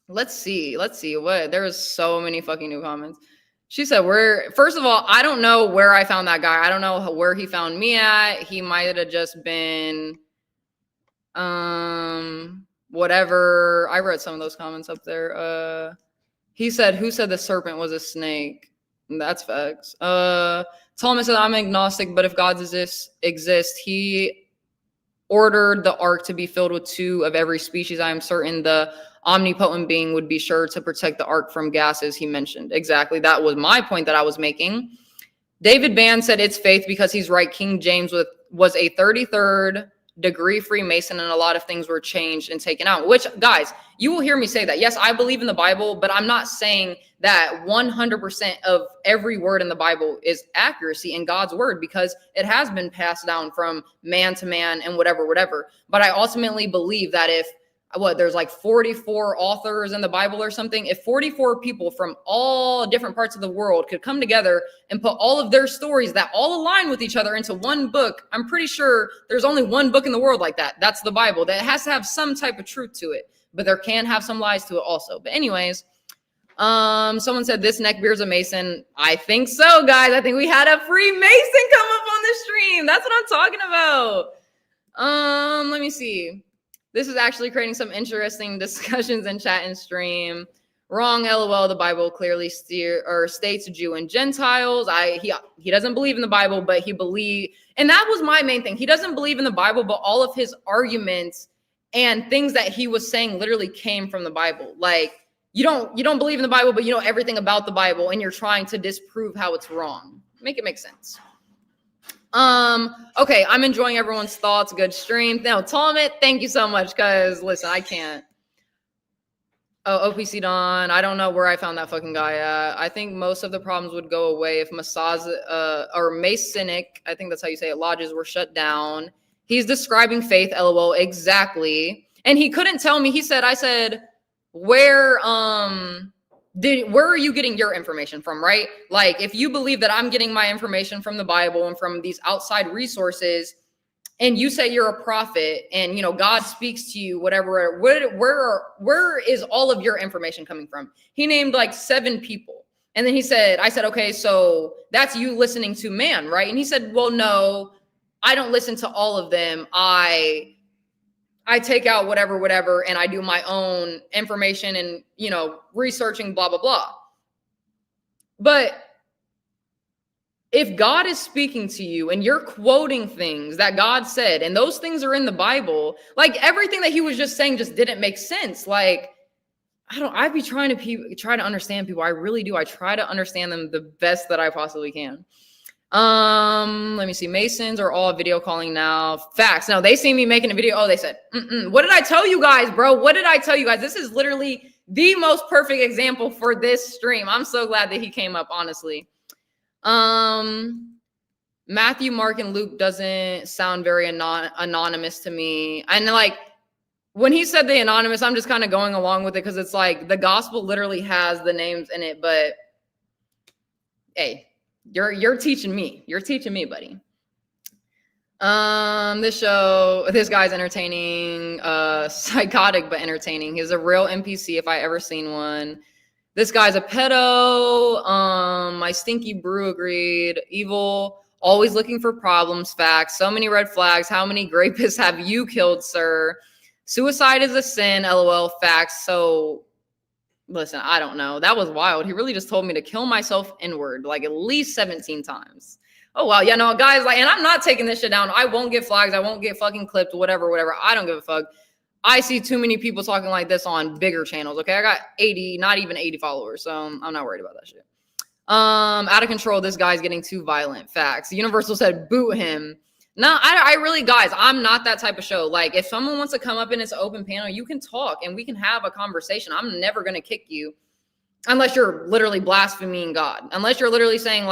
B: Let's see. What? There's so many fucking new comments. She said, first of all, I don't know where I found that guy. I don't know where he found me at. He might have just been, whatever. I read some of those comments up there. He said, who said the serpent was a snake? That's facts. Thomas said, I'm agnostic, but if God exists, he ordered the ark to be filled with 2 of every species. I am certain the omnipotent being would be sure to protect the ark from gases he mentioned. Exactly. That was my point that I was making. David Band said it's faith because he's right. King James was a 33rd degree Freemason, and a lot of things were changed and taken out, which, guys, you will hear me say that. Yes, I believe in the Bible, but I'm not saying that 100% of every word in the Bible is accuracy in God's word, because it has been passed down from man to man and whatever. But I ultimately believe that if there's like 44 authors in the Bible or something, if 44 people from all different parts of the world could come together and put all of their stories that all align with each other into one book, I'm pretty sure there's only one book in the world like that. That's the Bible. That has to have some type of truth to it, but there can have some lies to it also. But anyways, someone said this neckbeard's a Mason. I think so, guys. I think we had a Freemason come up on the stream. That's what I'm talking about. Let me see. This is actually creating some interesting discussions in chat and stream. Wrong, LOL. The Bible clearly states Jew and Gentiles. He doesn't believe in the Bible, but he believes, and that was my main thing. He doesn't believe in the Bible, but all of his arguments and things that he was saying literally came from the Bible. Like you don't believe in the Bible, but you know everything about the Bible, and you're trying to disprove how it's wrong. Make it make sense. Okay, I'm enjoying everyone's thoughts. Good stream. No, Tomit, thank you so much. Cause listen, I can't. Oh, OPC Don. I don't know where I found that fucking guy at. I think most of the problems would go away if or Masonic, I think that's how you say it, lodges were shut down. He's describing faith, LOL. Exactly. And he couldn't tell me. I said, where are you getting your information from, right? Like, if you believe that I'm getting my information from the Bible and from these outside resources, and you say you're a prophet and, you know, God speaks to you, whatever, where is all of your information coming from? He named like 7 people. And then I said, okay, so that's you listening to man, right? And he said, well, no, I don't listen to all of them. I take out whatever, and I do my own information and, you know, researching, blah, blah, blah. But if God is speaking to you and you're quoting things that God said, and those things are in the Bible, like everything that he was just saying just didn't make sense. Like, I'd be try to understand people. I really do. I try to understand them the best that I possibly can. Let me see. Masons are all video calling now. Facts. No, they see me making a video. Oh, they said, what did I tell you guys, bro? What did I tell you guys? This is literally the most perfect example for this stream. I'm so glad that he came up, honestly. Matthew, Mark, and Luke doesn't sound very anonymous to me. And like, when he said the anonymous, I'm just kind of going along with it because it's like the gospel literally has the names in it. But hey, you're teaching me. You're teaching me, buddy. This guy's entertaining, psychotic but entertaining. He's a real NPC if I ever seen one. This guy's a pedo. My stinky brew agreed. Evil, always looking for problems. Facts. So many red flags. How many rapists have you killed, sir? Suicide is a sin. LOL. Facts. So, listen, I don't know. That was wild. He really just told me to kill myself inward, like at least 17 times. Oh, wow. Yeah, no, guys, like, and I'm not taking this shit down. I won't get flags. I won't get fucking clipped, whatever. I don't give a fuck. I see too many people talking like this on bigger channels. Okay, I got 80, not even 80 followers, so I'm not worried about that shit. Out of control. This guy's getting too violent. Facts. Universal said boot him. No, I really, guys, I'm not that type of show. Like, if someone wants to come up and it's an open panel, you can talk and we can have a conversation. I'm never gonna kick you unless you're literally blaspheming God. Unless you're literally saying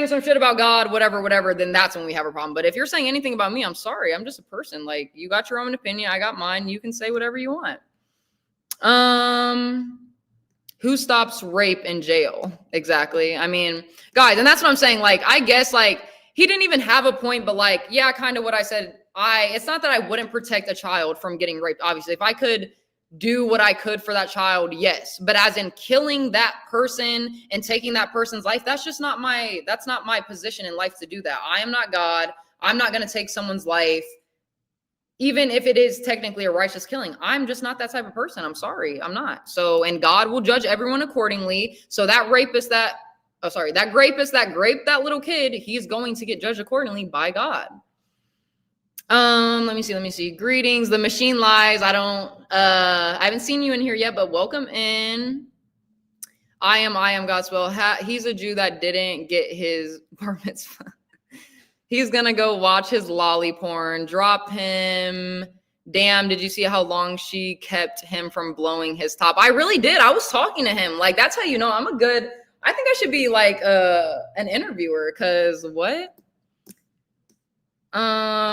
B: some shit about God, whatever, then that's when we have a problem. But if you're saying anything about me, I'm sorry. I'm just a person. Like, you got your own opinion. I got mine. You can say whatever you want. Who stops rape in jail? Exactly. I mean, guys, and that's what I'm saying. Like, I guess, like, he didn't even have a point, but like, yeah, kind of what I said. It's not that I wouldn't protect a child from getting raped. Obviously, if I could do what I could for that child, yes. But as in killing that person and taking that person's life, that's not my position in life to do that. I am not God. I'm not going to take someone's life, even if it is technically a righteous killing. I'm just not that type of person. I'm sorry. I'm not. So, and God will judge everyone accordingly. So that rapist that raped that little kid, he's going to get judged accordingly by God. Let me see. Greetings. The machine lies. I haven't seen you in here yet, but welcome in. I am Godspell. He's a Jew that didn't get his bar mitzvah. He's gonna go watch his lolly porn. Drop him. Damn, did you see how long she kept him from blowing his top? I really did. I was talking to him. Like, that's how you know I think I should be like an interviewer, because what?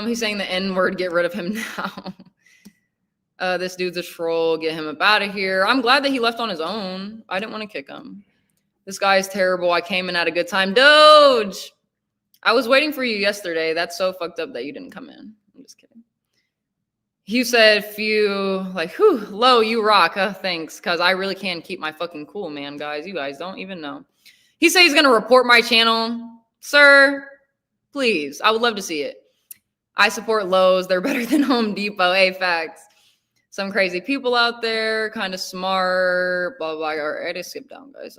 B: He's saying the N-word, get rid of him now. This dude's a troll, get him up out of here. I'm glad that he left on his own. I didn't want to kick him. This guy is terrible. I came in at a good time. Doge! I was waiting for you yesterday. That's so fucked up that you didn't come in. I'm just kidding. You said low, you rock. Thanks, because I really can't keep my fucking cool, man, guys. You guys don't even know. He said he's going to report my channel. Sir, please. I would love to see it. I support Lowe's. They're better than Home Depot. Hey, facts. Some crazy people out there, kind of smart, blah, blah, blah. All right, I skipped down, guys.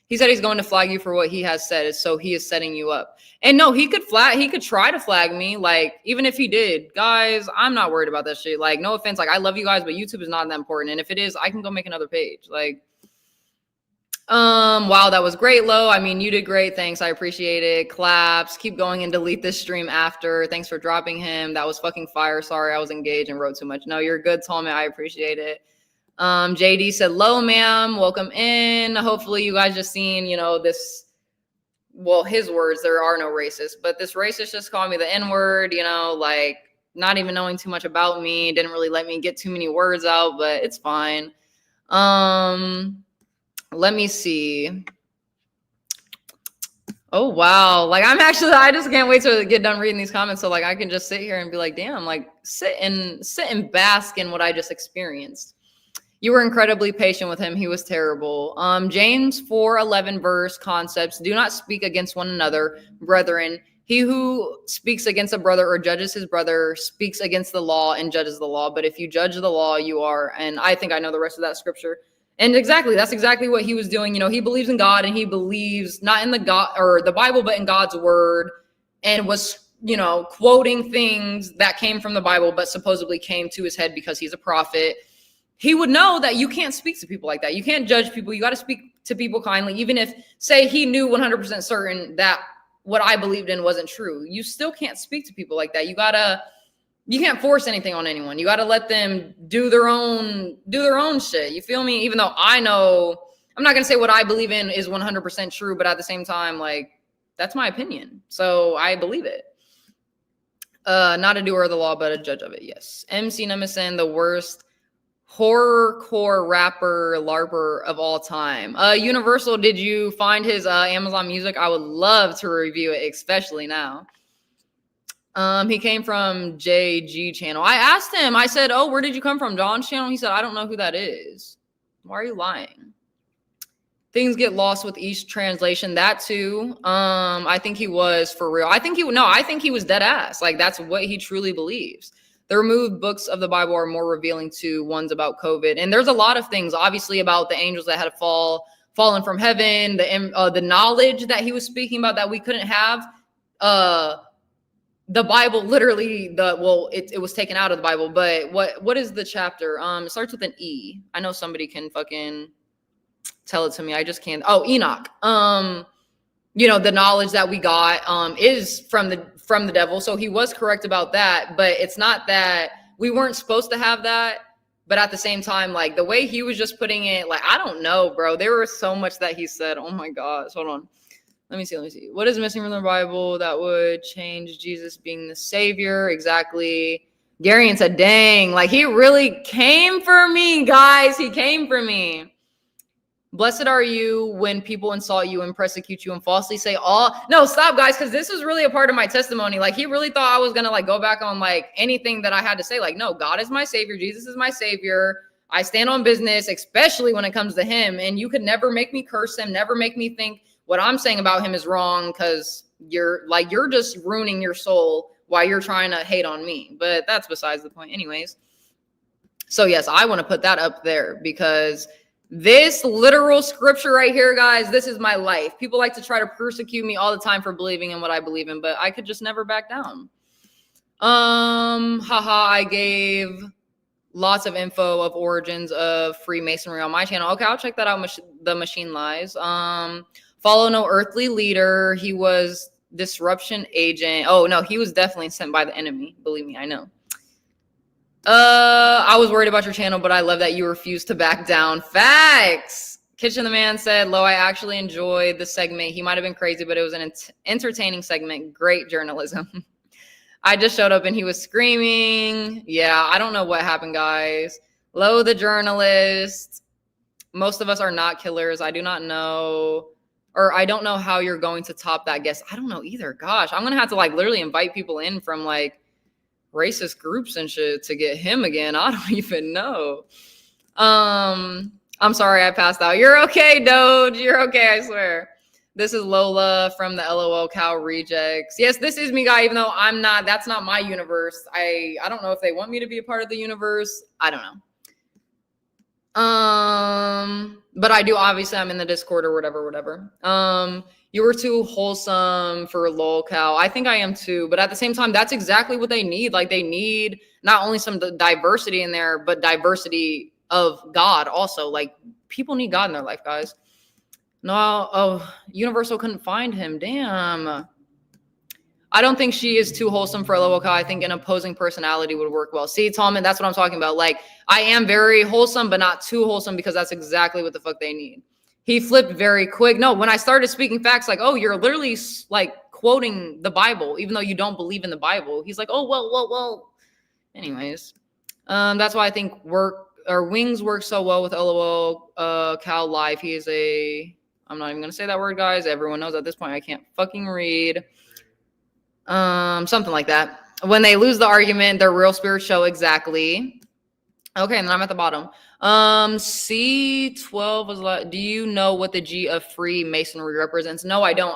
B: He said he's going to flag you for what he has said, so he is setting you up. And no, he could try to flag me, like, even if he did. Guys, I'm not worried about that shit. Like, no offense, like, I love you guys, but YouTube is not that important. And if it is, I can go make another page. Like, Wow, that was great, Lo. I mean, you did great. Thanks. I appreciate it. Claps. Keep going and delete this stream after. Thanks for dropping him. That was fucking fire. Sorry, I was engaged and wrote too much. No, you're good, Tommy. I appreciate it. JD said, "Lo, ma'am. Welcome in. Hopefully you guys just seen, you know, this, well, his words, there are no racists, but this racist just called me the N-word, you know, like not even knowing too much about me. Didn't really let me get too many words out, but it's fine. Let me see. Oh, wow. Like, I just can't wait to get done reading these comments. So like, I can just sit here and be like, damn, like sit and bask in what I just experienced. You were incredibly patient with him. He was terrible. James 4:11 verse concepts. Do not speak against one another, brethren. He who speaks against a brother or judges his brother speaks against the law and judges the law. But if you judge the law, you are. And I think I know the rest of that scripture. And exactly, that's exactly what he was doing. You know, he believes in God and he believes not in the God or the Bible, but in God's word, and was, you know, quoting things that came from the Bible, but supposedly came to his head because he's a prophet. He would know that you can't speak to people like that. You can't judge people. You got to speak to people kindly. Even if, say, he knew 100% certain that what I believed in wasn't true, you still can't speak to people like that. You can't force anything on anyone. You got to let them do their own shit. You feel me? Even though I know, I'm not going to say what I believe in is 100% true, but at the same time, like, that's my opinion. So I believe it. Not a doer of the law, but a judge of it. Yes. MC Nemesis, the worst horrorcore rapper larper of all time. Universal, did you find his Amazon Music? I would love to review it, especially now. He came from JG channel. I asked him, I said, oh, where did you come from? John's channel? He said, I don't know who that is. Why are you lying? Things get lost with each translation. That too. I think he was for real. I think he was dead ass. Like, that's what he truly believes. The removed books of the Bible are more revealing to ones about COVID. And there's a lot of things, obviously, about the angels that had fallen from heaven, the knowledge that he was speaking about that we couldn't have. The Bible literally, it was taken out of the Bible. But what is the chapter? It starts with an E. I know somebody can fucking tell it to me. I just can't. Oh, Enoch. You know, the knowledge that we got is from the devil. So he was correct about that, but it's not that we weren't supposed to have that. But at the same time, like the way he was just putting it, like, I don't know, bro. There was so much that he said. Oh my gosh. Hold on. Let me see. What is missing from the Bible that would change Jesus being the savior? Exactly. Garion said, dang, like he really came for me, guys. He came for me. Blessed are you when people insult you and persecute you and falsely say no, stop, guys, because this is really a part of my testimony. Like, he really thought I was going to like go back on like anything that I had to say. Like, no, God is my savior. Jesus is my savior. I stand on business, especially when it comes to him. And you could never make me curse him, never make me think what I'm saying about him is wrong, because you're just ruining your soul while you're trying to hate on me. But that's besides the point anyways. So yes, I want to put that up there because this literal scripture right here, guys, this is my life. People like to try to persecute me all the time for believing in what I believe in, but I could just never back down. I gave lots of info of origins of Freemasonry on my channel. Okay, I'll check that out. The Machine Lies. Follow no earthly leader. He was disruption agent. Oh no, he was definitely sent by the enemy. Believe me, I know. I was worried about your channel, but I love that you refused to back down. Facts. Kitchen the Man said, Lo, I actually enjoyed the segment. He might have been crazy, but it was an entertaining segment. Great journalism. I just showed up and he was screaming. Yeah, I don't know what happened, guys. Lo, the journalist. Most of us are not killers. I do not know. Or I don't know how you're going to top that guess. I don't know either. Gosh, I'm going to have to like literally invite people in from like racist groups and shit to get him again. I don't even know. I'm sorry I passed out. You're okay, Doge. You're okay, I swear. This is Lola from the LOL Cow Rejects. Yes, this is me, guy, even though I'm not. That's not my universe. I don't know if they want me to be a part of the universe. I don't know. But I do, obviously I'm in the Discord or whatever. You were too wholesome for lol cow. I think I am too, but at the same time, that's exactly what they need. Like, they need not only some diversity in there, but diversity of God also. Like, people need God in their life, guys. No, oh, Universal couldn't find him. Damn. I don't think she is too wholesome for a level Kai. I think an opposing personality would work well. See, Tallman, that's what I'm talking about. Like, I am very wholesome, but not too wholesome, because that's exactly what the fuck they need. He flipped very quick. No, when I started speaking facts, like, oh, you're literally like quoting the Bible, even though you don't believe in the Bible. He's like, oh, well. Anyways, that's why I think wings work so well with LOL Cal Live. He is I'm not even gonna say that word, guys. Everyone knows at this point I can't fucking read. Something like that. When they lose the argument, their real spirits show. Exactly. Okay, and then I'm at the bottom. C12 was like, do you know what the G of Freemasonry represents? No, I don't.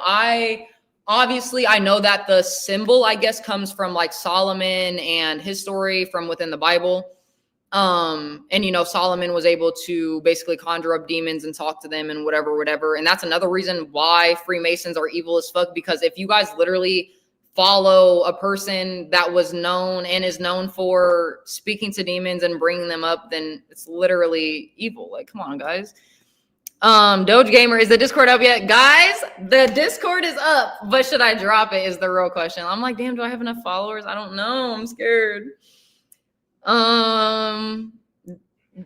B: Obviously, I know that the symbol, I guess, comes from like Solomon and his story from within the Bible. And, you know, Solomon was able to basically conjure up demons and talk to them and whatever. And that's another reason why Freemasons are evil as fuck, because if you guys literally follow a person that was known and is known for speaking to demons and bringing them up, then it's literally evil. Like, come on, guys. Doge Gamer, is the Discord up yet? Guys, the Discord is up, but should I drop it is the real question. I'm like, damn, do I have enough followers? I don't know. I'm scared.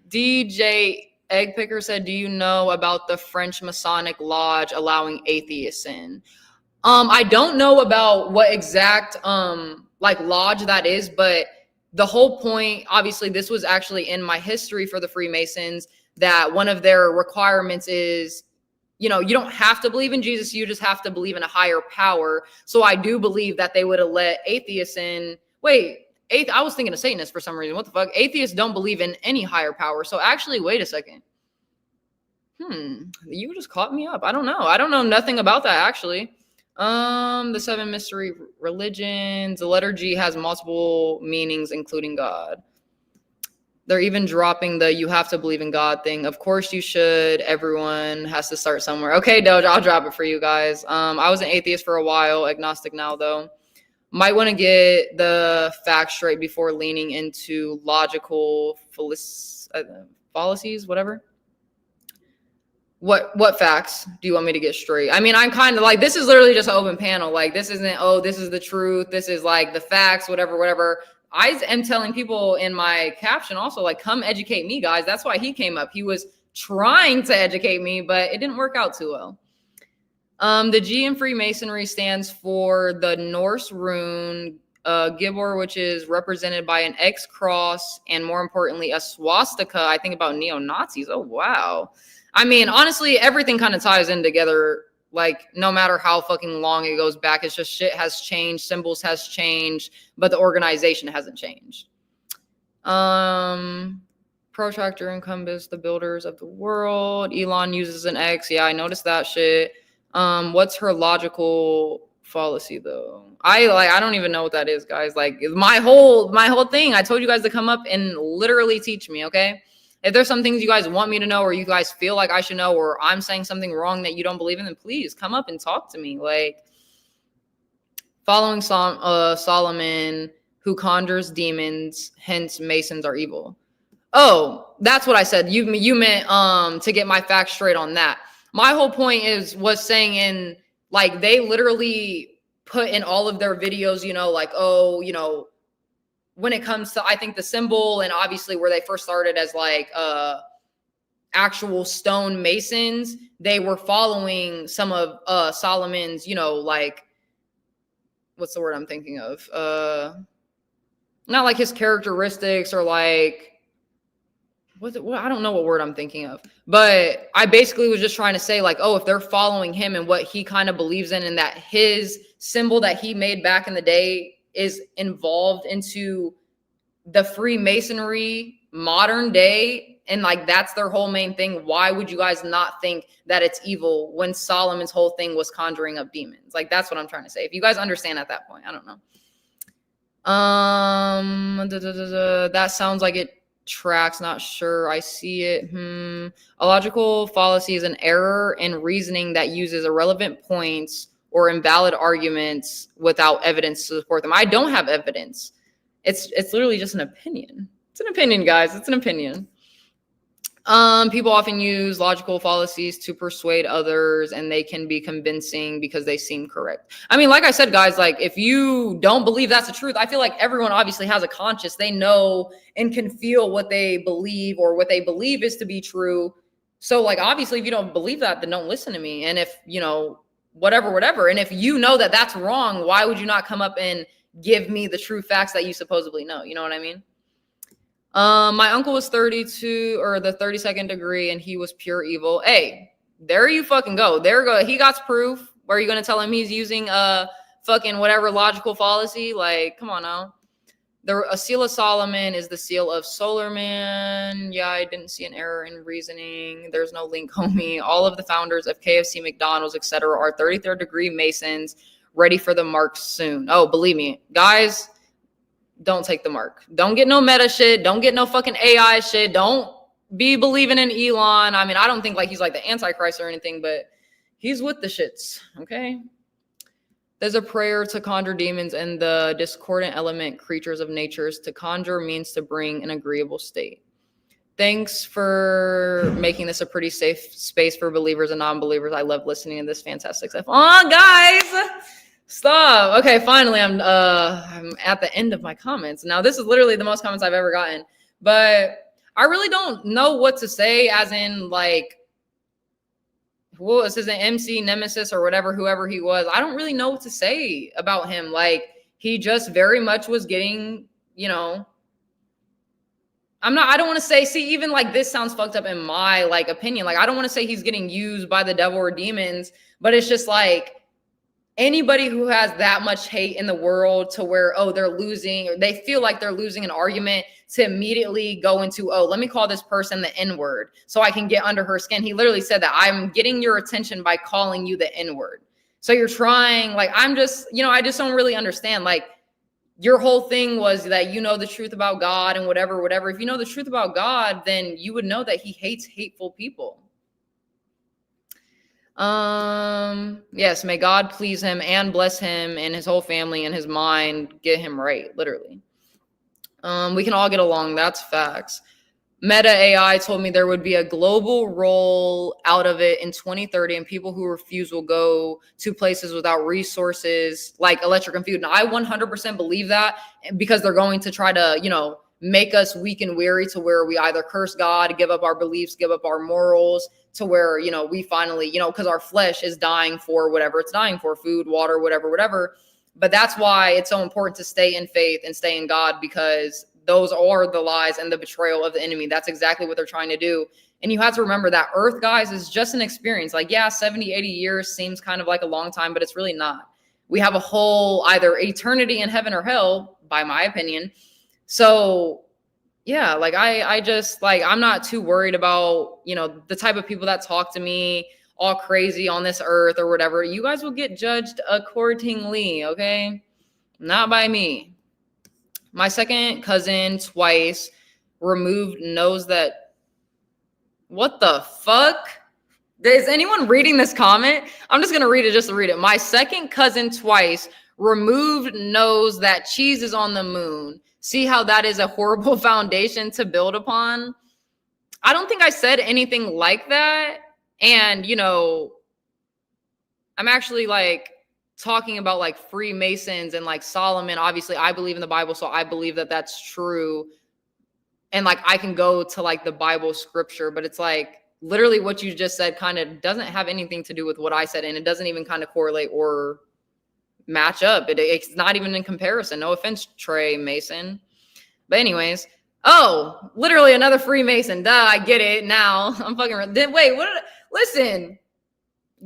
B: DJ Egg Picker said, do you know about the French Masonic Lodge allowing atheists in? I don't know about what exact like lodge that is, but the whole point, obviously, this was actually in my history for the Freemasons, that one of their requirements is, you know, you don't have to believe in Jesus, you just have to believe in a higher power. So I do believe that they would have let atheists in. Wait, I was thinking of Satanists for some reason. What the fuck? Atheists don't believe in any higher power. So actually, wait a second. You just caught me up. I don't know. I don't know nothing about that, actually. The 7 mystery religions. The letter G has multiple meanings, including God. They're even dropping the you have to believe in God thing. Of course you should. Everyone has to start somewhere. Okay, Doge, I'll drop it for you guys. I was an atheist for a while, agnostic now, though. Might want to get the facts straight before leaning into logical fallacies, whatever. What facts do you want me to get straight? I mean, I'm kind of like, this is literally just an open panel. Like, this isn't, oh, this is the truth. This is like the facts, whatever. I am telling people in my caption also, like, come educate me, guys. That's why he came up. He was trying to educate me, but it didn't work out too well. The G in Freemasonry stands for the Norse rune Gibor, which is represented by an X cross and, more importantly, a swastika. I think about neo-Nazis. Oh, wow. I mean, honestly, everything kind of ties in together. Like, no matter how fucking long it goes back, it's just shit has changed, symbols has changed, but the organization hasn't changed. Protractor and Compass, the builders of the world. Elon uses an X. Yeah, I noticed that shit. What's her logical fallacy though? I don't even know what that is, guys. Like, my whole thing, I told you guys to come up and literally teach me, okay? If there's some things you guys want me to know, or you guys feel like I should know, or I'm saying something wrong that you don't believe in, then please come up and talk to me. Like, following Solomon, who conjures demons, hence Masons are evil. Oh, that's what I said. You meant to get my facts straight on that. My whole point was saying in, like, they literally put in all of their videos, you know, like, oh, you know, when it comes to, I think, the symbol, and obviously where they first started as like actual stone masons, they were following some of Solomon's, you know, like, what's the word I'm thinking of? Not like his characteristics or like, I don't know what word I'm thinking of, but I basically was just trying to say, like, oh, if they're following him and what he kind of believes in, and that his symbol that he made back in the day is involved into the Freemasonry modern day, and like that's their whole main thing, why would you guys not think that it's evil when Solomon's whole thing was conjuring up demons? Like, that's what I'm trying to say. If you guys understand at that point, I don't know. That sounds like it tracks, not sure. I see it. A logical fallacy is an error in reasoning that uses irrelevant points or invalid arguments without evidence to support them. I don't have evidence. It's literally just an opinion. It's an opinion, guys. It's an opinion. People often use logical fallacies to persuade others, and they can be convincing because they seem correct. I mean, like I said, guys, like if you don't believe that's the truth, I feel like everyone obviously has a conscience. They know and can feel what they believe or what they believe is to be true. So like, obviously, if you don't believe that, then don't listen to me. And if, you know, whatever. And if you know that that's wrong, why would you not come up and give me the true facts that you supposedly know? You know what I mean? My uncle was 32 or the 32nd degree, and he was pure evil. Hey, there you fucking go. There go. He got proof. Where are you going to tell him he's using fucking whatever logical fallacy? Like, come on now. A seal of Solomon is the seal of Solar Man. Yeah, I didn't see an error in reasoning. There's no link, homie. All of the founders of KFC, McDonald's, etc. are 33rd degree Masons, ready for the mark soon. Oh, believe me, guys. Don't take the mark. Don't get no meta shit. Don't get no fucking AI shit. Don't be believing in Elon. I mean, I don't think like he's like the Antichrist or anything, but he's with the shits. Okay. There's a prayer to conjure demons and the discordant element creatures of natures. To conjure means to bring an agreeable state. Thanks for making this a pretty safe space for believers and non-believers. I love listening to this fantastic stuff. Oh, guys. Stop. Okay, finally, I'm at the end of my comments. Now, this is literally the most comments I've ever gotten, but I really don't know what to say, as in, like, well, this is an MC Nemesis or whatever, whoever he was. I don't really know what to say about him. Like, he just very much was getting, you know, I don't want to say, see, even like this sounds fucked up in my like opinion. Like, I don't want to say he's getting used by the devil or demons, but it's just like, anybody who has that much hate in the world to where, oh, they're losing, or they feel like they're losing an argument, to immediately go into, oh, let me call this person the N-word so I can get under her skin. He literally said that I'm getting your attention by calling you the N-word. So you're trying, like, I'm just, you know, I just don't really understand. Like, your whole thing was that you know the truth about God and whatever. If you know the truth about God, then you would know that he hates hateful people. Yes, may God please him and bless him and his whole family and his mind, get him right, literally. We can all get along, that's facts. Meta AI told me there would be a global roll out of it in 2030, and people who refuse will go to places without resources like electric and food. And I 100% believe that, because they're going to try to, you know, make us weak and weary to where we either curse God, give up our beliefs, give up our morals, to where, you know, we finally, you know, because our flesh is dying for whatever it's dying for, food, water, whatever. But that's why it's so important to stay in faith and stay in God, because those are the lies and the betrayal of the enemy. That's exactly what they're trying to do. And you have to remember that Earth, guys, is just an experience. Like, yeah, 70, 80 years seems kind of like a long time, but it's really not. We have a whole either eternity in heaven or hell, by my opinion. So yeah, like I just, like, I'm not too worried about, you know, the type of people that talk to me all crazy on this earth or whatever. You guys will get judged accordingly, okay? Not by me. My second cousin twice removed knows that. What the fuck? Is anyone reading this comment? I'm just going to read it just to read it. My second cousin twice removed knows that cheese is on the moon. See how that is a horrible foundation to build upon? I don't think I said anything like that. And, you know, I'm actually like talking about like Freemasons and like Solomon. Obviously, I believe in the Bible, so I believe that that's true. And like I can go to like the Bible scripture, but it's like literally what you just said kind of doesn't have anything to do with what I said. And it doesn't even kind of correlate or match up. It's not even in comparison. No offense, Trey Mason. But anyways, oh, literally another Freemason. Duh, I get it now. I'm fucking wait, listen,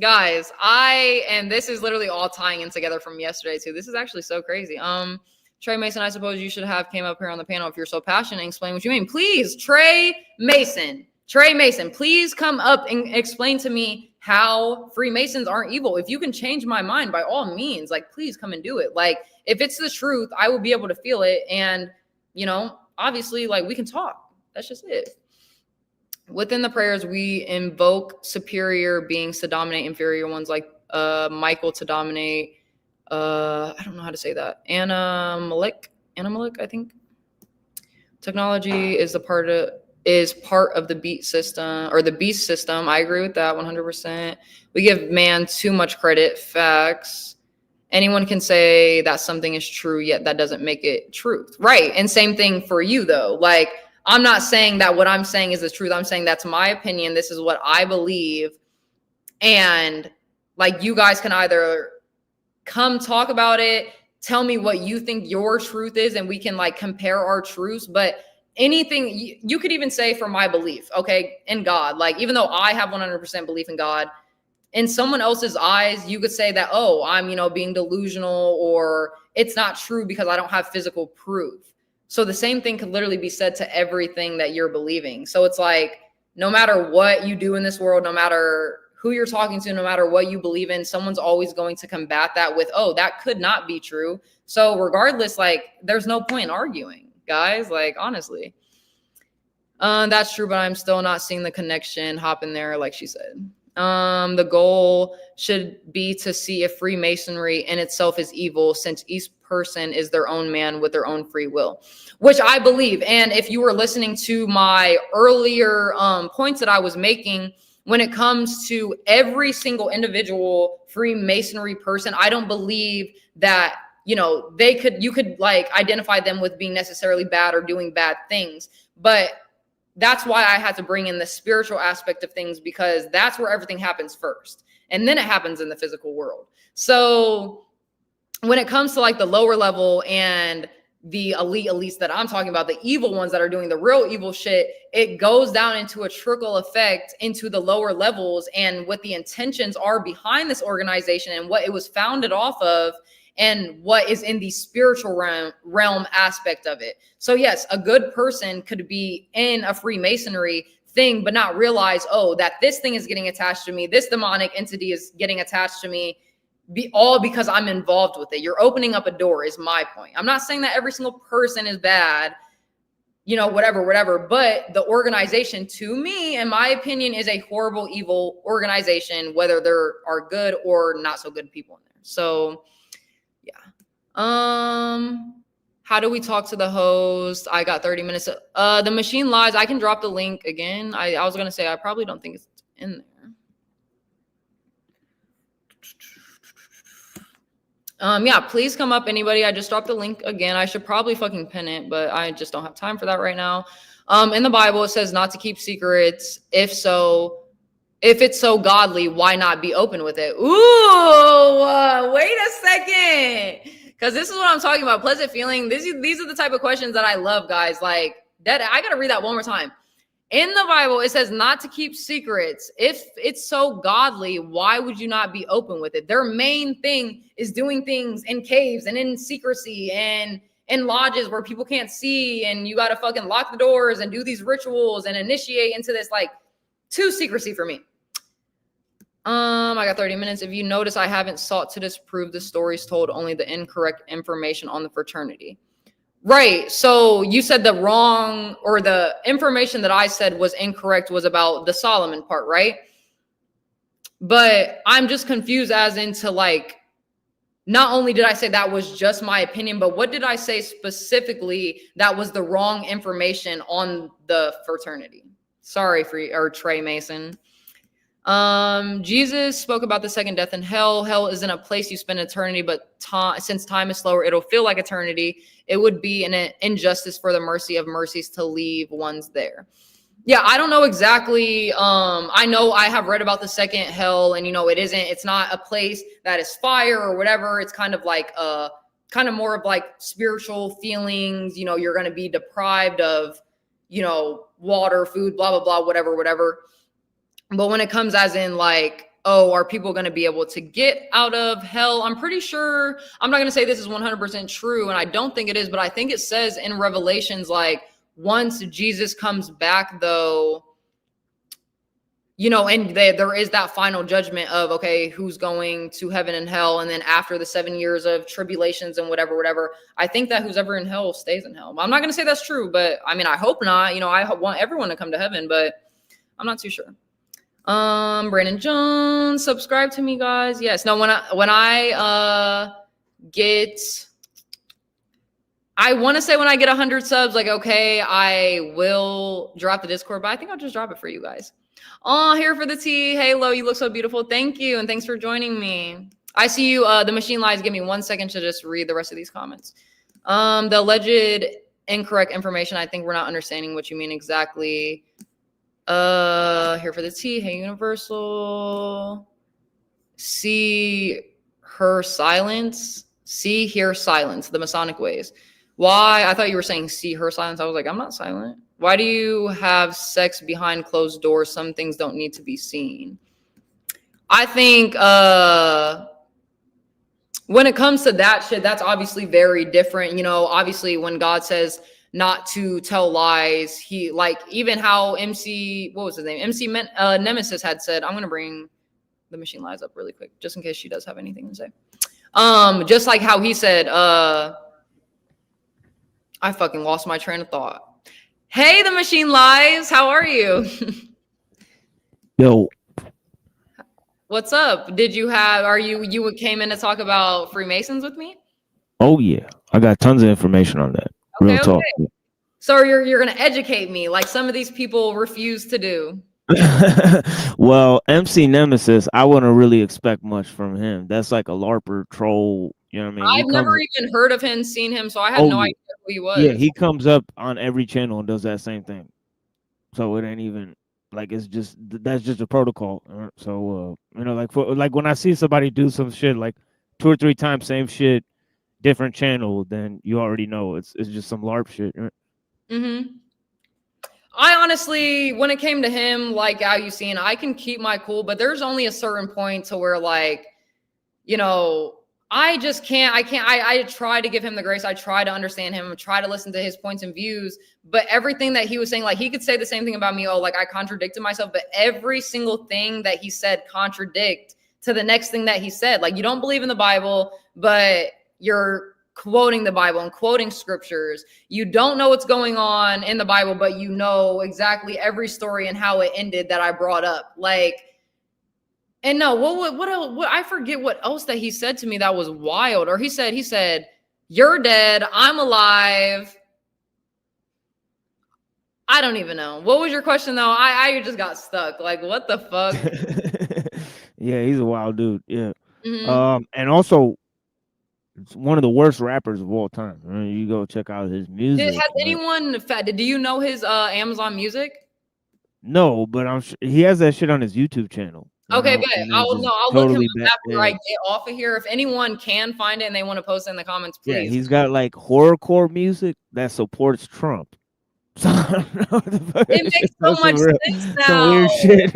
B: guys, and this is literally all tying in together from yesterday too. This is actually so crazy. Trey Mason, I suppose you should have came up here on the panel if you're so passionate and explain what you mean. Please, Trey Mason, please come up and explain to me how Freemasons aren't evil. If you can change my mind, by all means, like, please come and do it. Like, if it's the truth, I will be able to feel it. And, you know, obviously, like, we can talk. That's just it. Within the prayers, we invoke superior beings to dominate inferior ones, like Michael to dominate. I don't know how to say that. Anna Malik, I think. Technology is is part of the beast system or the beast system. I agree with that 100%. We give man too much credit. Facts. Anyone can say that something is true, yet that doesn't make it truth. Right. And same thing for you, though. Like, I'm not saying that what I'm saying is the truth. I'm saying that's my opinion. This is what I believe. And like, you guys can either come talk about it, tell me what you think your truth is, and we can like compare our truths. But anything you could even say for my belief, okay, in God, like, even though I have 100% belief in God, in someone else's eyes, you could say that, oh, I'm, being delusional, or it's not true because I don't have physical proof. So the same thing could literally be said to everything that you're believing. So it's like, no matter what you do in this world, no matter who you're talking to, no matter what you believe in, someone's always going to combat that with, oh, that could not be true. So regardless, like, there's no point in arguing, guys, like, honestly. That's true, but I'm still not seeing the connection. Hop in there, like she said. The goal should be to see if Freemasonry in itself is evil, since each person is their own man with their own free will, which I believe. And if you were listening to my earlier points that I was making, when it comes to every single individual Freemasonry person, I don't believe that, you could like identify them with being necessarily bad or doing bad things. But that's why I had to bring in the spiritual aspect of things, because that's where everything happens first. And then it happens in the physical world. So when it comes to like the lower level and the elites that I'm talking about, the evil ones that are doing the real evil shit, it goes down into a trickle effect into the lower levels, and what the intentions are behind this organization and what it was founded off of, and what is in the spiritual realm aspect of it. So yes, a good person could be in a Freemasonry thing, but not realize, oh, that this thing is getting attached to me. This demonic entity is getting attached to me, all because I'm involved with it. You're opening up a door is my point. I'm not saying that every single person is bad, whatever. But the organization, to me, in my opinion, is a horrible, evil organization, whether there are good or not so good people in there. So how do we talk to the host? I got 30 minutes. The machine lies. I can drop the link again. I was gonna say I probably don't think it's in there. Yeah, please come up, anybody. I just dropped the link again. I should probably fucking pin it, but I just don't have time for that right now. In the Bible, it says not to keep secrets. If it's so godly, why not be open with it? Ooh, wait a second. Because this is what I'm talking about. Pleasant feeling. These are the type of questions that I love, guys. Like that. I got to read that one more time. In the Bible, it says not to keep secrets. If it's so godly, why would you not be open with it? Their main thing is doing things in caves and in secrecy and in lodges where people can't see. And you got to fucking lock the doors and do these rituals and initiate into this, like, too secrecy for me. I got 30 minutes. If you notice, I haven't sought to disprove the stories told, only the incorrect information on the fraternity. Right. So you said the wrong, or the information that I said was incorrect was about the Solomon part, right? But I'm just confused as into, like, not only did I say that was just my opinion, but what did I say specifically that was the wrong information on the fraternity? Sorry, Trey Mason. Jesus spoke about the second death in hell. Hell isn't a place you spend eternity, but since time is slower, it'll feel like eternity. It would be an injustice for the mercy of mercies to leave ones there. Yeah, I don't know exactly. I know I have read about the second hell, and it's not a place that is fire or whatever. It's kind of like kind of more of like spiritual feelings. You're going to be deprived of, water, food, blah, blah, blah, whatever. But when it comes as in like, oh, are people going to be able to get out of hell? I'm pretty sure, I'm not going to say this is 100% true, and I don't think it is, but I think it says in Revelations, like, once Jesus comes back, though, and there is that final judgment of, okay, who's going to heaven and hell? And then after the 7 years of tribulations and whatever, I think that who's ever in hell stays in hell. I'm not going to say that's true, but I mean, I hope not. I want everyone to come to heaven, but I'm not too sure. Brandon Jones, subscribe to me, guys. Yes. No, when I get I want to say when I get 100 subs, like, okay, I will drop the Discord, but I think I'll just drop it for you guys. Oh, here for the tea. Hey, Lo, you look so beautiful. Thank you. And thanks for joining me. I see you. The machine lies. Give me 1 second to just read the rest of these comments. The alleged incorrect information. I think we're not understanding what you mean exactly. Here for the tea. Hey, Universal. See her silence. See, hear silence. The Masonic ways. Why? I thought you were saying see her silence. I was like, I'm not silent. Why do you have sex behind closed doors? Some things don't need to be seen. I think when it comes to that shit, that's obviously very different. You know, obviously when God says not to tell lies, he like even how MC, what was his name? MC Nemesis had said, I'm going to bring the machine lies up really quick, just in case she does have anything to say. Just like how he said, I fucking lost my train of thought. Hey, the machine lies. How are you?
L: Yo.
B: What's up? You came in to talk about Freemasons with me?
L: Oh yeah. I got tons of information on that. Real talk.
B: Okay. So you're gonna educate me like some of these people refuse to do.
L: Well, MC Nemesis, I wouldn't really expect much from him. That's like a LARPer troll. You know what I mean?
B: I've never even heard of him, seen him, so I had no idea who he was.
L: Yeah, he comes up on every channel and does that same thing. So it ain't even like that's just a protocol. So you know, like when I see somebody do some shit like 2 or 3 times same shit, different channel, then you already know it's just some LARP shit.
B: Mm-hmm. I honestly, when it came to him, like how you seen, I can keep my cool, but there's only a certain point to where, like, you know, I just can't. I try to give him the grace. I try to understand him. I try to listen to his points and views. But everything that he was saying, like he could say the same thing about me. Oh, like I contradicted myself. But every single thing that he said contradict to the next thing that he said. Like you don't believe in the Bible, but you're quoting the Bible and quoting scriptures. You don't know what's going on in the Bible, but you know exactly every story and how it ended that I brought up. Like, and no, what I forget what else that he said to me that was wild. Or he said, you're dead, I'm alive. I don't even know. What was your question though? I just got stuck. Like, what the fuck?
L: Yeah, he's a wild dude. Yeah.
B: Mm-hmm.
L: And also it's one of the worst rappers of all time. I mean, you go check out his music.
B: Has anyone do you know his Amazon Music?
L: No, but I'm sure he has that shit on his YouTube channel.
B: Okay, but I'll look him up after I get off of here. If anyone can find it and they want to post it in the comments, please.
L: Yeah, he's got like horrorcore music that supports Trump. So,
B: it makes so much sense now.
L: Some weird shit.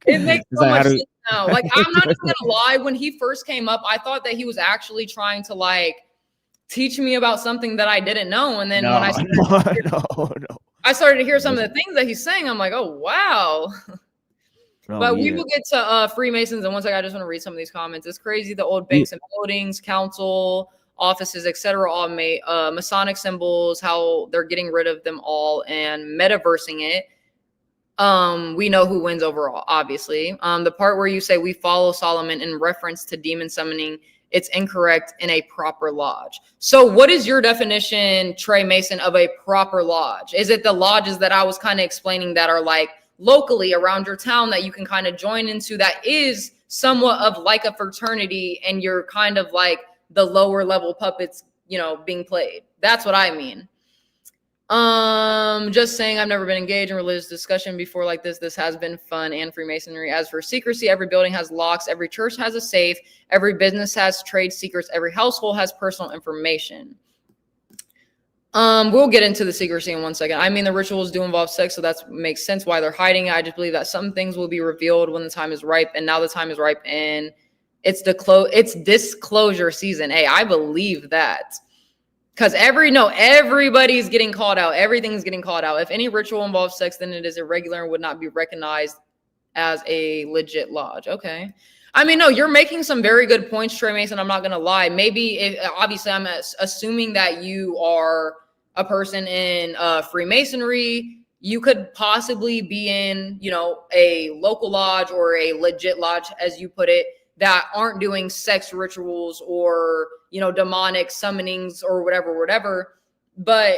B: It makes so much sense now. Like, I'm not even gonna lie. When he first came up, I thought that he was actually trying to like teach me about something that I didn't know. And then when I started to hear some of the things that he's saying, I'm like, oh wow. But we will get to Freemasons, and once I just want to read some of these comments. It's crazy. The old banks and buildings, council offices, etc., all made Masonic symbols. How they're getting rid of them all and metaversing it. We know who wins overall, obviously. The part where you say we follow Solomon in reference to demon summoning, it's incorrect in a proper lodge. So, what is your definition, Trey Mason, of a proper lodge? Is it the lodges that I was kind of explaining that are like locally around your town that you can kind of join into that is somewhat of like a fraternity and you're kind of like the lower level puppets, you know, being played? That's what I mean. Just saying, I've never been engaged in religious discussion before like this. This has been fun and Freemasonry. As for secrecy, every building has locks, every church has a safe, every business has trade secrets, every household has personal information. We'll get into the secrecy in 1 second. I mean, the rituals do involve sex, so that makes sense why they're hiding it. I just believe that some things will be revealed when the time is ripe, and now the time is ripe, and it's disclosure season. Hey, I believe that. Because everybody's getting called out. Everything's getting called out. If any ritual involves sex, then it is irregular and would not be recognized as a legit lodge. Okay. I mean, no, you're making some very good points, Trey Mason. I'm not going to lie. Maybe, obviously, I'm assuming that you are a person in Freemasonry. You could possibly be in, you know, a local lodge or a legit lodge, as you put it, that aren't doing sex rituals or, you know, demonic summonings or whatever. But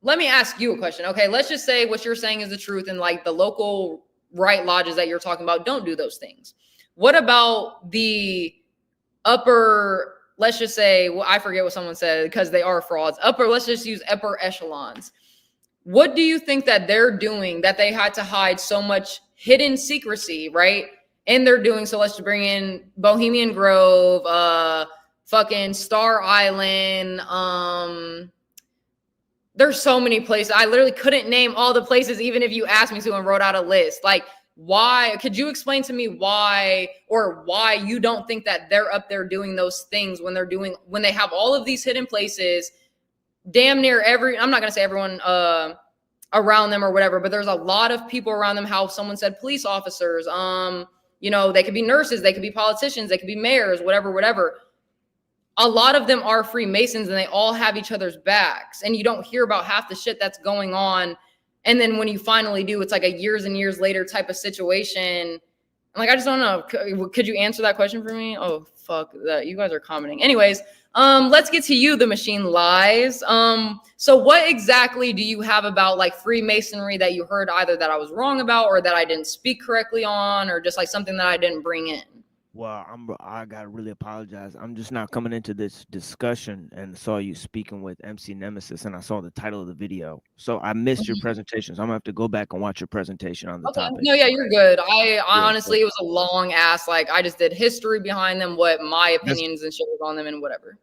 B: let me ask you a question. Okay, let's just say what you're saying is the truth, and like the local right lodges that you're talking about don't do those things. What about the upper, let's just say, well, I forget what someone said because they are frauds. Let's just use upper echelons. What do you think that they're doing that they had to hide so much hidden secrecy, right? And they're doing, so let's bring in Bohemian Grove, fucking Star Island. There's so many places. I literally couldn't name all the places, even if you asked me to and wrote out a list. Like, why? Could you explain to me why you don't think that they're up there doing those things when they have all of these hidden places, damn near I'm not going to say everyone around them or whatever, but there's a lot of people around them. How someone said police officers, they could be nurses, they could be politicians, they could be mayors, whatever. A lot of them are Freemasons and they all have each other's backs, and you don't hear about half the shit that's going on. And then when you finally do, it's like a years and years later type of situation. Like, I just don't know. Could you answer that question for me? Oh, fuck that. You guys are commenting. Anyways, let's get to you, The Machine Lies. So what exactly do you have about like Freemasonry that you heard either that I was wrong about or that I didn't speak correctly on, or just like something that I didn't bring in?
L: Well, I gotta really apologize. I'm just not coming into this discussion and saw you speaking with MC Nemesis, and I saw the title of the video, so I missed your presentation. So I'm gonna have to go back and watch your presentation on the topic.
B: No, yeah, you're good. I honestly, it was a long ass. Like, I just did history behind them, what my opinions and shit was on them, and whatever.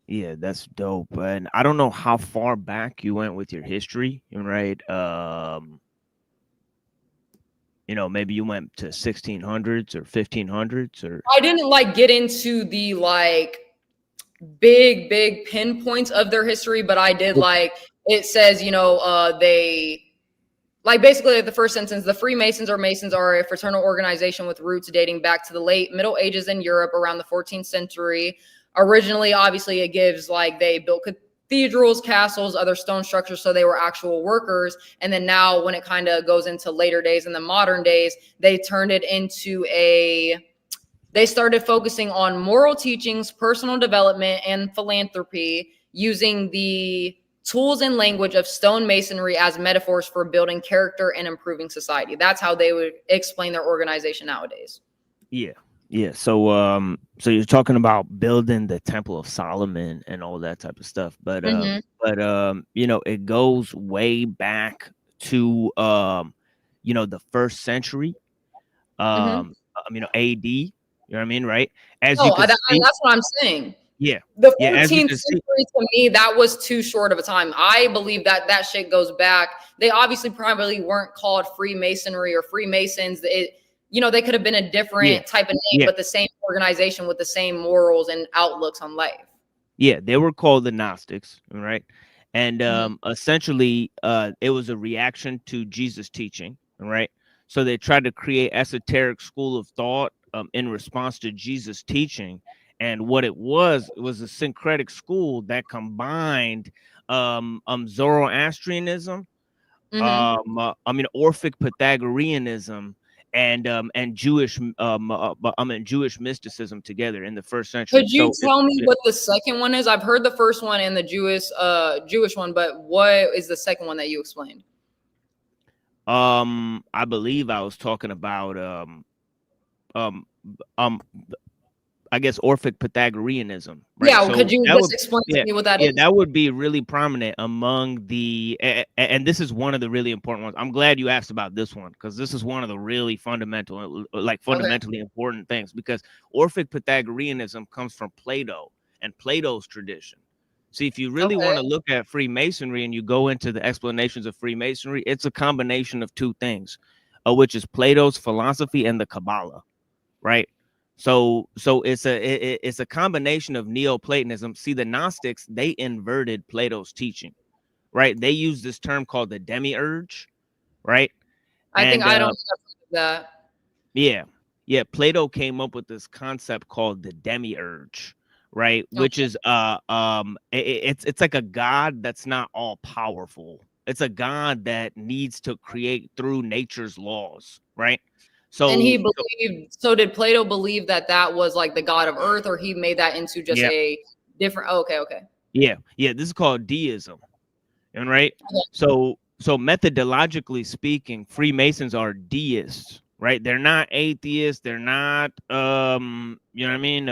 L: Yeah, that's dope. And I don't know how far back you went with your history, right? Maybe you went to 1600s or 1500s, or
B: I didn't like get into the like big pinpoints of their history, but I did like, it says, they like basically the first sentence, the Freemasons or Masons are a fraternal organization with roots dating back to the late Middle Ages in Europe around the 14th century. Originally, obviously, it gives like they built cathedrals, castles, other stone structures, so they were actual workers. And then now when it kind of goes into later days and the modern days, they turned it into they started focusing on moral teachings, personal development, and philanthropy, using the tools and language of stone masonry as metaphors for building character and improving society. That's how they would explain their organization nowadays.
L: Yeah. So you're talking about building the Temple of Solomon and all that type of stuff, but it goes way back to the first century, AD. You know what I mean, right? That's what I'm saying. Yeah.
B: The 14th century, to me, that was too short of a time. I believe that shit goes back. They obviously probably weren't called Freemasonry or Freemasons. They could have been a different type of name, but the same organization with the same morals and outlooks on life.
L: Yeah, they were called the Gnostics, right? And essentially, it was a reaction to Jesus' teaching, right? So they tried to create esoteric school of thought in response to Jesus' teaching. And what it was a syncretic school that combined Zoroastrianism, Orphic Pythagoreanism, and Jewish Jewish mysticism together in the first century.
B: Could you tell me what the second one is? I've heard the first one and the Jewish one, but what is the second one that you explained?
L: I believe I was talking about I guess Orphic Pythagoreanism. Right?
B: Yeah, so could you just explain to me what that is?
L: Yeah, that would be really prominent among and this is one of the really important ones. I'm glad you asked about this one, because this is one of the really fundamentally important things, because Orphic Pythagoreanism comes from Plato and Plato's tradition. See, if you really want to look at Freemasonry and you go into the explanations of Freemasonry, it's a combination of two things, which is Plato's philosophy and the Kabbalah, right? So it's a combination of Neoplatonism. See, the Gnostics, they inverted Plato's teaching, right? They use this term called the demiurge, right?
B: I don't know that.
L: Yeah. Plato came up with this concept called the demiurge, right? Which is it's like a god that's not all powerful. It's a god that needs to create through nature's laws, right? So,
B: and he believed. So did Plato believe that was like the god of Earth, or he made that into just a different? Okay.
L: Yeah. This is called deism, and right. So methodologically speaking, Freemasons are deists, right? They're not atheists. They're not you know what I mean?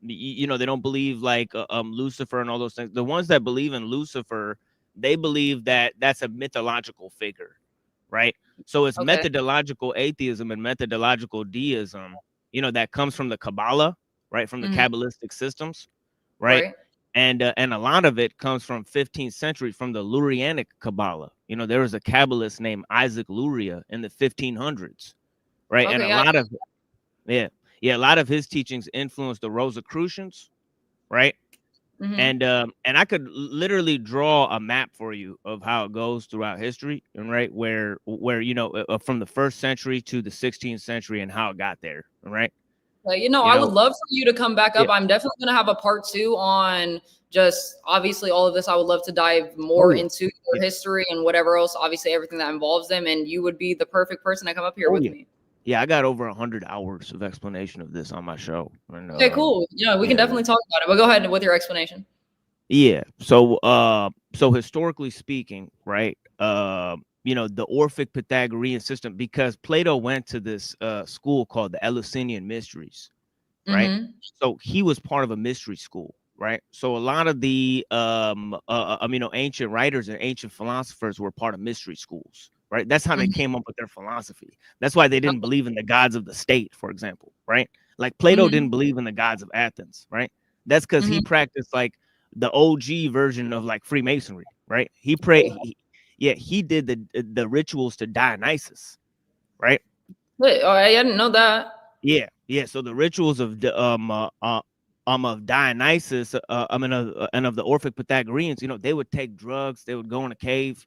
L: They don't believe like Lucifer and all those things. The ones that believe in Lucifer, they believe that that's a mythological figure, right? So it's methodological atheism and methodological deism, that comes from the Kabbalah, right? From the Kabbalistic systems, right? And a lot of it comes from 15th century, from the Lurianic Kabbalah. There was a Kabbalist named Isaac Luria in the 1500s, right? And a lot of his teachings influenced the Rosicrucians, right? And I could literally draw a map for you of how it goes throughout history, and right where from the 1st century to the 16th century and how it got there, right?
B: I would love for you to come back up. I'm definitely going to have a part 2 on just obviously all of this. I would love to dive more into their history and whatever else, obviously everything that involves them. And you would be the perfect person to come up here with me.
L: Yeah, I got over 100 hours of explanation of this on my show. And,
B: okay, cool. Yeah, we can definitely talk about it. But go ahead with your explanation.
L: Yeah. So historically speaking, right? The Orphic Pythagorean system, because Plato went to this school called the Eleusinian Mysteries, right? So he was part of a mystery school, right? So a lot of the ancient writers and ancient philosophers were part of mystery schools, right? That's how they came up with their philosophy. That's why they didn't believe in the gods of the state, for example, right? Like Plato didn't believe in the gods of Athens, right? That's because he practiced like the OG version of like Freemasonry, right? He prayed. He did the rituals to Dionysus, right?
B: Wait, I didn't know that.
L: Yeah. So the rituals of Dionysus, and of the Orphic Pythagoreans, they would take drugs, they would go in a cave,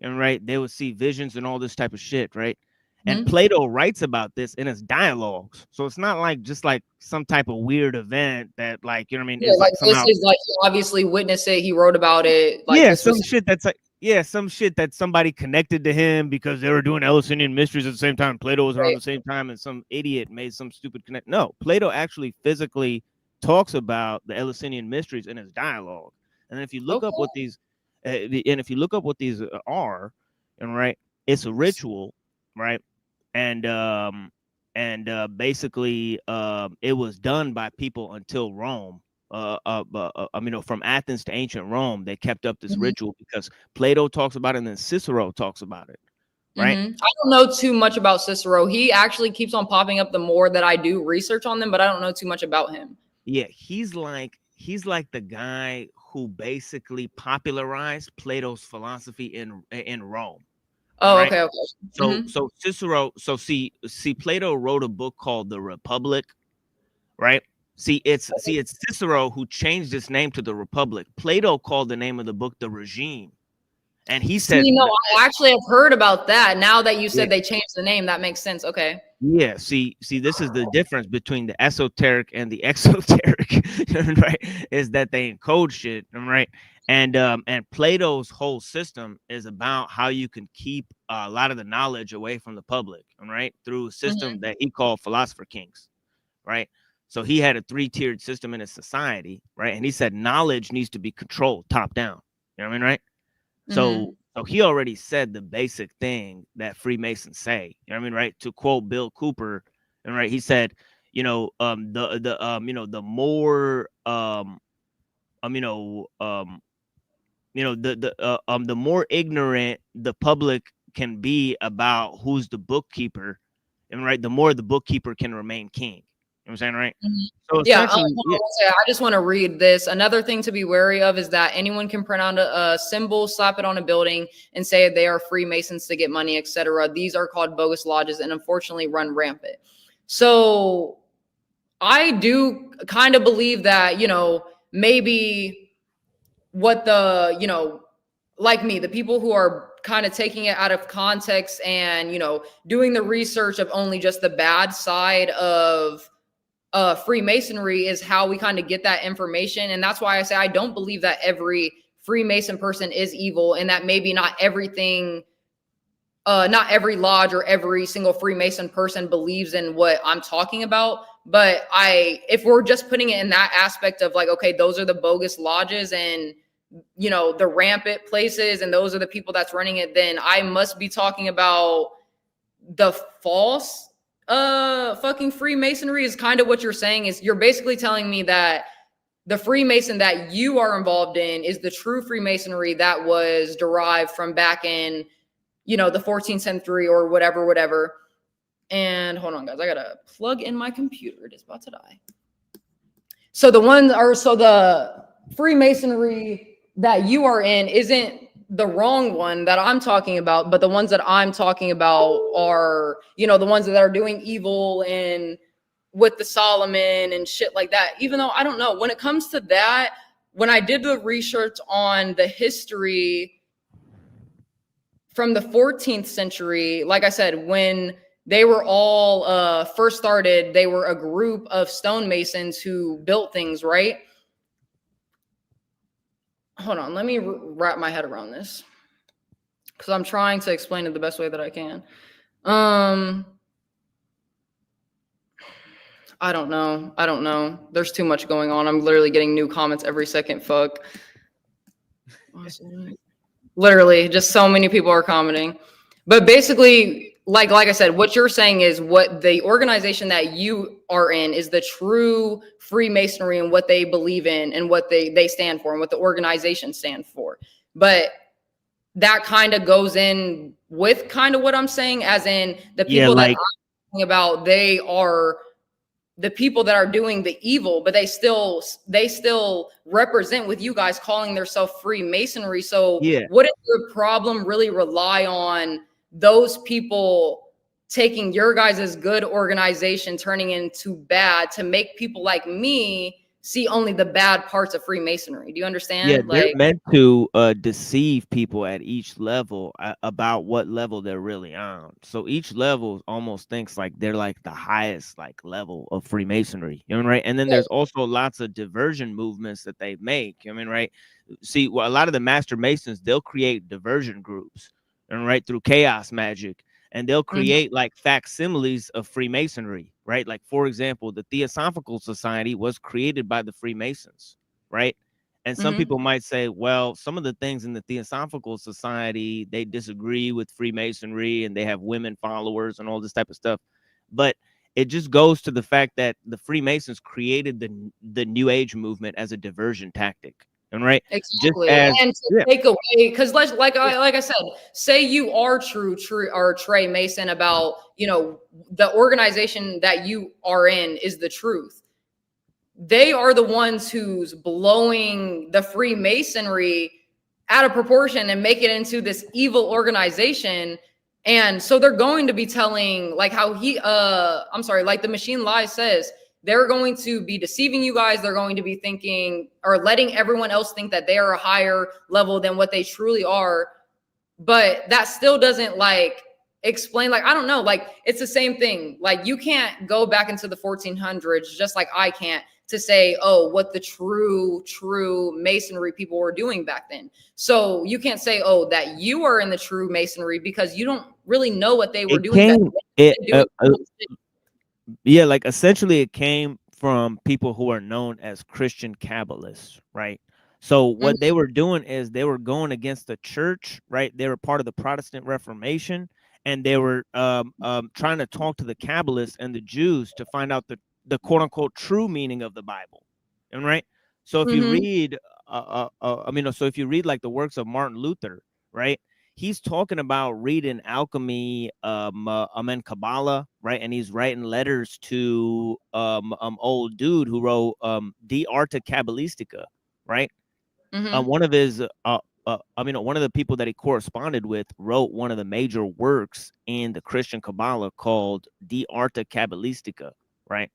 L: and right, they would see visions and all this type of shit, right? And Plato writes about this in his dialogues, so it's not like just like some type of weird event that, like, you know what I mean?
B: Yeah, like this is like he obviously witnessed it, he wrote about it. Like,
L: some shit that somebody connected to him because they were doing Eleusinian Mysteries at the same time. Plato was around the same time, and some idiot made some stupid connect. No, Plato actually physically talks about the Eleusinian Mysteries in his dialogue. And if you look up what these, are, and right, it's a ritual, right? And basically, it was done by people until Rome. From Athens to ancient Rome, they kept up this ritual because Plato talks about it and then Cicero talks about it, right?
B: I don't know too much about Cicero. He actually keeps on popping up the more that I do research on them, but I don't know too much about him.
L: Yeah, he's like the guy who basically popularized Plato's philosophy in Rome.
B: Oh,
L: right?
B: okay.
L: So Cicero, see, Plato wrote a book called The Republic, right? See, it's Cicero who changed his name to The Republic. Plato called the name of the book The Regime. And he said,
B: I actually have heard about that. Now that you said they changed the name, that makes sense. Okay.
L: Yeah, see, this is the difference between the esoteric and the exoteric, right? Is that they encode shit, right? And Plato's whole system is about how you can keep a lot of the knowledge away from the public, right? Through a system that he called philosopher kings, right? So he had a 3-tiered system in his society, right? And he said knowledge needs to be controlled top down. You know what I mean, right? So he already said the basic thing that Freemasons say. You know what I mean, right? To quote Bill Cooper, and right, he said, the more ignorant the public can be about who's the bookkeeper, and right, the more the bookkeeper can remain king. You know what I'm saying, right? So
B: I just want to read this. Another thing to be wary of is that anyone can print out a symbol, slap it on a building, and say they are Freemasons to get money, etc. These are called bogus lodges and unfortunately run rampant. So I do kind of believe that, maybe what like me, the people who are kind of taking it out of context and, doing the research of only just the bad side of Freemasonry is how we kind of get that information. And that's why I say I don't believe that every Freemason person is evil, and that maybe not everything, not every lodge or every single Freemason person believes in what I'm talking about. But if we're just putting it in that aspect of like, okay, those are the bogus lodges and you know, the rampant places and those are the people that's running it, then I must be talking about the false fucking Freemasonry. Is kind of what you're saying. Is you're basically telling me that the Freemason that you are involved in is the true Freemasonry that was derived from back in, you know, the 14th century or whatever. And hold on, guys, I gotta plug in my computer. It is about to die. So the Freemasonry that you are in isn't the wrong one that I'm talking about, but the ones that I'm talking about are, you know, the ones that are doing evil and with the Solomon and shit like that. Even though I don't know, when it comes to that, when I did the research on the history from the 14th century, like I said, when they were all first started, they were a group of stonemasons who built things, right? Hold on, let me wrap my head around this because I'm trying to explain it the best way that I can. I don't know. There's too much going on. I'm literally getting new comments every second. Fuck. Literally, just so many people are commenting. But basically, like I said, what you're saying is what the organization that you are in is the true Freemasonry and what they believe in and what they stand for and what the organization stands for. But that kind of goes in with kind of what I'm saying, as in the people that I'm talking about, they are the people that are doing the evil, but they still represent with you guys calling themselves Freemasonry. So wouldn't your problem really rely on those people taking your guys' good organization, turning into bad to make people like me see only the bad parts of Freemasonry? Do you understand?
L: Yeah, they're meant to deceive people at each level about what level they're really on. So each level almost thinks like they're like the highest like level of Freemasonry. You know, right? And then there's also lots of diversion movements that they make. I mean, right? See, well, a lot of the Master Masons, they'll create diversion groups, and right, through chaos magic. And they'll create like facsimiles of Freemasonry, right? Like, for example, the Theosophical Society was created by the Freemasons, right? And some people might say, well, some of the things in the Theosophical Society, they disagree with Freemasonry and they have women followers and all this type of stuff. But it just goes to the fact that the Freemasons created the New Age movement as a diversion tactic. And right,
B: exactly, and to take away, because like I said, say you are true or Trey Mason about, you know, the organization that you are in is the truth. They are the ones who's blowing the Freemasonry out of proportion and make it into this evil organization. And so they're going to be telling, like how like the Machine Lies says, they're going to be deceiving you guys. They're going to be thinking or letting everyone else think that they are a higher level than what they truly are. But that still doesn't like explain, like, I don't know, like it's the same thing. Like you can't go back into the 1400s, just like I can't, to say, oh, what the true Masonry people were doing back then. So you can't say, oh, that you are in the true Masonry because you don't really know what they were doing.
L: Yeah, like essentially it came from people who are known as Christian Kabbalists, right? So what they were doing is they were going against the church, right? They were part of the Protestant Reformation, and they were trying to talk to the Kabbalists and the Jews to find out the quote unquote true meaning of the Bible, and right. So if you read, so if you read like the works of Martin Luther, right? He's talking about reading alchemy, and Kabbalah, right? And he's writing letters to old dude who wrote De Arte Kabbalistica, right? One of his one of the people that he corresponded with wrote one of the major works in the Christian Kabbalah called De Arte Kabbalistica, right?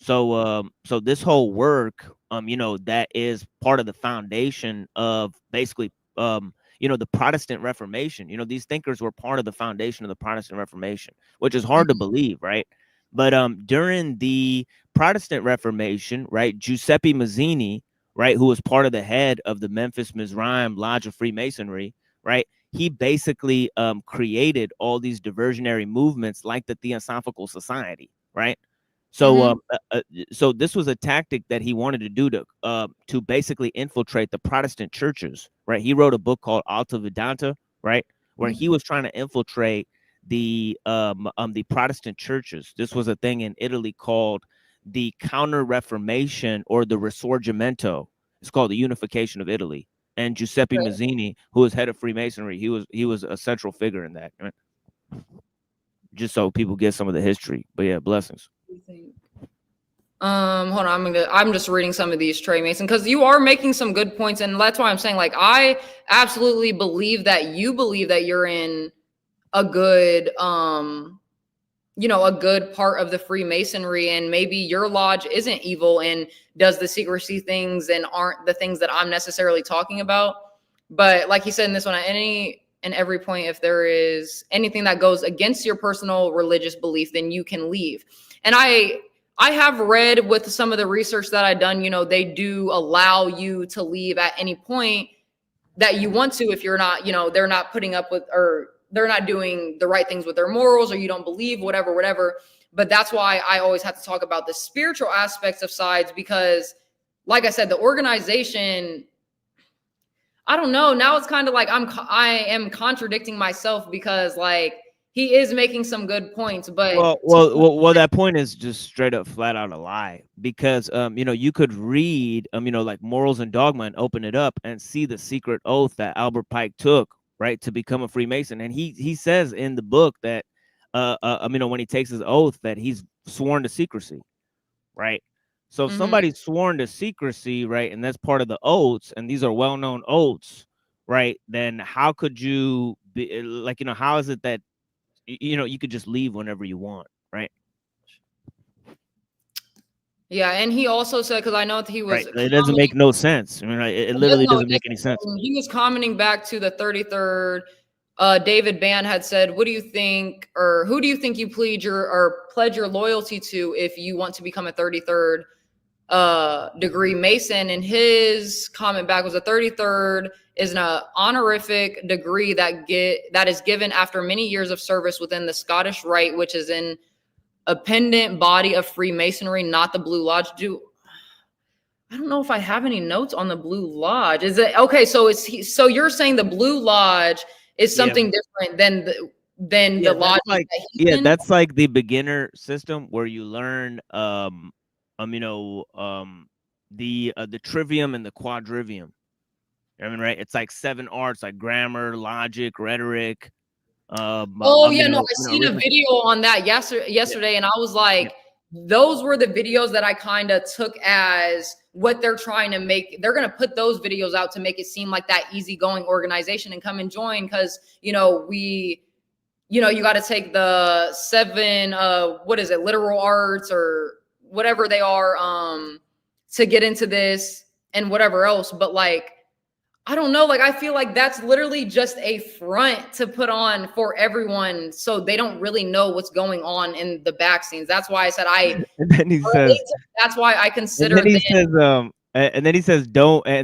L: So so this whole work, that is part of the foundation of basically the Protestant Reformation. These thinkers were part of the foundation of the Protestant Reformation, which is hard to believe, right? But during the Protestant Reformation, right, Giuseppe Mazzini, right, who was part of the head of the Memphis Mizraim Lodge of Freemasonry, right, he basically created all these diversionary movements like the Theosophical Society, right? So, so this was a tactic that he wanted to do to basically infiltrate the Protestant churches, right? He wrote a book called Alta Vedanta, right, where he was trying to infiltrate the Protestant churches. This was a thing in Italy called the Counter Reformation or the Risorgimento. It's called the Unification of Italy. And Giuseppe Mazzini, who was head of Freemasonry, he was a central figure in that. Right? Just so people get some of the history. But yeah, blessings.
B: Hold on, I'm just reading some of these, Trey Mason, because you are making some good points, and that's why I'm saying, like, I absolutely believe that you're in a good a good part of the Freemasonry, and maybe your lodge isn't evil and does the secrecy things and aren't the things that I'm necessarily talking about. But like he said in this one, at any and every point, if there is anything that goes against your personal religious belief, then you can leave. And I have read with some of the research that I've done, they do allow you to leave at any point that you want to, if you're not, they're not putting up with, or they're not doing the right things with their morals, or you don't believe, whatever. But that's why I always have to talk about the spiritual aspects of sides, because like I said, the organization, I don't know. Now it's kind of like I am contradicting myself, because like he is making some good points, but
L: well, that point is just straight up flat out a lie, because you could read like Morals and Dogma and open it up and see the secret oath that Albert Pike took, right, to become a Freemason. And he says in the book that when he takes his oath that he's sworn to secrecy, right? So if somebody's sworn to secrecy, right, and that's part of the oaths, and these are well-known oaths, right, then how could you be like, how is it that you could just leave whenever you want, right?
B: Yeah, and he also said, because I know that he was,
L: it doesn't make no sense. I mean, it literally doesn't make any sense.
B: He was commenting back to the 33rd. David Bann had said, "What do you think, or who do you think you pledge your loyalty to if you want to become a 33rd degree Mason?" And his comment back was, "A 33rd is an honorific degree that is given after many years of service within the Scottish Rite, which is in a pendant body of Freemasonry, not the Blue Lodge." I don't know if I have any notes on the Blue Lodge. Is it okay? So so you're saying the Blue Lodge is something different than the lodge?
L: Like, that's like the beginner system where you learn the trivium and the quadrivium. I mean, right? It's like 7 arts, like grammar, logic, rhetoric.
B: I seen a video on that yesterday, and I was like, those were the videos that I kind of took as what they're trying to make. They're going to put those videos out to make it seem like that easygoing organization and come and join, because you got to take the 7 literal arts or whatever they are to get into this and whatever else. But like, I don't know, like I feel like that's literally just a front to put on for everyone, so they don't really know what's going on in the back scenes. That's why I said
L: and then he says,
B: that's why I consider.
L: And then he says and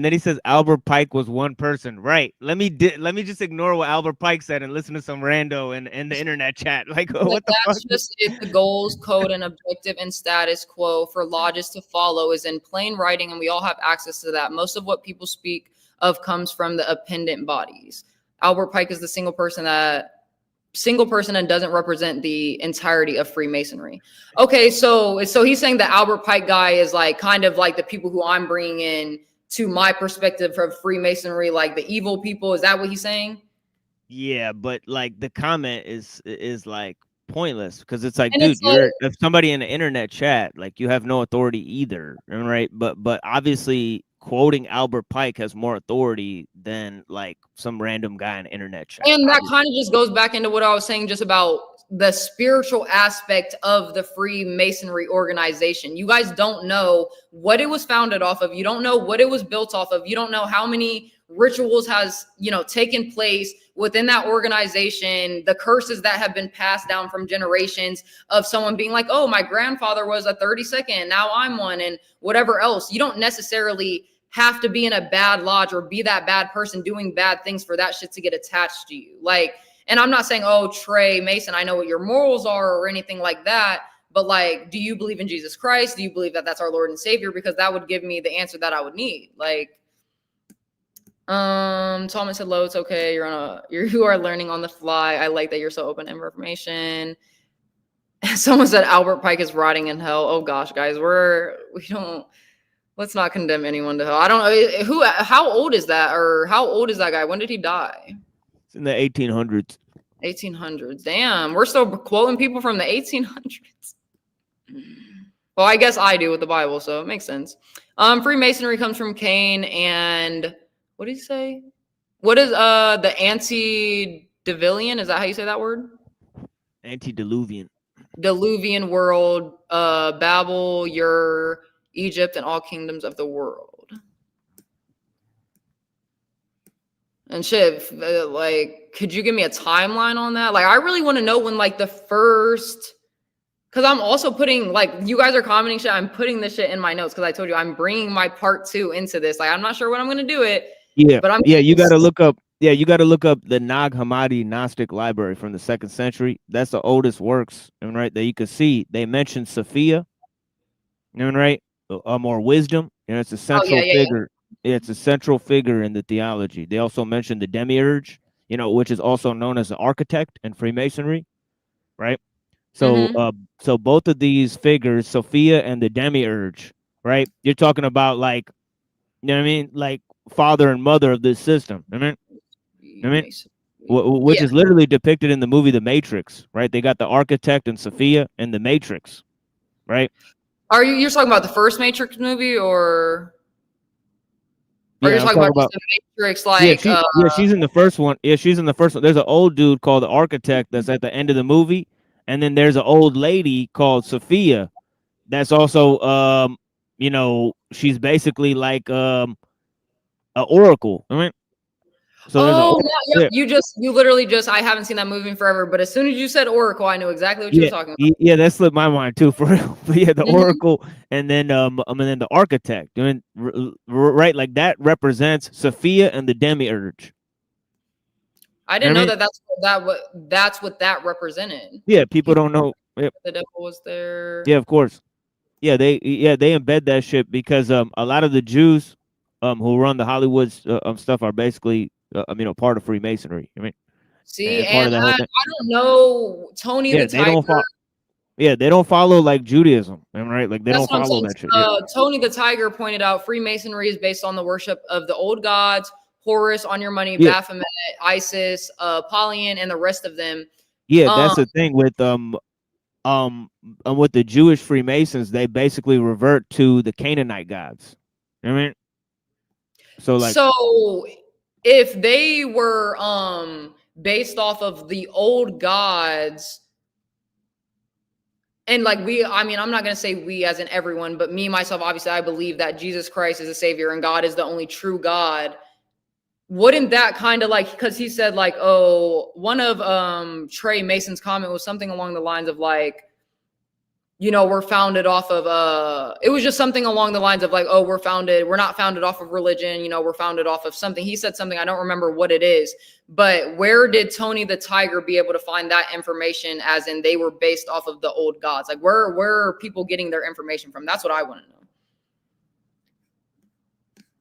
L: then he says Albert Pike was one person, right? Let me just ignore what Albert Pike said and listen to some rando in the internet chat. Like, what the fuck?
B: That's just it. The goals, code, and objective and status quo for lodges to follow is in plain writing, and we all have access to that. Most of what people speak of comes from the appendant bodies. Albert Pike is the single person and doesn't represent the entirety of Freemasonry. Okay, so he's saying the Albert Pike guy is like kind of like the people who I'm bringing in to my perspective of Freemasonry, like the evil people. Is that what he's saying?
L: Yeah, but like the comment is like pointless, because it's like, dude, if somebody in the internet chat, like, you have no authority either, right? But obviously quoting Albert Pike has more authority than like some random guy in the internet chat.
B: And that kind of just goes back into what I was saying just about the spiritual aspect of the Freemasonry organization. You guys don't know what it was founded off of. You don't know what it was built off of. You don't know how many rituals has, taken place within that organization, the curses that have been passed down from generations of someone being like, oh, my grandfather was a 32nd, now I'm one, and whatever else. You don't necessarily have to be in a bad lodge or be that bad person doing bad things for that shit to get attached to you. Like, and I'm not saying, oh, Trey Mason, I know what your morals are or anything like that, but like, do you believe in Jesus Christ? Do you believe that that's our Lord and Savior? Because that would give me the answer that I would need. Like, Thomas said, "Lo, it's okay. You are learning on the fly. I like that you're so open to information." Someone said Albert Pike is rotting in hell. Oh gosh, guys, let's not condemn anyone to hell. I don't know how old is that, or how old is that guy? When did he die?
L: It's in the 1800s.
B: 1800s. Damn, we're still quoting people from the 1800s. Well, I guess I do with the Bible, so it makes sense. Freemasonry comes from Cain, and what did he say? What is the antediluvian? Is that how you say that word?
L: Antediluvian.
B: Diluvian world, Babel, Egypt, and all kingdoms of the world. And shit, like, could you give me a timeline on that? Like, I really want to know when, like, the first, because I'm also putting, like, you guys are commenting shit, I'm putting this shit in my notes, because I told you I'm bringing my part 2 into this. Like, I'm not sure when I'm going to do it.
L: Yeah,
B: but
L: you got to look up. Yeah, you got to look up the Nag Hammadi Gnostic Library from the 2nd century. That's the oldest works, right? That you can see. They mention Sophia, right? Or wisdom. It's a central figure. Yeah, it's a central figure in the theology. They also mention the demiurge, which is also known as the architect in Freemasonry, right? So, so both of these figures, Sophia and the demiurge, right? You're talking about, like, you know what I mean, like father and mother of this system. Which is literally depicted in the movie The Matrix, right? They got the architect and Sophia in The Matrix, right?
B: You're talking about the first Matrix movie, or you're talking about the Matrix? Like,
L: she's in the first one. Yeah, she's in the first one. There's an old dude called the architect that's at the end of the movie, and then there's an old lady called Sophia that's also, she's basically like an oracle, right?
B: So you literally just, I haven't seen that movie in forever, but as soon as you said oracle, I knew exactly what you were talking about.
L: Yeah, that slipped my mind too, for real. But yeah, the oracle, and then the architect, right? Like, that represents Sophia and the demiurge.
B: I didn't know that's what that represented.
L: Yeah, people don't know.
B: Yep. The devil was there.
L: Yeah, of course. Yeah, they embed that shit because a lot of the Jews who run the Hollywood stuff are basically part of Freemasonry. I mean,
B: see, and I don't know Tony the Tiger.
L: They don't follow like Judaism, right? Like, they don't follow that shit.
B: Tony the Tiger pointed out Freemasonry is based on the worship of the old gods, Horus, on your money, Baphomet, Isis, Apollyon, and the rest of them.
L: Yeah, that's the thing with with the Jewish Freemasons, they basically revert to the Canaanite gods. I mean,
B: so if they were based off of the old gods, and like I'm not going to say we as in everyone, but me, myself, obviously, I believe that Jesus Christ is a savior and God is the only true God. Wouldn't that kind of like, because he said like, one of Trey Mason's comment was something along the lines of like, we're founded off of it was just something along the lines of like, we're not founded off of religion, we're founded off of something. He said something, I don't remember what it is, but where did Tony the Tiger be able to find that information, as in they were based off of the old gods? Like, where are people getting their information from? That's what I want to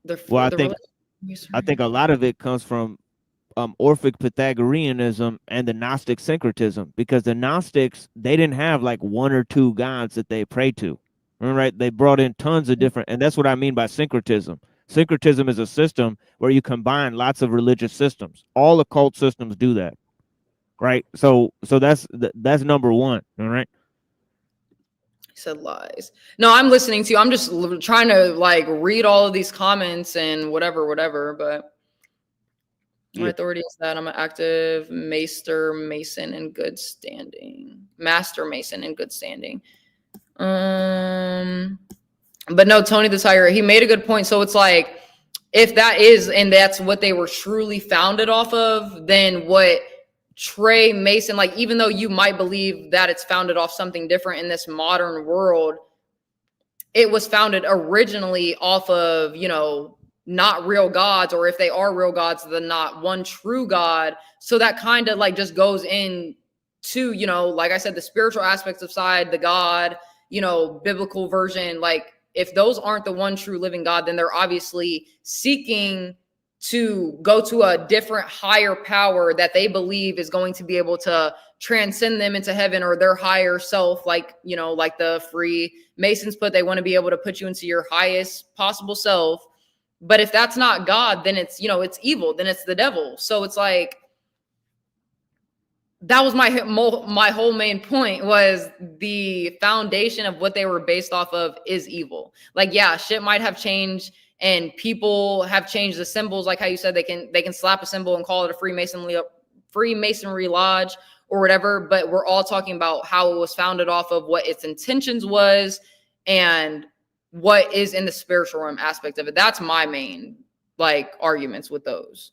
B: know.
L: I think a lot of it comes from Orphic Pythagoreanism and the Gnostic syncretism, because the Gnostics, they didn't have like one or two gods that they pray to, right? They brought in tons of different, and that's what I mean by syncretism. Syncretism is a system where you combine lots of religious systems. All occult systems do that, right? So that's number one, all right?
B: He said lies. No, I'm listening to you. I'm just trying to like read all of these comments and whatever, but my authority is that I'm an active Master Mason in good standing. But no, Tony the Tiger, he made a good point. So it's like, if that is, and that's what they were truly founded off of, then what Trey Mason, like, even though you might believe that it's founded off something different in this modern world, it was founded originally off of, not real gods, or if they are real gods, then not one true God. So that kind of like just goes in to, you know, like I said, the spiritual aspects of side, the God, you know, biblical version, like if those aren't the one true living God, then they're obviously seeking to go to a different higher power that they believe is going to be able to transcend them into heaven or their higher self. Like, you know, like the Freemasons put, they want to be able to put you into your highest possible self. But if that's not God, then it's, you know, it's evil, then it's the devil. So it's like, that was my whole main point, was the foundation of what they were based off of is evil. Like, yeah, shit might have changed and people have changed the symbols. Like how you said, they can slap a symbol and call it a Freemasonry lodge or whatever. But we're all talking about how it was founded off of what its intentions was and what is in the spiritual realm aspect of it. That's my main like arguments with those.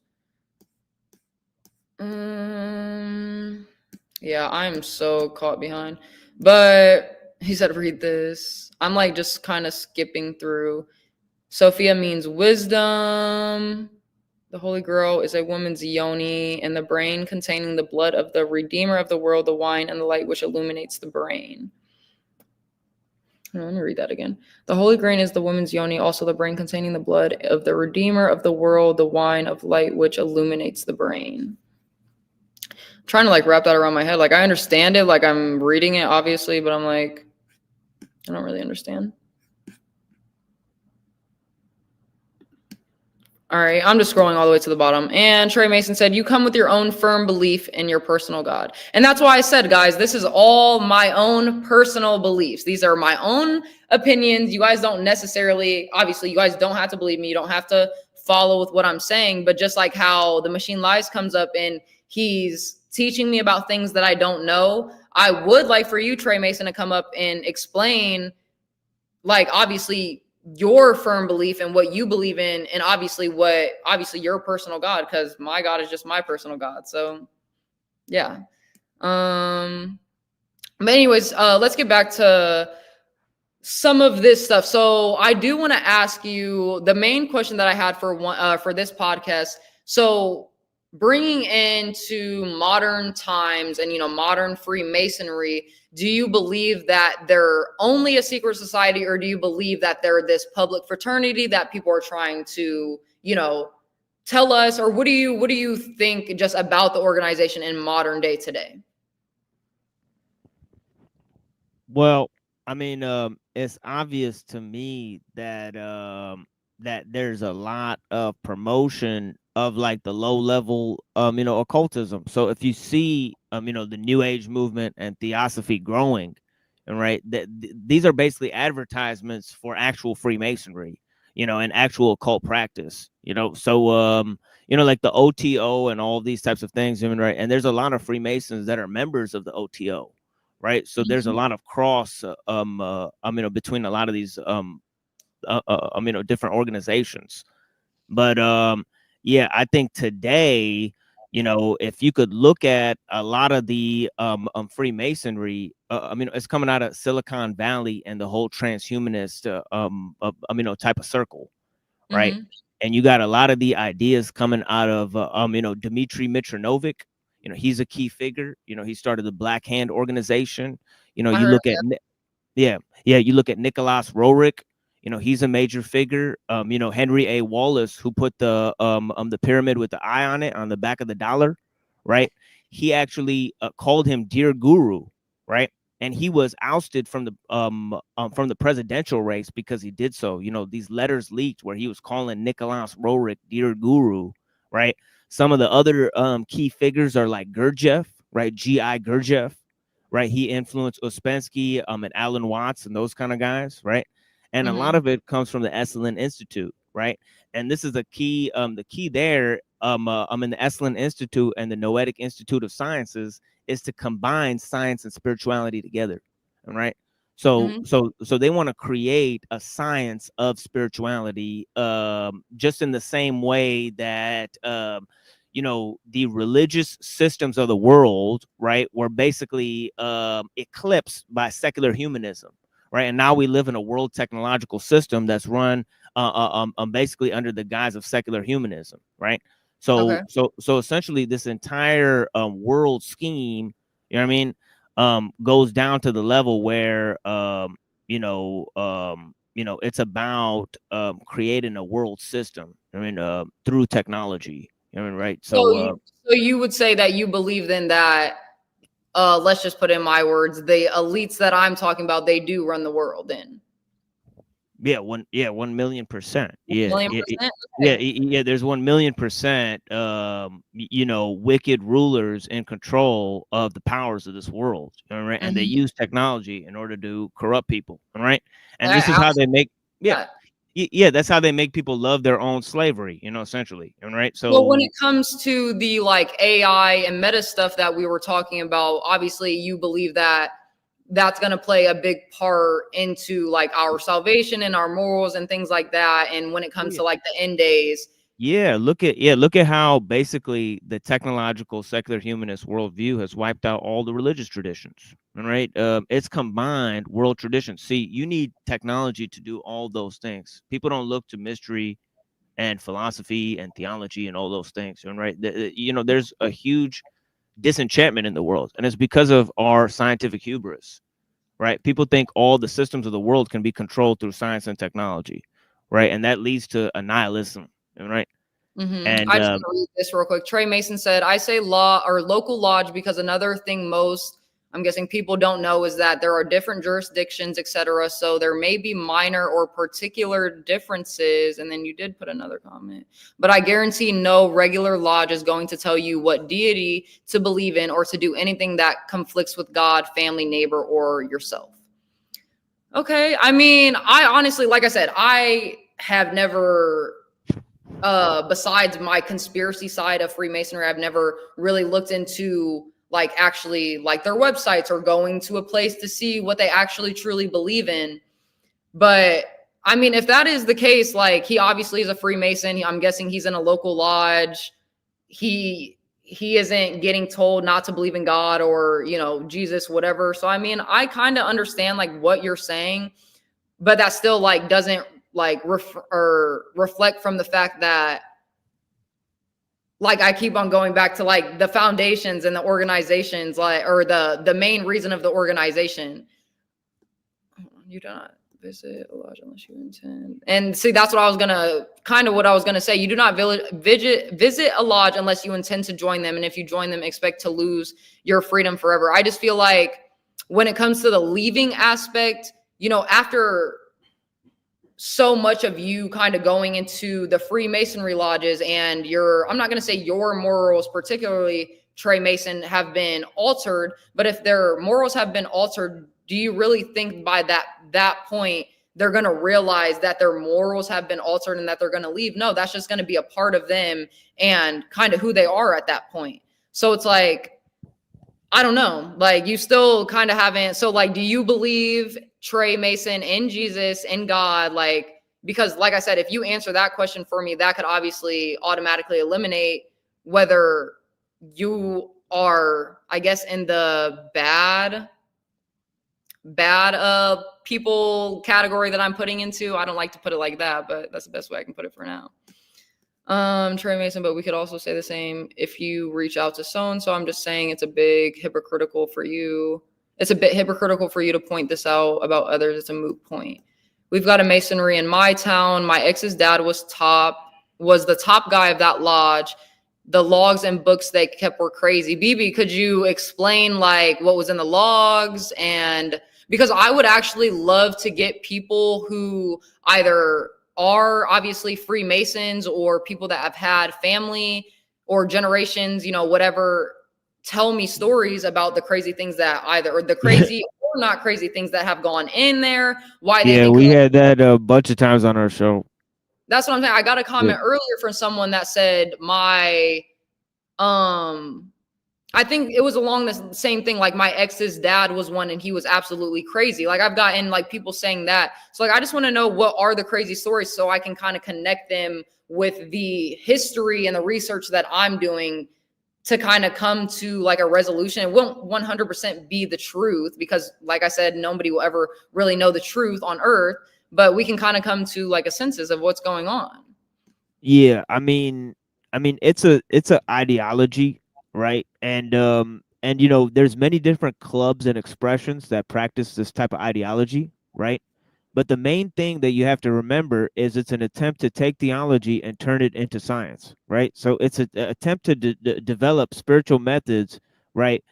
B: Yeah, I'm so caught behind. But he said, read this. I'm like just kind of skipping through. Sophia means wisdom. The Holy Grail is a woman's yoni, and the brain containing the blood of the Redeemer of the world, the wine and the light which illuminates the brain. Let me read that again. The Holy Grail is the woman's yoni, also the brain containing the blood of the Redeemer of the world, the wine of light which illuminates the brain. Trying to like wrap that around my head. Like I understand it, like I'm reading it obviously, but I'm like, I don't really understand. All right, I'm just scrolling all the way to the bottom. And Trey Mason said, you come with your own firm belief in your personal God. And that's why I said, guys, this is all my own personal beliefs. These are my own opinions. You guys don't necessarily, obviously, you guys don't have to believe me. You don't have to follow with what I'm saying. But just like how the Machine Lies comes up and he's teaching me about things that I don't know, I would like for you, Trey Mason, to come up and explain, like, obviously, your firm belief and what you believe in, and obviously your personal God, because my God is just my personal God. So yeah. But anyways, let's get back to some of this stuff. So I do want to ask you the main question that I had for this podcast. So bringing into modern times and, you know, modern Freemasonry, do you believe that they're only a secret society, or do you believe that they're this public fraternity that people are trying to, you know, tell us? Or what do you think just about the organization in modern day today?
L: Well, I mean, it's obvious to me that that there's a lot of promotion of like the low level, you know, occultism. So if you see, you know, the New Age movement and theosophy growing, and right, these are basically advertisements for actual Freemasonry, you know, and actual occult practice, you know. So, you know, like the OTO and all these types of things, right? And there's a lot of Freemasons that are members of the OTO, right? So there's a lot of cross, you know, between a lot of these, you know, different organizations. But yeah, I think today, you know, if you could look at a lot of the Freemasonry, I mean, it's coming out of Silicon Valley and the whole transhumanist, you know, type of circle, right? Mm-hmm. And you got a lot of the ideas coming out of, you know, Dmitry Mitrinovic. You know, he's a key figure. You know, he started the Black Hand organization. You know, you look at, you look at Nicholas Roerich. You know, he's a major figure. You know, Henry A. Wallace, who put the pyramid with the eye on it on the back of the dollar, right? He actually called him Dear Guru, right? And he was ousted from the presidential race because he did so. You know, these letters leaked where he was calling Nicholas Roerich Dear Guru, right? Some of the other key figures are like Gurdjieff, right? G.I. Gurdjieff, right? He influenced Ouspensky and Alan Watts and those kind of guys, right? And a lot of it comes from the Esalen Institute, right? And this is a key, the key there, in the Esalen Institute and the Noetic Institute of Sciences is to combine science and spirituality together, right? So, so they want to create a science of spirituality, just in the same way that, you know, the religious systems of the world, right, were basically eclipsed by secular humanism. Right. And now we live in a world technological system that's run basically under the guise of secular humanism. Right. So so essentially this entire world scheme, You know what I mean? Goes down to the level where it's about creating a world system. I mean, through technology. I mean, right?
B: So you would say that you believe then that let's just put in my words, the elites that I'm talking about, they do run the world then.
L: Yeah, 1,000,000%. Yeah,
B: 1,000,000%?
L: yeah. There's 1,000,000%. Wicked rulers in control of the powers of this world. All right, and they use technology in order to corrupt people. All right, and this is how they make. Yeah, that's how they make people love their own slavery. Essentially. All right. So,
B: well, when it comes to the like AI and meta stuff that we were talking about, obviously you believe that that's going to play a big part into like our salvation and our morals and things like that. And when it comes to like the end days.
L: Look at how basically the technological secular humanist worldview has wiped out all the religious traditions. All right. It's combined world traditions. See, you need technology to do all those things. People don't look to mystery and philosophy and theology and all those things. Right. There's a huge disenchantment in the world, and it's because of our scientific hubris, right? People think all the systems of the world can be controlled through science and technology, right? And that leads to a nihilism, right?
B: And I just want to read this real quick. Trey Mason said, I say law or local lodge because another thing I'm guessing people don't know is that there are different jurisdictions, etc. So there may be minor or particular differences. And then you did put another comment, but I guarantee no regular lodge is going to tell you what deity to believe in or to do anything that conflicts with God, family, neighbor, or yourself. Okay. I mean, I honestly, like I said, I have never, besides my conspiracy side of Freemasonry, I've never really looked into like actually like their websites or going to a place to see what they actually truly believe in. But I mean, if that is the case, like he obviously is a Freemason. I'm guessing he's in a local lodge. He isn't getting told not to believe in God or, Jesus, whatever. So, I mean, I kind of understand like what you're saying, but that still like doesn't like reflect from the fact that like I keep on going back to like the foundations and the organizations, like, or the main reason of the organization. You do not visit a lodge unless you intend. And see, that's what I was gonna say. You do not visit a lodge unless you intend to join them. And if you join them, expect to lose your freedom forever. I just feel like when it comes to the leaving aspect, after so much of you kind of going into the Freemasonry lodges and I'm not going to say your morals, particularly Trey Mason, have been altered, but if their morals have been altered, do you really think by that point they're going to realize that their morals have been altered and that they're going to leave? No, that's just going to be a part of them and kind of who they are at that point. So it's like, I don't know, like you still kind of haven't. So like, do you believe Trey Mason in Jesus, in God? Like, because like I said, if you answer that question for me, that could obviously automatically eliminate whether you are, I guess, in the bad people category that I'm putting into. I don't like to put it like that, but that's the best way I can put it for now. Trey Mason, but we could also say the same if you reach out to so-and-so. I'm just saying it's a bit hypocritical for you to point this out about others. It's a moot point. We've got a masonry in my town. My ex's dad was the top guy of that lodge. The logs and books they kept were crazy. BB, could you explain like what was in the logs? And because I would actually love to get people who either are obviously Freemasons or people that have had family or generations, whatever, tell me stories about the crazy things that or the crazy or not crazy things that have gone in there. Why they think
L: we had that a bunch of times on our show.
B: That's what I'm saying. I got a comment earlier from someone that said I think it was along the same thing. Like my ex's dad was one and he was absolutely crazy. Like I've gotten like people saying that. So like, I just want to know what are the crazy stories so I can kind of connect them with the history and the research that I'm doing to kind of come to like a resolution. It won't 100% be the truth because like I said, nobody will ever really know the truth on earth, but we can kind of come to like a census of what's going on.
L: Yeah. I mean, it's a ideology. Right. And And you know, there's many different clubs and expressions that practice this type of ideology, right? But the main thing that you have to remember is it's an attempt to take theology and turn it into science, right? So it's an attempt to develop spiritual methods, right?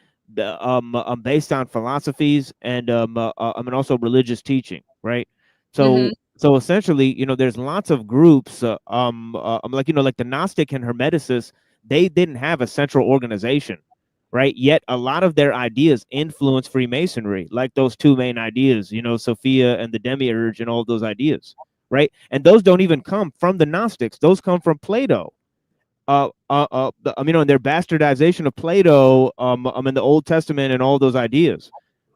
L: Based on philosophies and also religious teaching, right? So so essentially, you know, there's lots of groups, like, you know, like the Gnostic and Hermeticists, they didn't have a central organization, right? Yet a lot of their ideas influence Freemasonry, like those two main ideas, you know, Sophia and the Demiurge and all those ideas, right? And those don't even come from the Gnostics; those come from Plato. You know, and their bastardization of Plato, in the Old Testament and all those ideas,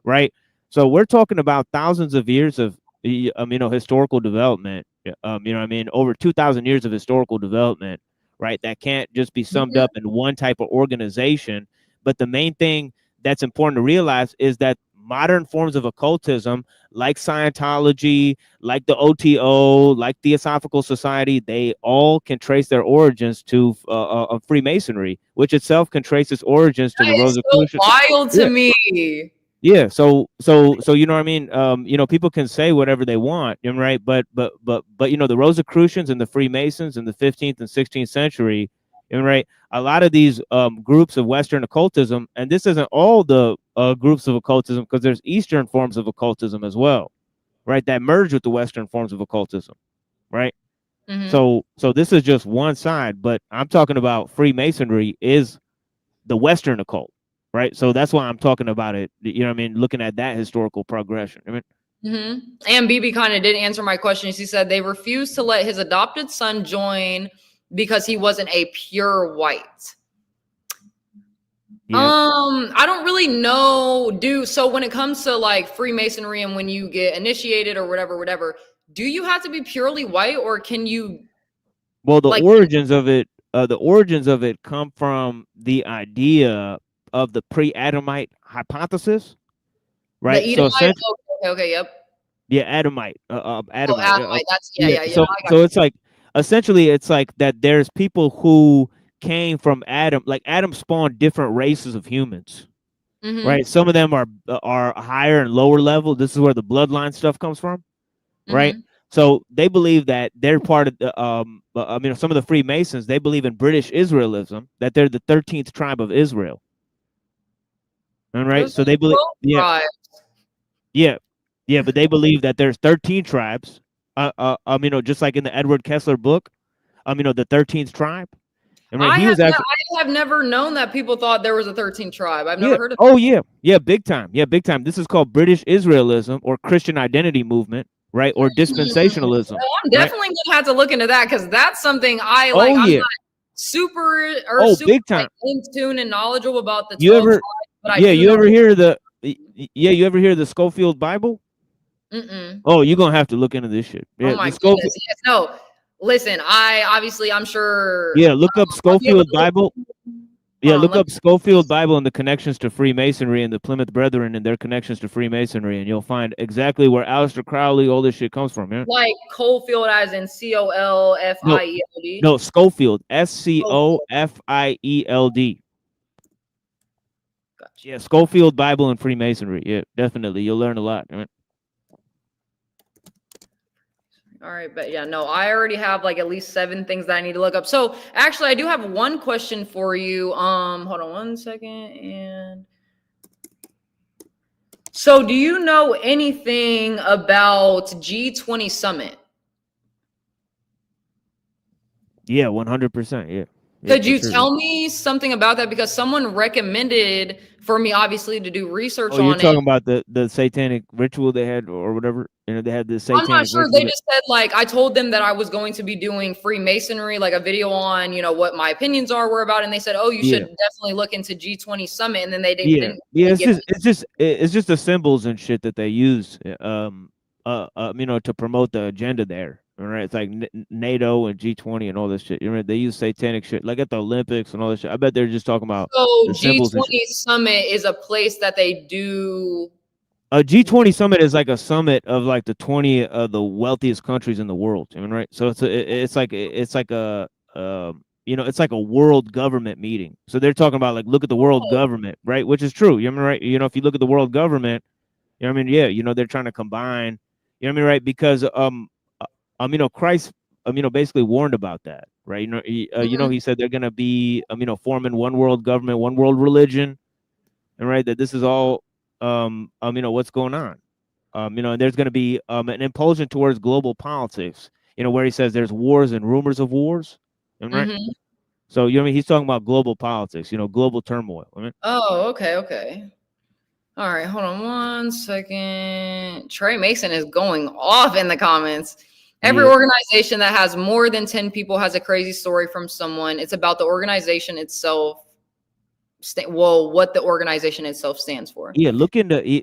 L: right? So we're talking about thousands of years of, you know, historical development. You know what I mean? Over 2,000 years of historical development, right? That can't just be summed up in one type of organization. But the main thing that's important to realize is that modern forms of occultism, like Scientology, like the OTO, like Theosophical Society, they all can trace their origins to Freemasonry, which itself can trace its origins to the Rosicrucians.
B: So wild to me.
L: Yeah, so you know what I mean. You know, people can say whatever they want, right? But you know, the Rosicrucians and the Freemasons in the 15th and 16th century, right? A lot of these groups of Western occultism, and this isn't all the groups of occultism, because there's Eastern forms of occultism as well, right? That merge with the Western forms of occultism, right? So this is just one side, but I'm talking about Freemasonry is the Western occult. Right, so that's why I'm talking about it. You know what I mean? Looking at that historical progression. I mean,
B: And BB kind of did answer my question. He said they refused to let his adopted son join because he wasn't a pure white. Yeah. I don't really know. So when it comes to like Freemasonry and when you get initiated or whatever, do you have to be purely white, or can you?
L: Well, the origins of it come from the idea of the pre-Adamite hypothesis, right?
B: The Edomite? Okay, yep.
L: Yeah, Adamite. Adamite.
B: Adamite. That's yeah.
L: So it's like, essentially, it's like that. There's people who came from Adam. Like Adam spawned different races of humans, right? Some of them are higher and lower level. This is where the bloodline stuff comes from, right? So they believe that they're part of the. I mean, some of the Freemasons, they believe in British Israelism, that they're the 13th tribe of Israel. All right, so they believe, yeah, but they believe that there's 13 tribes. You know, just like in the Edward Kessler book, you know, the 13th tribe.
B: I have never known that people thought there was a 13th tribe. I've never heard of.
L: Oh yeah, big time. Yeah, big time. This is called British Israelism or Christian Identity Movement, right? Or dispensationalism.
B: Well, I'm definitely gonna have to look into that, because that's something I like. I'm not super
L: big time.
B: Like, in tune and knowledgeable about the 12
L: you ever
B: tribes, but
L: you ever hear the Schofield Bible? Oh, you're gonna have to look into this shit. Yeah,
B: oh my goodness. Yes, no. Listen, I'm sure.
L: Yeah, look up Schofield Bible. Yeah, look up Schofield Bible and the connections to Freemasonry and the Plymouth Brethren and their connections to Freemasonry, and you'll find exactly where Aleister Crowley, all this shit comes from, man.
B: Like Coalfield, as in Colfield.
L: No, Schofield, Schofield. Gotcha. Yeah, Schofield Bible and Freemasonry. Yeah, definitely, you'll learn a lot. Right?
B: All right, but yeah, no, I already have like at least 7 things that I need to look up. So actually, I do have one question for you. Hold on one second. And so, do you know anything about G20 Summit?
L: Yeah, 100%. Yeah.
B: Could you tell me something about that? Because someone recommended for me, obviously, to do research on it.
L: You're talking about the satanic ritual they had or whatever? You know, they had this satanic
B: I'm not sure. They just said, like, I told them that I was going to be doing Freemasonry, like a video on, you know, what my opinions were about. And they said, oh, you should definitely look into G20 Summit. And then they didn't.
L: Yeah, it's just the symbols and shit that they use, you know, to promote the agenda there. All right, it's like NATO and G20 and all this shit. You know, they use satanic shit, like at the Olympics and all this shit. I bet they're just talking about.
B: So G20 Summit is a place that they do.
L: A G20 Summit is like a summit of like the 20 of the wealthiest countries in the world. I mean, right? So it's like a you it's like a world government meeting. So they're talking about like, look at the world government, right? Which is true. You know what I mean, right? If you look at the world government, you know what I mean? Yeah, they're trying to combine, you know what I mean, right? Because Christ, basically warned about that, right? He said they're gonna be, forming one world government, one world religion, and right, that this is all, what's going on, and there's gonna be an impulsion towards global politics, where he says there's wars and rumors of wars, right? So he's talking about global politics, global turmoil. Right?
B: Oh, okay. All right, hold on 1 second. Trey Mason is going off in the comments. Every organization that has more than 10 people has a crazy story from someone. It's about the organization itself. What the organization itself stands for.
L: Yeah, look into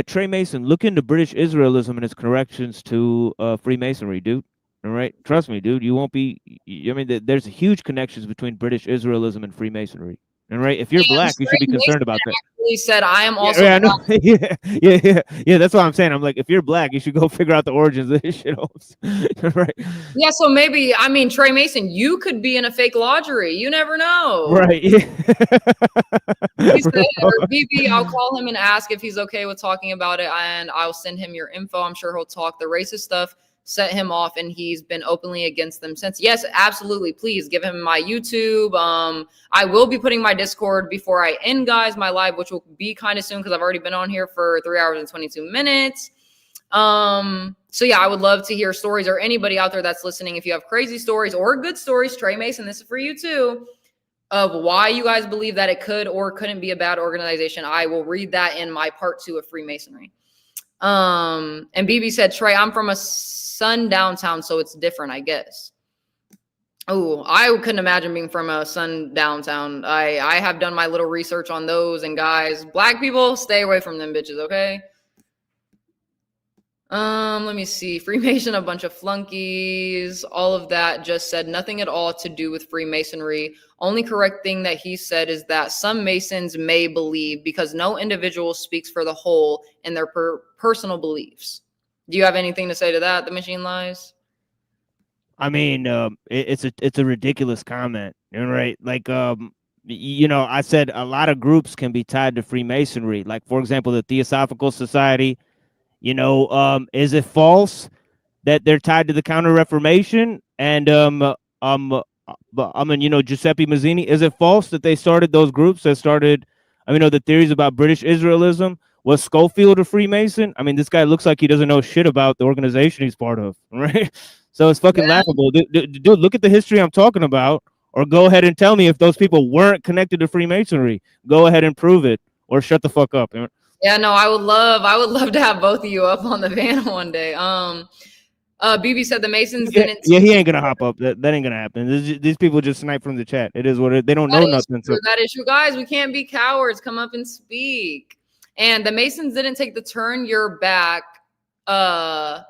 L: Trey Mason. Look into British Israelism and its corrections to Freemasonry, dude. All right, trust me, dude. You won't be. There's huge connections between British Israelism and Freemasonry. And right, if you're black, you should be concerned about that.
B: He said, "I am also."
L: Yeah, I know. yeah. That's what I'm saying. I'm like, if you're black, you should go figure out the origins of this shit. Right?
B: Yeah. So maybe, Trey Mason, you could be in a fake lodgery. You never know.
L: Right. Yeah.
B: He said, BB, I'll call him and ask if he's okay with talking about it, and I'll send him your info. I'm sure he'll talk. The racist stuff set him off, and he's been openly against them since. Yes, absolutely. Please give him my YouTube. I will be putting my Discord before I end, guys, my live, which will be kind of soon because I've already been on here for 3 hours and 22 minutes. So yeah, I would love to hear stories, or anybody out there that's listening. If you have crazy stories or good stories, Trey Mason, this is for you too, of why you guys believe that it could or couldn't be a bad organization. I will read that in my part 2 of Freemasonry. And BB said, Trey, I'm from a sundown town, so it's different, I guess. Oh, I couldn't imagine being from a sundown town. I have done my little research on those, and guys, black people, stay away from them bitches, okay? Let me see. Freemason, a bunch of flunkies, all of that just said nothing at all to do with Freemasonry. Only correct thing that he said is that some Masons may believe because no individual speaks for the whole in their personal beliefs. Do you have anything to say to that? The machine lies.
L: I mean, it's a ridiculous comment, right? Like, I said a lot of groups can be tied to Freemasonry. Like, for example, the Theosophical Society. Is it false that they're tied to the Counter-Reformation? And Giuseppe Mazzini, is it false that they started those groups that started, the theories about British Israelism? Was Schofield a Freemason? I mean, this guy looks like he doesn't know shit about the organization he's part of, right? So it's fucking laughable. Dude, look at the history I'm talking about, or go ahead and tell me if those people weren't connected to Freemasonry. Go ahead and prove it, or shut the fuck up.
B: Yeah, no, I would love to have both of you up on the van one day. BB said the Masons didn't.
L: Yeah, he ain't gonna hop up. That ain't gonna happen. These people just snipe from the chat. It is what they don't know nothing.
B: So that is true, guys. We can't be cowards. Come up and speak. And the Masons didn't take the turn your back. Hold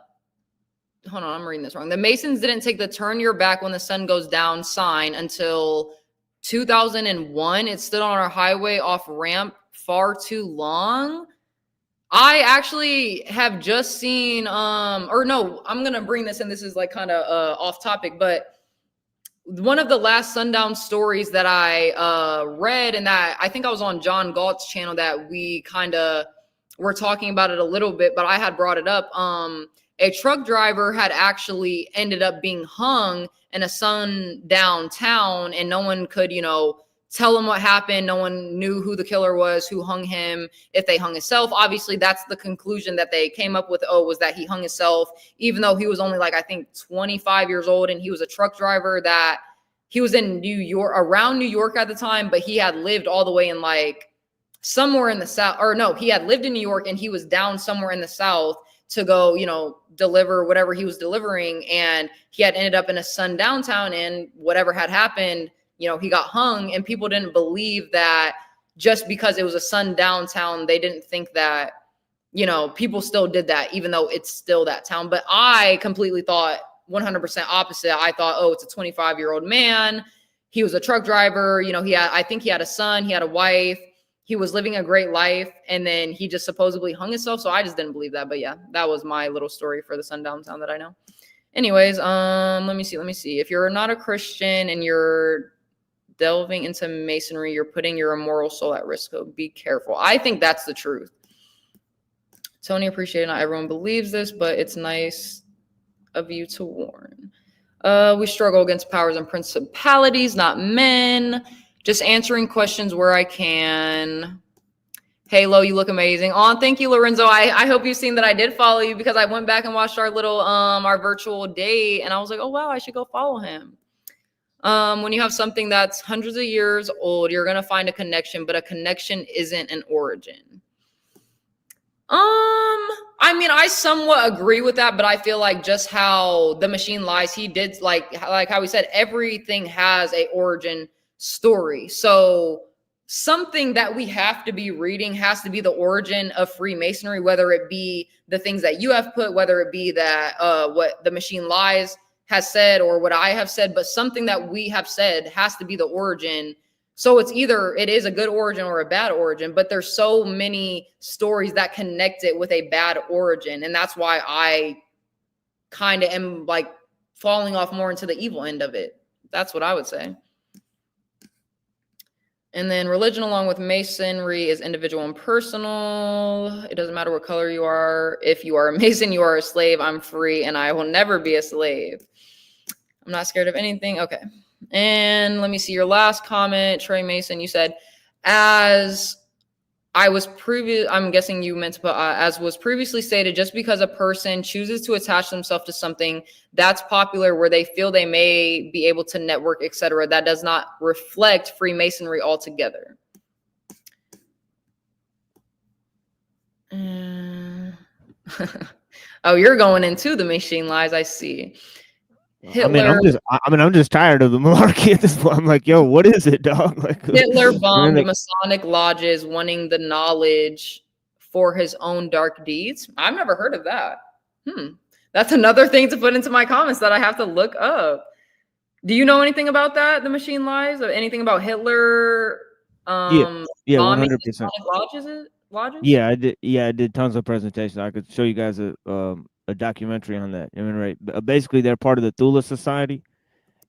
B: on, I'm reading this wrong. The Masons didn't take the turn your back when the sun goes down sign until 2001. It stood on our highway off ramp far too long. I actually have just seen, I'm going to bring this in. This is like kind of off topic, but one of the last sundown stories that I read, and that I think I was on John Galt's channel, that we kind of were talking about it a little bit, but I had brought it up. A truck driver had actually ended up being hung in a sundown town, and no one could, tell him what happened. No one knew who the killer was, who hung him, if they hung himself. Obviously, that's the conclusion that they came up with, was that he hung himself, even though he was only like, I think 25 years old, and he was a truck driver that he was in New York, around New York at the time, but he had lived all the way in like somewhere in the South, or no, he had lived in New York and he was down somewhere in the South to go, deliver whatever he was delivering. And he had ended up in a sundown town, and whatever had happened, he got hung, and people didn't believe that just because it was a sundown town, they didn't think that, people still did that, even though it's still that town. But I completely thought 100% opposite. I thought, it's a 25-year-old man. He was a truck driver. I think he had a son, he had a wife. He was living a great life, and then he just supposedly hung himself. So I just didn't believe that. But yeah, that was my little story for the sundown town that I know. Anyways, let me see. If you're not a Christian and you're delving into Masonry, you're putting your immoral soul at risk. So be careful. I think that's the truth. Tony, appreciate it. Not everyone believes this, but it's nice of you to warn. We struggle against powers and principalities, not men. Just answering questions where I can. Halo, you look amazing. Oh, thank you, Lorenzo. I hope you've seen that I did follow you, because I went back and watched our little our virtual date, and I was like, oh wow, I should go follow him. When you have something that's hundreds of years old, you're gonna find a connection, but a connection isn't an origin. I mean, I somewhat agree with that, but I feel like just how the machine lies, he did like how he said, everything has a origin story. So something that we have to be reading has to be the origin of Freemasonry, whether it be the things that you have put, whether it be that what the machine lies has said or what I have said, but something that we have said has to be the origin. So it's either it is a good origin or a bad origin, but there's so many stories that connect it with a bad origin. And that's why I kind of am like falling off more into the evil end of it. That's what I would say. And then religion along with Masonry is individual and personal. It doesn't matter what color you are. If you are a Mason, you are a slave. I'm free and I will never be a slave. I'm not scared of anything. Okay. And let me see your last comment, Trey Mason. You said, as I was I'm guessing you meant to put, as was previously stated, just because a person chooses to attach themselves to something that's popular where they feel they may be able to network, etc., that does not reflect Freemasonry altogether. Oh, you're going into the machine lies, I see. Hitler,
L: I'm just tired of the malarkey at this point. I'm like, yo, what is it, dog? Like,
B: Hitler bombed the Masonic lodges, wanting the knowledge for his own dark deeds. I've never heard of that. That's another thing to put into my comments that I have to look up. Do you know anything about that? The machine lies, or anything about Hitler?
L: Yeah, 100%.
B: Lodges?
L: Yeah, I did. Yeah, I did tons of presentations. I could show you guys a documentary on that. I mean, right? Basically, they're part of the Thule Society.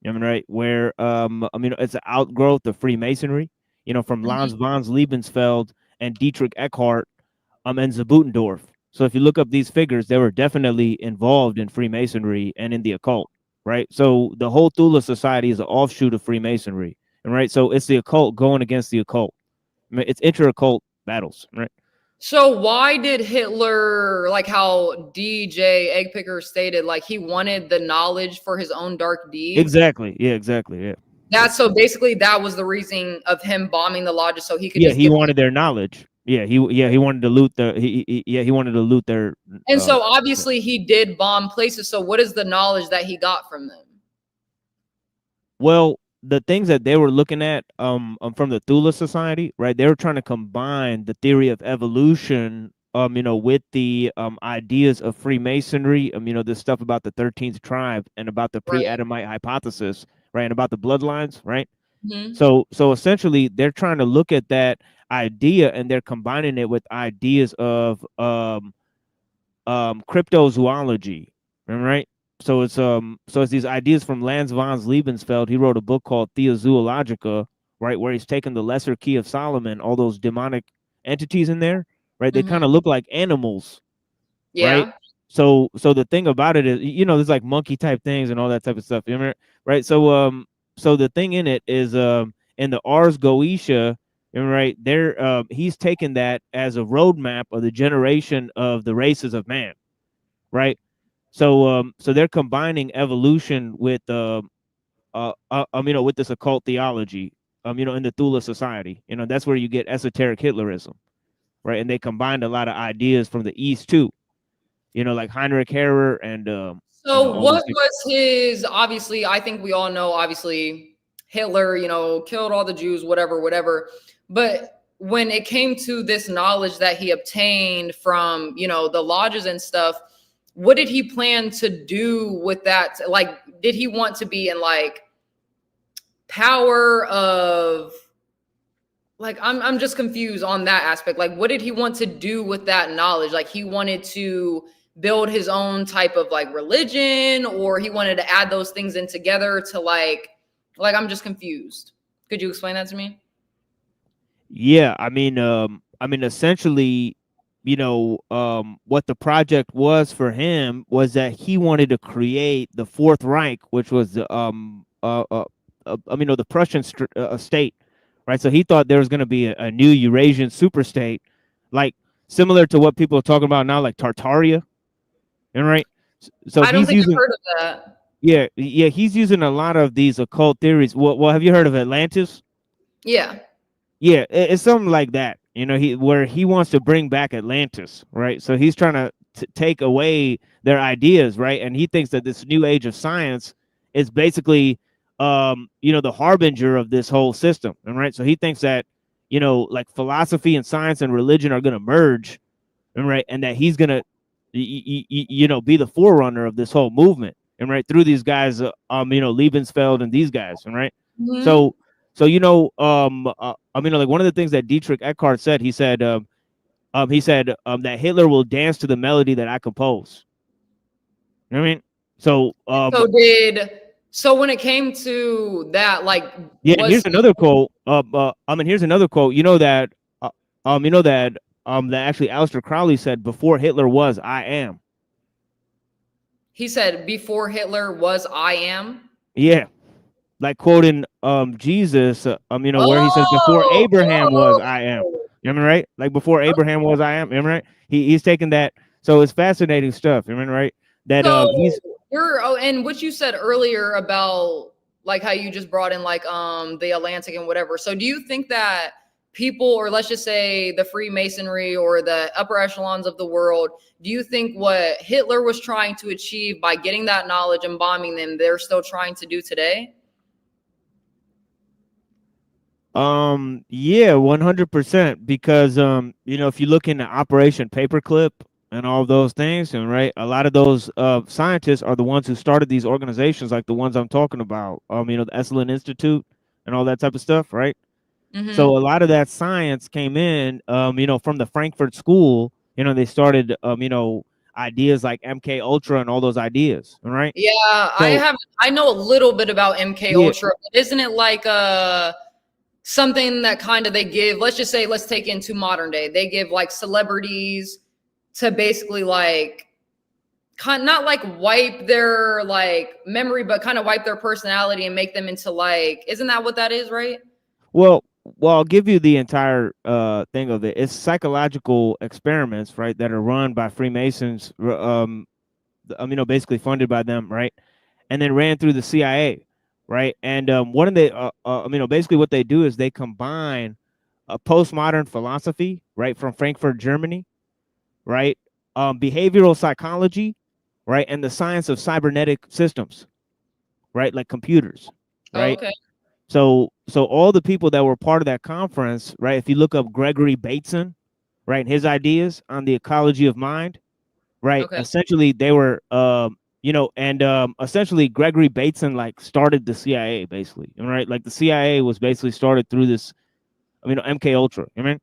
L: I mean, right? Where I mean, it's an outgrowth of Freemasonry. You know, from Lanz von Liebensfeld and Dietrich Eckhart, and Zabutendorf. So if you look up these figures, they were definitely involved in Freemasonry and in the occult, right? So the whole Thule Society is an offshoot of Freemasonry, and right? So it's the occult going against the occult. I mean, it's inter-occult battles, right?
B: So why did Hitler, like how DJ Eggpicker stated, like he wanted the knowledge for his own dark deeds?
L: Exactly. Yeah, exactly. Yeah.
B: That's so basically that was the reason of him bombing the lodges, so he could.
L: Yeah, he wanted their knowledge. Yeah, he wanted to loot he wanted to loot their.
B: And so obviously he did bomb places. So what is the knowledge that he got from them?
L: Well, the things that they were looking at from the Thule Society, right? They were trying to combine the theory of evolution, you know, with the ideas of Freemasonry, you know, this stuff about the 13th tribe and about the pre-Adamite hypothesis, right? And about the bloodlines, right? So essentially they're trying to look at that idea and they're combining it with ideas of cryptozoology, right? So it's these ideas from Lanz von Liebensfeld. He wrote a book called Theozoologica, right, where he's taken the lesser key of Solomon, all those demonic entities in there, right? They kind of look like animals, right? So the thing about it is, you know, there's like monkey type things and all that type of stuff, you remember, right? So the thing in it is in the Ars Goetia, right there, he's taken that as a roadmap of the generation of the races of man, right? So they're combining evolution with you know, with this occult theology, you know, in the Thule Society. You know, that's where you get esoteric Hitlerism, right? And they combined a lot of ideas from the East too, you know, like Heinrich Herrer and
B: so you know, what was his, obviously, I think we all know, obviously, Hitler, you know, killed all the Jews, whatever. But when it came to this knowledge that he obtained from, you know, the lodges and stuff, what did he plan to do with that? Like, did he want to be in like power of, like, I'm just confused on that aspect. Like, what did he want to do with that knowledge? Like, he wanted to build his own type of like religion, or he wanted to add those things in together to like I'm just confused. Could you explain that to me?
L: Yeah, I mean, essentially, what the project was for him was that he wanted to create the Fourth Reich, which was the the Prussian state, right? So he thought there was going to be a new Eurasian superstate, like similar to what people are talking about now, like Tartaria, right? So
B: I don't
L: he's
B: think
L: using,
B: I've heard of that.
L: yeah, he's using a lot of these occult theories. Well, have you heard of Atlantis?
B: Yeah.
L: Yeah, it's something like that. Where he wants to bring back Atlantis, right? So he's trying to take away their ideas, right? And he thinks that this new age of science is basically, the harbinger of this whole system, and right. So he thinks that, like philosophy and science and religion are going to merge, and right, and that he's going to, be the forerunner of this whole movement, and right, through these guys, Lebensfeld and these guys, and right.
B: Mhm.
L: So like one of the things that Dietrich Eckhart said, he said that Hitler will dance to the melody that I compose. You know what I mean?
B: So when it came to that, like,
L: yeah, here's another quote. Here's another quote. That actually Aleister Crowley said, "Before Hitler was, I am."
B: He said, "Before Hitler was, I am."
L: Yeah. Like quoting Jesus, where he says, "Before Abraham was, I am." You know, right? Like before Abraham was, I am. You know, right? He's taking that. So it's fascinating stuff. You know, right? That
B: and what you said earlier about like how you just brought in like the Atlantic and whatever. So do you think that people, or let's just say the Freemasonry or the upper echelons of the world, do you think what Hitler was trying to achieve by getting that knowledge and bombing them, they're still trying to do today?
L: Yeah, 100%. Because if you look into Operation Paperclip and all those things, and right, a lot of those scientists are the ones who started these organizations, like the ones I'm talking about. The Esalen Institute and all that type of stuff, right?
B: Mhm.
L: So a lot of that science came in, from the Frankfurt School. They started, ideas like MK Ultra and all those ideas, right?
B: Yeah,
L: So,
B: I know a little bit about MK
L: Yeah.
B: Ultra. Isn't it like something that kind of they give, let's just say, let's take into modern day, they give like celebrities to basically like not like wipe their like memory, but kind of wipe their personality and make them into like, isn't that what that is, right?
L: Well, I'll give you the entire thing of it. It's psychological experiments, right, that are run by Freemasons, basically funded by them, right, and then ran through the CIA, right. And one of the, basically what they do is they combine a postmodern philosophy, right, from Frankfurt, Germany, right, behavioral psychology, right, and the science of cybernetic systems, right, like computers, right.
B: Oh, okay.
L: So all the people that were part of that conference, right? If you look up Gregory Bateson, right, his ideas on the ecology of mind, right?
B: Okay.
L: Essentially, they were, essentially Gregory Bateson like started the CIA, basically, right? Like the CIA was basically started through this, MK Ultra. You know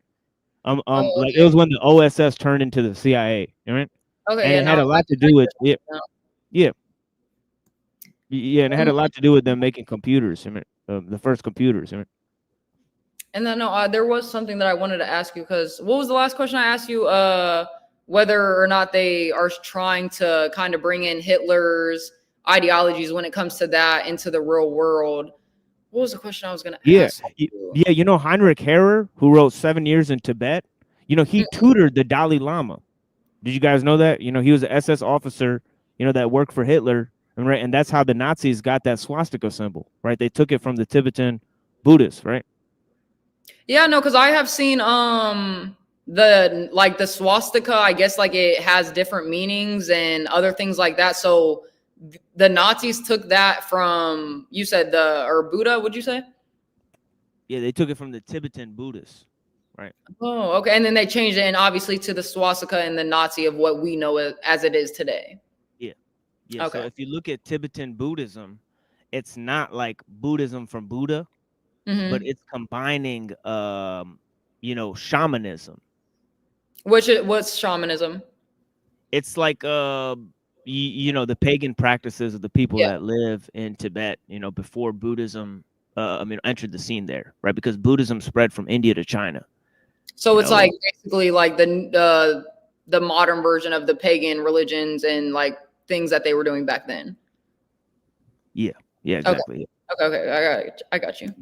L: what I mean? Like it was when the OSS turned into the CIA. You know what I mean?
B: Okay,
L: And
B: yeah,
L: it had
B: no,
L: a lot to do with it. Yeah, and it had a lot to do with them making computers. The first computers.
B: And then there was something that I wanted to ask you, because what was the last question I asked you? Whether or not they are trying to kind of bring in Hitler's ideologies when it comes to that into the real world. What was the question I was going to ask you?
L: Yeah, Heinrich Herrer, who wrote 7 Years in Tibet, he tutored the Dalai Lama. Did you guys know that? He was an SS officer, that worked for Hitler, right? And that's how the Nazis got that swastika symbol, right? They took it from the Tibetan Buddhists, right?
B: Yeah, no, because I have seen the swastika, I guess like it has different meanings and other things like that. So the Nazis took that from, you said or Buddha, would you say?
L: Yeah, they took it from the Tibetan Buddhists, right?
B: Oh, okay. And then they changed it, and obviously to the swastika and the Nazi of what we know as it is today.
L: Yeah.
B: Okay.
L: So if you look at Tibetan Buddhism, it's not like Buddhism from Buddha, but it's combining, shamanism.
B: What's shamanism?
L: it's like you know, the pagan practices of the people that live in Tibet, you know, before Buddhism entered the scene there, right? Because Buddhism spread from India to China.
B: So it's like basically like the modern version of the pagan religions and like things that they were doing back then.
L: Yeah, exactly.
B: Okay, I got you.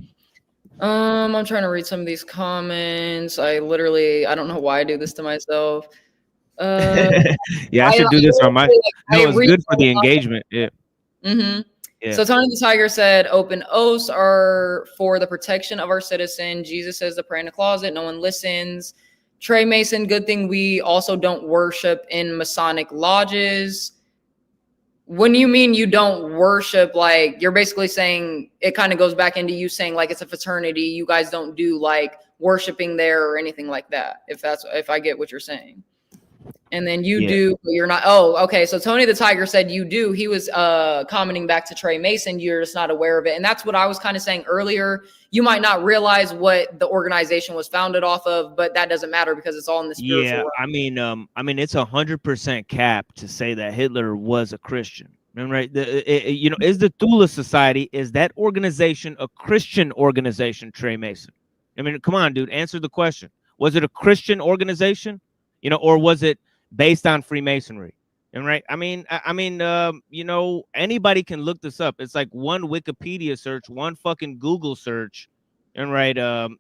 B: I'm trying to read some of these comments. I don't know why I do this to myself.
L: Yeah, I should do this on my. No, it's good for the engagement. Yeah.
B: Mm-hmm.
L: Yeah.
B: So Tony the Tiger said, "Open oaths are for the protection of our citizen. Jesus says to pray in the closet. No one listens." Trey Mason, good thing we also don't worship in Masonic lodges. When you mean you don't worship, like you're basically saying it kind of goes back into you saying like it's a fraternity. You guys don't do like worshiping there or anything like that. If I get what you're saying. And then you do, but you're not. Oh, okay. So Tony the Tiger said you do. He was commenting back to Trey Mason. You're just not aware of it. And that's what I was kind of saying earlier. You might not realize what the organization was founded off of, but that doesn't matter because it's all in the spiritual realm.
L: I mean, it's 100% cap to say that Hitler was a Christian. Right? You know, is the Thule Society, is that organization a Christian organization, Trey Mason? I mean, come on, dude, answer the question. Was it a Christian organization? You know, or was it based on Freemasonry? And right, I mean, you know, anybody can look this up. It's like one Wikipedia search, one fucking Google search, and right.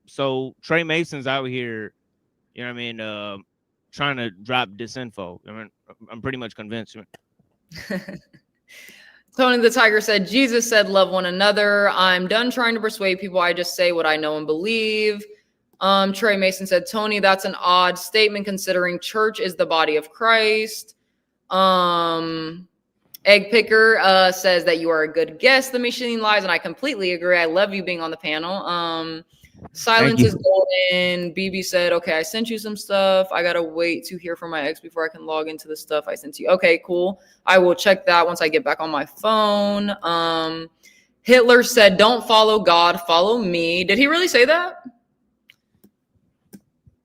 L: So Trey Mason's out here, you know what I mean, trying to drop disinfo. I mean, I'm pretty much convinced.
B: Tony the Tiger said, Jesus said, love one another. I'm done trying to persuade people. I just say what I know and believe. Trey Mason said, Tony, that's an odd statement considering church is the body of Christ. Egg Picker says that you are a good guest. The machine lies, and I completely agree. I love you being on the panel. Silence is golden. BB said, okay, I sent you some stuff. I gotta wait to hear from my ex before I can log into the stuff I sent you. Okay, cool. I will check that once I get back on my phone. Hitler said, don't follow God, follow me. Did he really say that?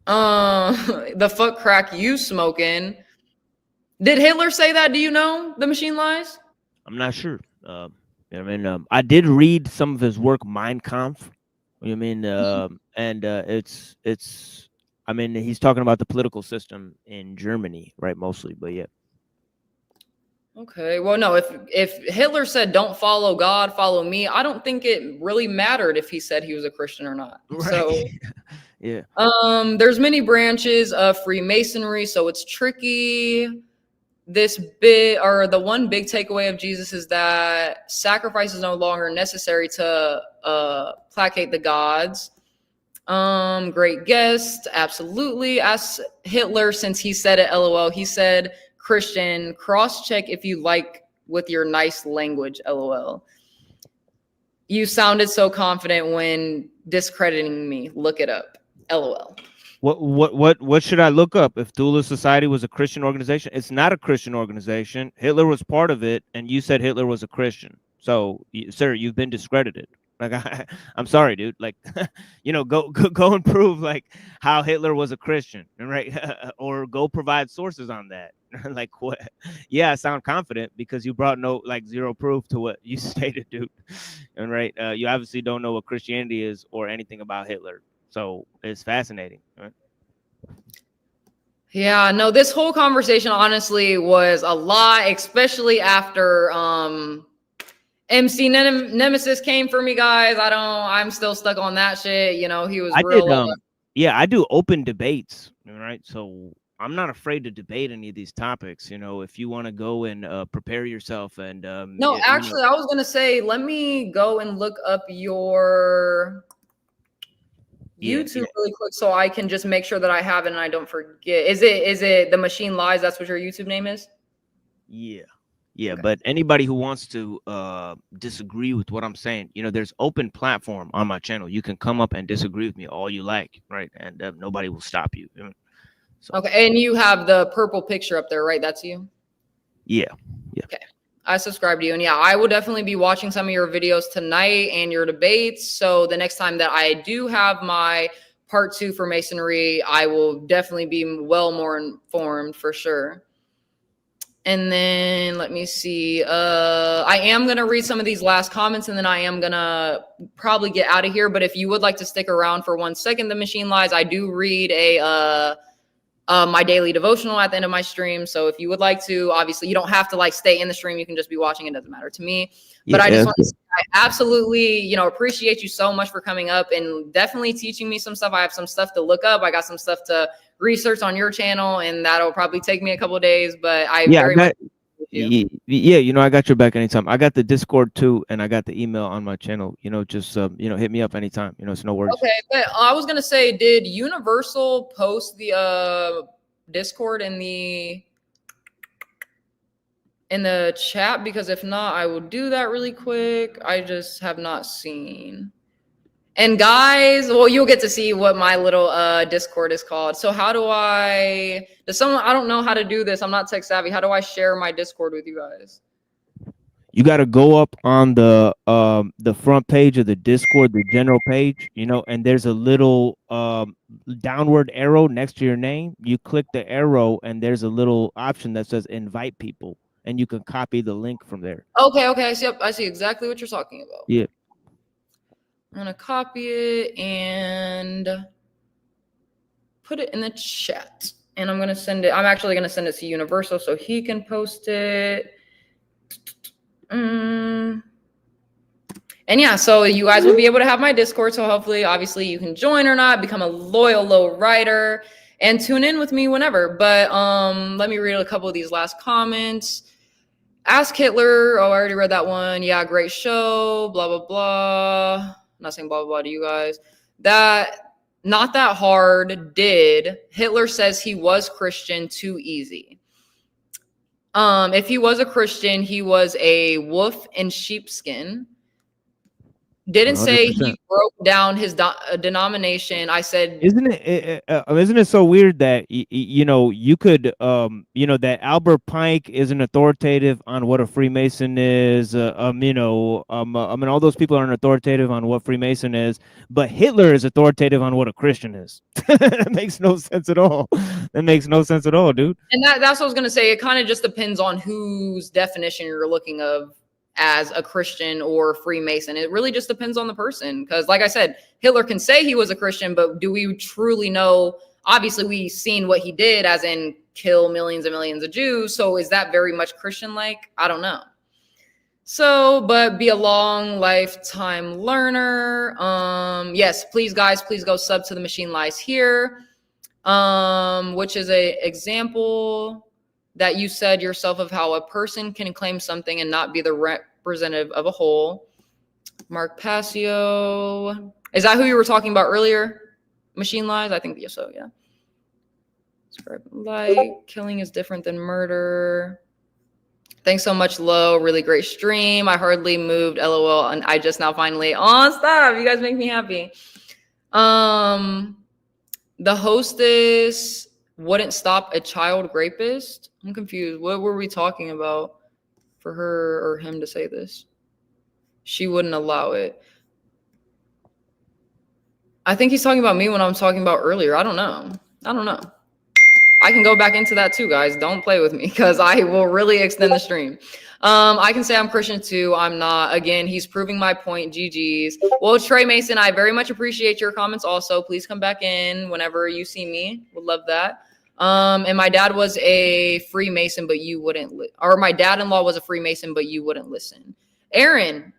B: The fuck crack you smoking. Did Hitler say that? Do you know the machine lies?
L: I'm not sure. I mean, I did read some of his work, Mein Kampf. You mean, and it's. I mean, he's talking about the political system in Germany, right? Mostly, but yeah.
B: Okay. Well, no. If Hitler said, "Don't follow God, follow me," I don't think it really mattered if he said he was a Christian or not. Right. So.
L: Yeah.
B: There's many branches of Freemasonry, so it's tricky. The one big takeaway of Jesus is that sacrifice is no longer necessary to placate the gods. Great guest, absolutely. Ask Hitler, since he said it, LOL. He said, Christian, cross-check if you like with your nice language, LOL. You sounded so confident when discrediting me. Look it up. LOL.
L: What should I look up? If Thule Society was a Christian organization? It's not a Christian organization. Hitler was part of it, and you said Hitler was a Christian. So, sir, you've been discredited. Like, I'm sorry, dude. Like, you know, go and prove like how Hitler was a Christian, right? Or go provide sources on that. Like what? Yeah, I sound confident because you brought zero proof to what you stated, dude. And right, you obviously don't know what Christianity is or anything about Hitler. So it's fascinating. Right?
B: Yeah, no, this whole conversation honestly was a lot, especially after MC Nemesis came for me, guys. I'm still stuck on that shit. You know, he was
L: I do open debates, right? So I'm not afraid to debate any of these topics. You know, if you want to go and prepare yourself and
B: no, actually, I was gonna say, let me go and look up your YouTube really quick so I can just make sure that I have it and I don't forget. Is it The Machine Lies? That's what your YouTube name is?
L: Yeah. Okay. But anybody who wants to disagree with what I'm saying, you know, there's open platform on my channel. You can come up and disagree with me all you like, right? And nobody will stop you.
B: So. Okay, and you have the purple picture up there, right? That's you?
L: Yeah.
B: Okay. I subscribe to you. And yeah, I will definitely be watching some of your videos tonight and your debates. So the next time that I do have my part 2 for Masonry, I will definitely be well more informed for sure. And then let me see. I am going to read some of these last comments, and then I am going to probably get out of here. But if you would like to stick around for 1 second, The Machine Lies, I do read my daily devotional at the end of my stream. So if you would like to, obviously you don't have to like stay in the stream. You can just be watching. It doesn't matter to me. But I just want to say, I absolutely, appreciate you so much for coming up and definitely teaching me some stuff. I have some stuff to look up. I got some stuff to research on your channel, and that'll probably take me a couple of days, but I very much
L: I got your back anytime. I got the Discord too, and I got the email on my channel. Just hit me up anytime. It's no worries.
B: Okay, but I was gonna say, did Universal post the Discord in the chat? Because if not, I will do that really quick. I just have not seen. And guys, well, you'll get to see what my little Discord is called. So how do I don't know how to do this. I'm not tech savvy. How do I share my Discord with you guys?
L: You got to go up on the front page of the Discord, the general page, and there's a little downward arrow next to your name. You click the arrow, and there's a little option that says invite people, and you can copy the link from there.
B: Okay. I see exactly what you're talking about.
L: Yeah.
B: I'm going to copy it and put it in the chat. And I'm going to send it. I'm actually going to send it to Universal so he can post it. And yeah, so you guys will be able to have my Discord. So hopefully, obviously, you can join or not, become a loyal low rider, and tune in with me whenever. But let me read a couple of these last comments. Ask Hitler. Oh, I already read that one. Yeah, great show. Blah, blah, blah. I'm not saying blah, blah, blah to you guys. That, not that hard, did. Hitler says he was Christian, too easy. If he was a Christian, he was a wolf in sheepskin. Didn't 100%. Say he broke down his denomination. I said,
L: isn't it so weird that you could that Albert Pike isn't authoritative on what a Freemason is. I mean, all those people aren't authoritative on what Freemason is, but Hitler is authoritative on what a Christian is. That makes no sense at all. That makes no sense at all, dude.
B: And that's what I was gonna say. It kind of just depends on whose definition you're looking of as a Christian or Freemason. It really just depends on the person. Because like I said, Hitler can say he was a Christian, but do we truly know? Obviously, we've seen what he did, as in kill millions and millions of Jews. So is that very much Christian-like? I don't know. So, but be a long lifetime learner. Yes, please, guys, please go sub to The Machine Lies here, which is a example that you said yourself of how a person can claim something and not be the representative of a whole. Mark Passio. Is that who you were talking about earlier? Machine Lies? I think yes, so, yeah. Like, killing is different than murder. Thanks so much, Lo. Really great stream. I hardly moved, LOL, and I just now finally. Oh, stop. You guys make me happy. The hostess wouldn't stop a child rapist. I'm confused. What were we talking about for her or him to say this? She wouldn't allow it. I think he's talking about me when I'm talking about earlier. I don't know. I can go back into that too, guys. Don't play with me because I will really extend the stream. I can say I'm Christian too. I'm not. Again, he's proving my point. GG's. Well, Trey Mason, I very much appreciate your comments also. Please come back in whenever you see me. Would love that. And my dad was a Freemason, but you wouldn't, or my dad-in-law was a Freemason, but you wouldn't listen. Aaron,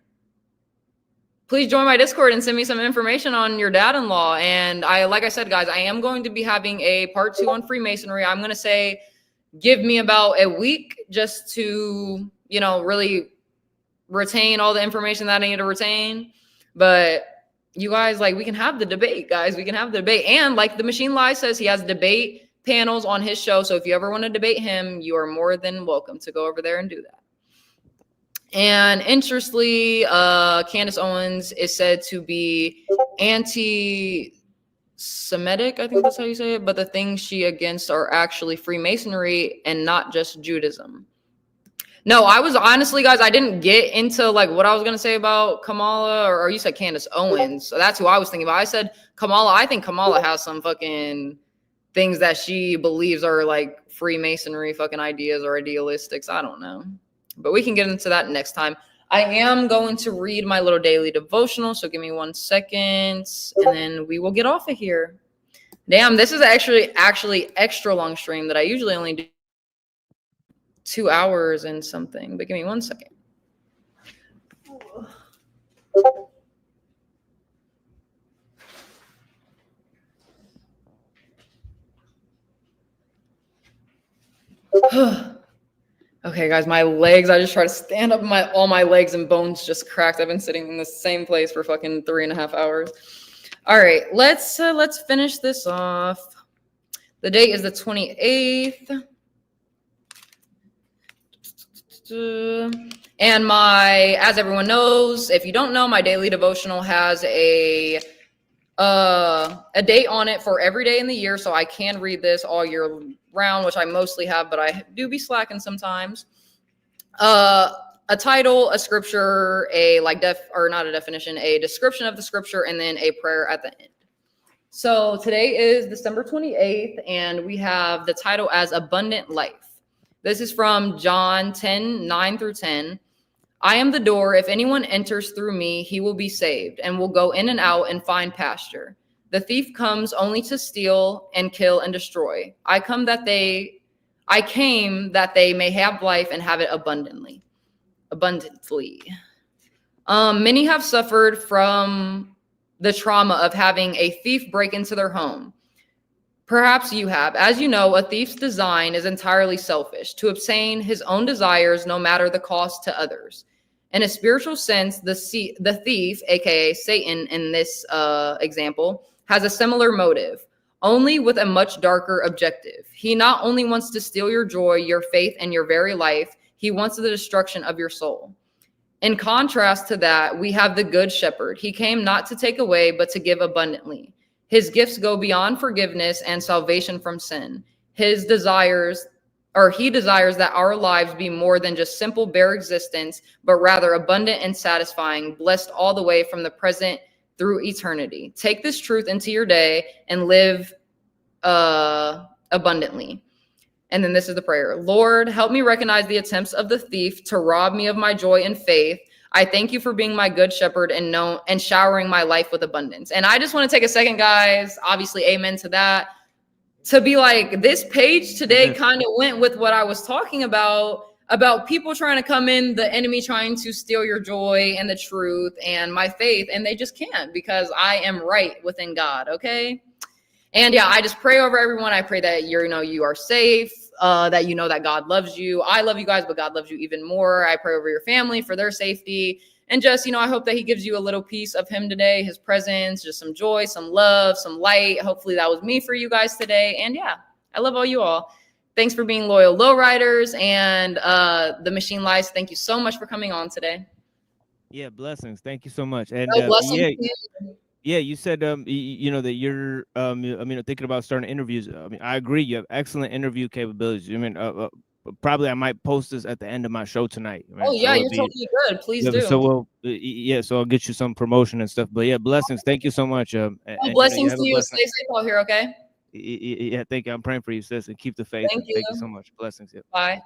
B: please join my Discord and send me some information on your dad-in-law. And like I said, guys, I am going to be having a part 2 on Freemasonry. I'm going to say, give me about a week just to, really retain all the information that I need to retain. But you guys, we can have the debate, guys. We can have the debate. And like The Machine Lies says, he has debate panels on his show. So if you ever want to debate him, you are more than welcome to go over there and do that. And interestingly, Candace Owens is said to be anti-Semitic, I think that's how you say it, but the things she against are actually Freemasonry and not just Judaism. No, I was honestly, guys, I didn't get into what I was going to say about Kamala, or you said Candace Owens. So that's who I was thinking about. I said Kamala. I think Kamala has some fucking things that she believes are like Freemasonry fucking ideas or idealistics. I don't know. But we can get into that next time. I am going to read my little daily devotional, so give me 1 second, and then we will get off of here. Damn, this is actually extra long stream that I usually only do 2 hours and something, but give me 1 second. Okay, guys, my legs, I just try to stand up, all my legs and bones just cracked. I've been sitting in the same place for fucking 3.5 hours. All right, let's finish this off. The date is the 28th. And as everyone knows, if you don't know, my daily devotional has a date on it for every day in the year, so I can read this all year round, which I mostly have, but I do be slacking sometimes. A title, a scripture, not a definition, a description of the scripture, and then a prayer at the end. So today is December 28th, and we have the title as Abundant Life. This is from John 10:9-10. I am the door. If anyone enters through me, he will be saved and will go in and out and find pasture. The thief comes only to steal and kill and destroy. I came that they may have life and have it abundantly. Many have suffered from the trauma of having a thief break into their home. Perhaps you have. As you know, a thief's design is entirely selfish, to obtain his own desires no matter the cost to others. In a spiritual sense, the thief, aka Satan in this example, has a similar motive, only with a much darker objective. He not only wants to steal your joy, your faith, and your very life, he wants the destruction of your soul. In contrast to that, we have the Good Shepherd. He came not to take away, but to give abundantly. His gifts go beyond forgiveness and salvation from sin. He desires that our lives be more than just simple bare existence, but rather abundant and satisfying, blessed all the way from the present through eternity. Take this truth into your day and live abundantly. And then this is the prayer. Lord, help me recognize the attempts of the thief to rob me of my joy and faith. I thank you for being my good shepherd and showering my life with abundance. And I just want to take a second, guys, obviously amen to that, to be like, this page today kind of went with what I was talking about people trying to come in, the enemy trying to steal your joy and the truth and my faith, and they just can't, because I am right within God, okay? And yeah, I just pray over everyone. I pray that you are safe, that you know that God loves you. I love you guys, but God loves you even more. I pray over your family for their safety. And just, I hope that he gives you a little piece of him today, his presence, just some joy, some love, some light. Hopefully that was me for you guys today. And yeah, I love all you all. Thanks for being loyal lowriders, and the Machine Lies. Thank you so much for coming on today.
L: Yeah, blessings. Thank you so much. And yeah, you said that you're thinking about starting interviews. I mean, I agree. You have excellent interview capabilities. I mean, probably I might post this at the end of my show tonight. Right?
B: Oh yeah, you're totally good. Please do.
L: So so I'll get you some promotion and stuff. But yeah, blessings. Thank you so much.
B: Blessings to you. Stay safe out here, okay?
L: Yeah, thank you. I'm praying for you, sis, and keep the faith.
B: Thank you
L: so much. Blessings. Yeah.
B: Bye.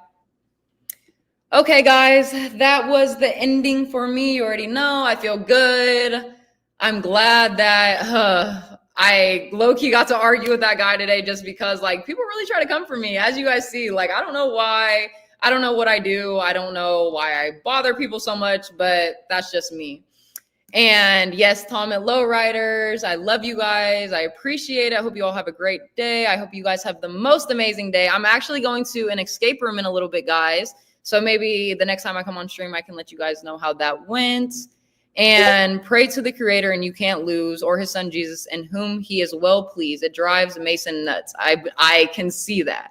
B: Okay, guys, that was the ending for me. You already know. I feel good. I'm glad that I low-key got to argue with that guy today, just because people really try to come for me. As you guys see, I don't know why. I don't know what I do. I don't know why I bother people so much, but that's just me. And yes, Tom and Lowriders, I love you guys. I appreciate it. I hope you all have a great day. I hope you guys have the most amazing day. I'm actually going to an escape room in a little bit, guys. So maybe the next time I come on stream, I can let you guys know how that went. And pray to the Creator, and you can't lose, or his son Jesus, in whom he is well pleased. It drives Mason nuts. I can see that.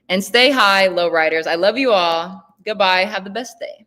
B: And stay high, Lowriders. I love you all. Goodbye. Have the best day.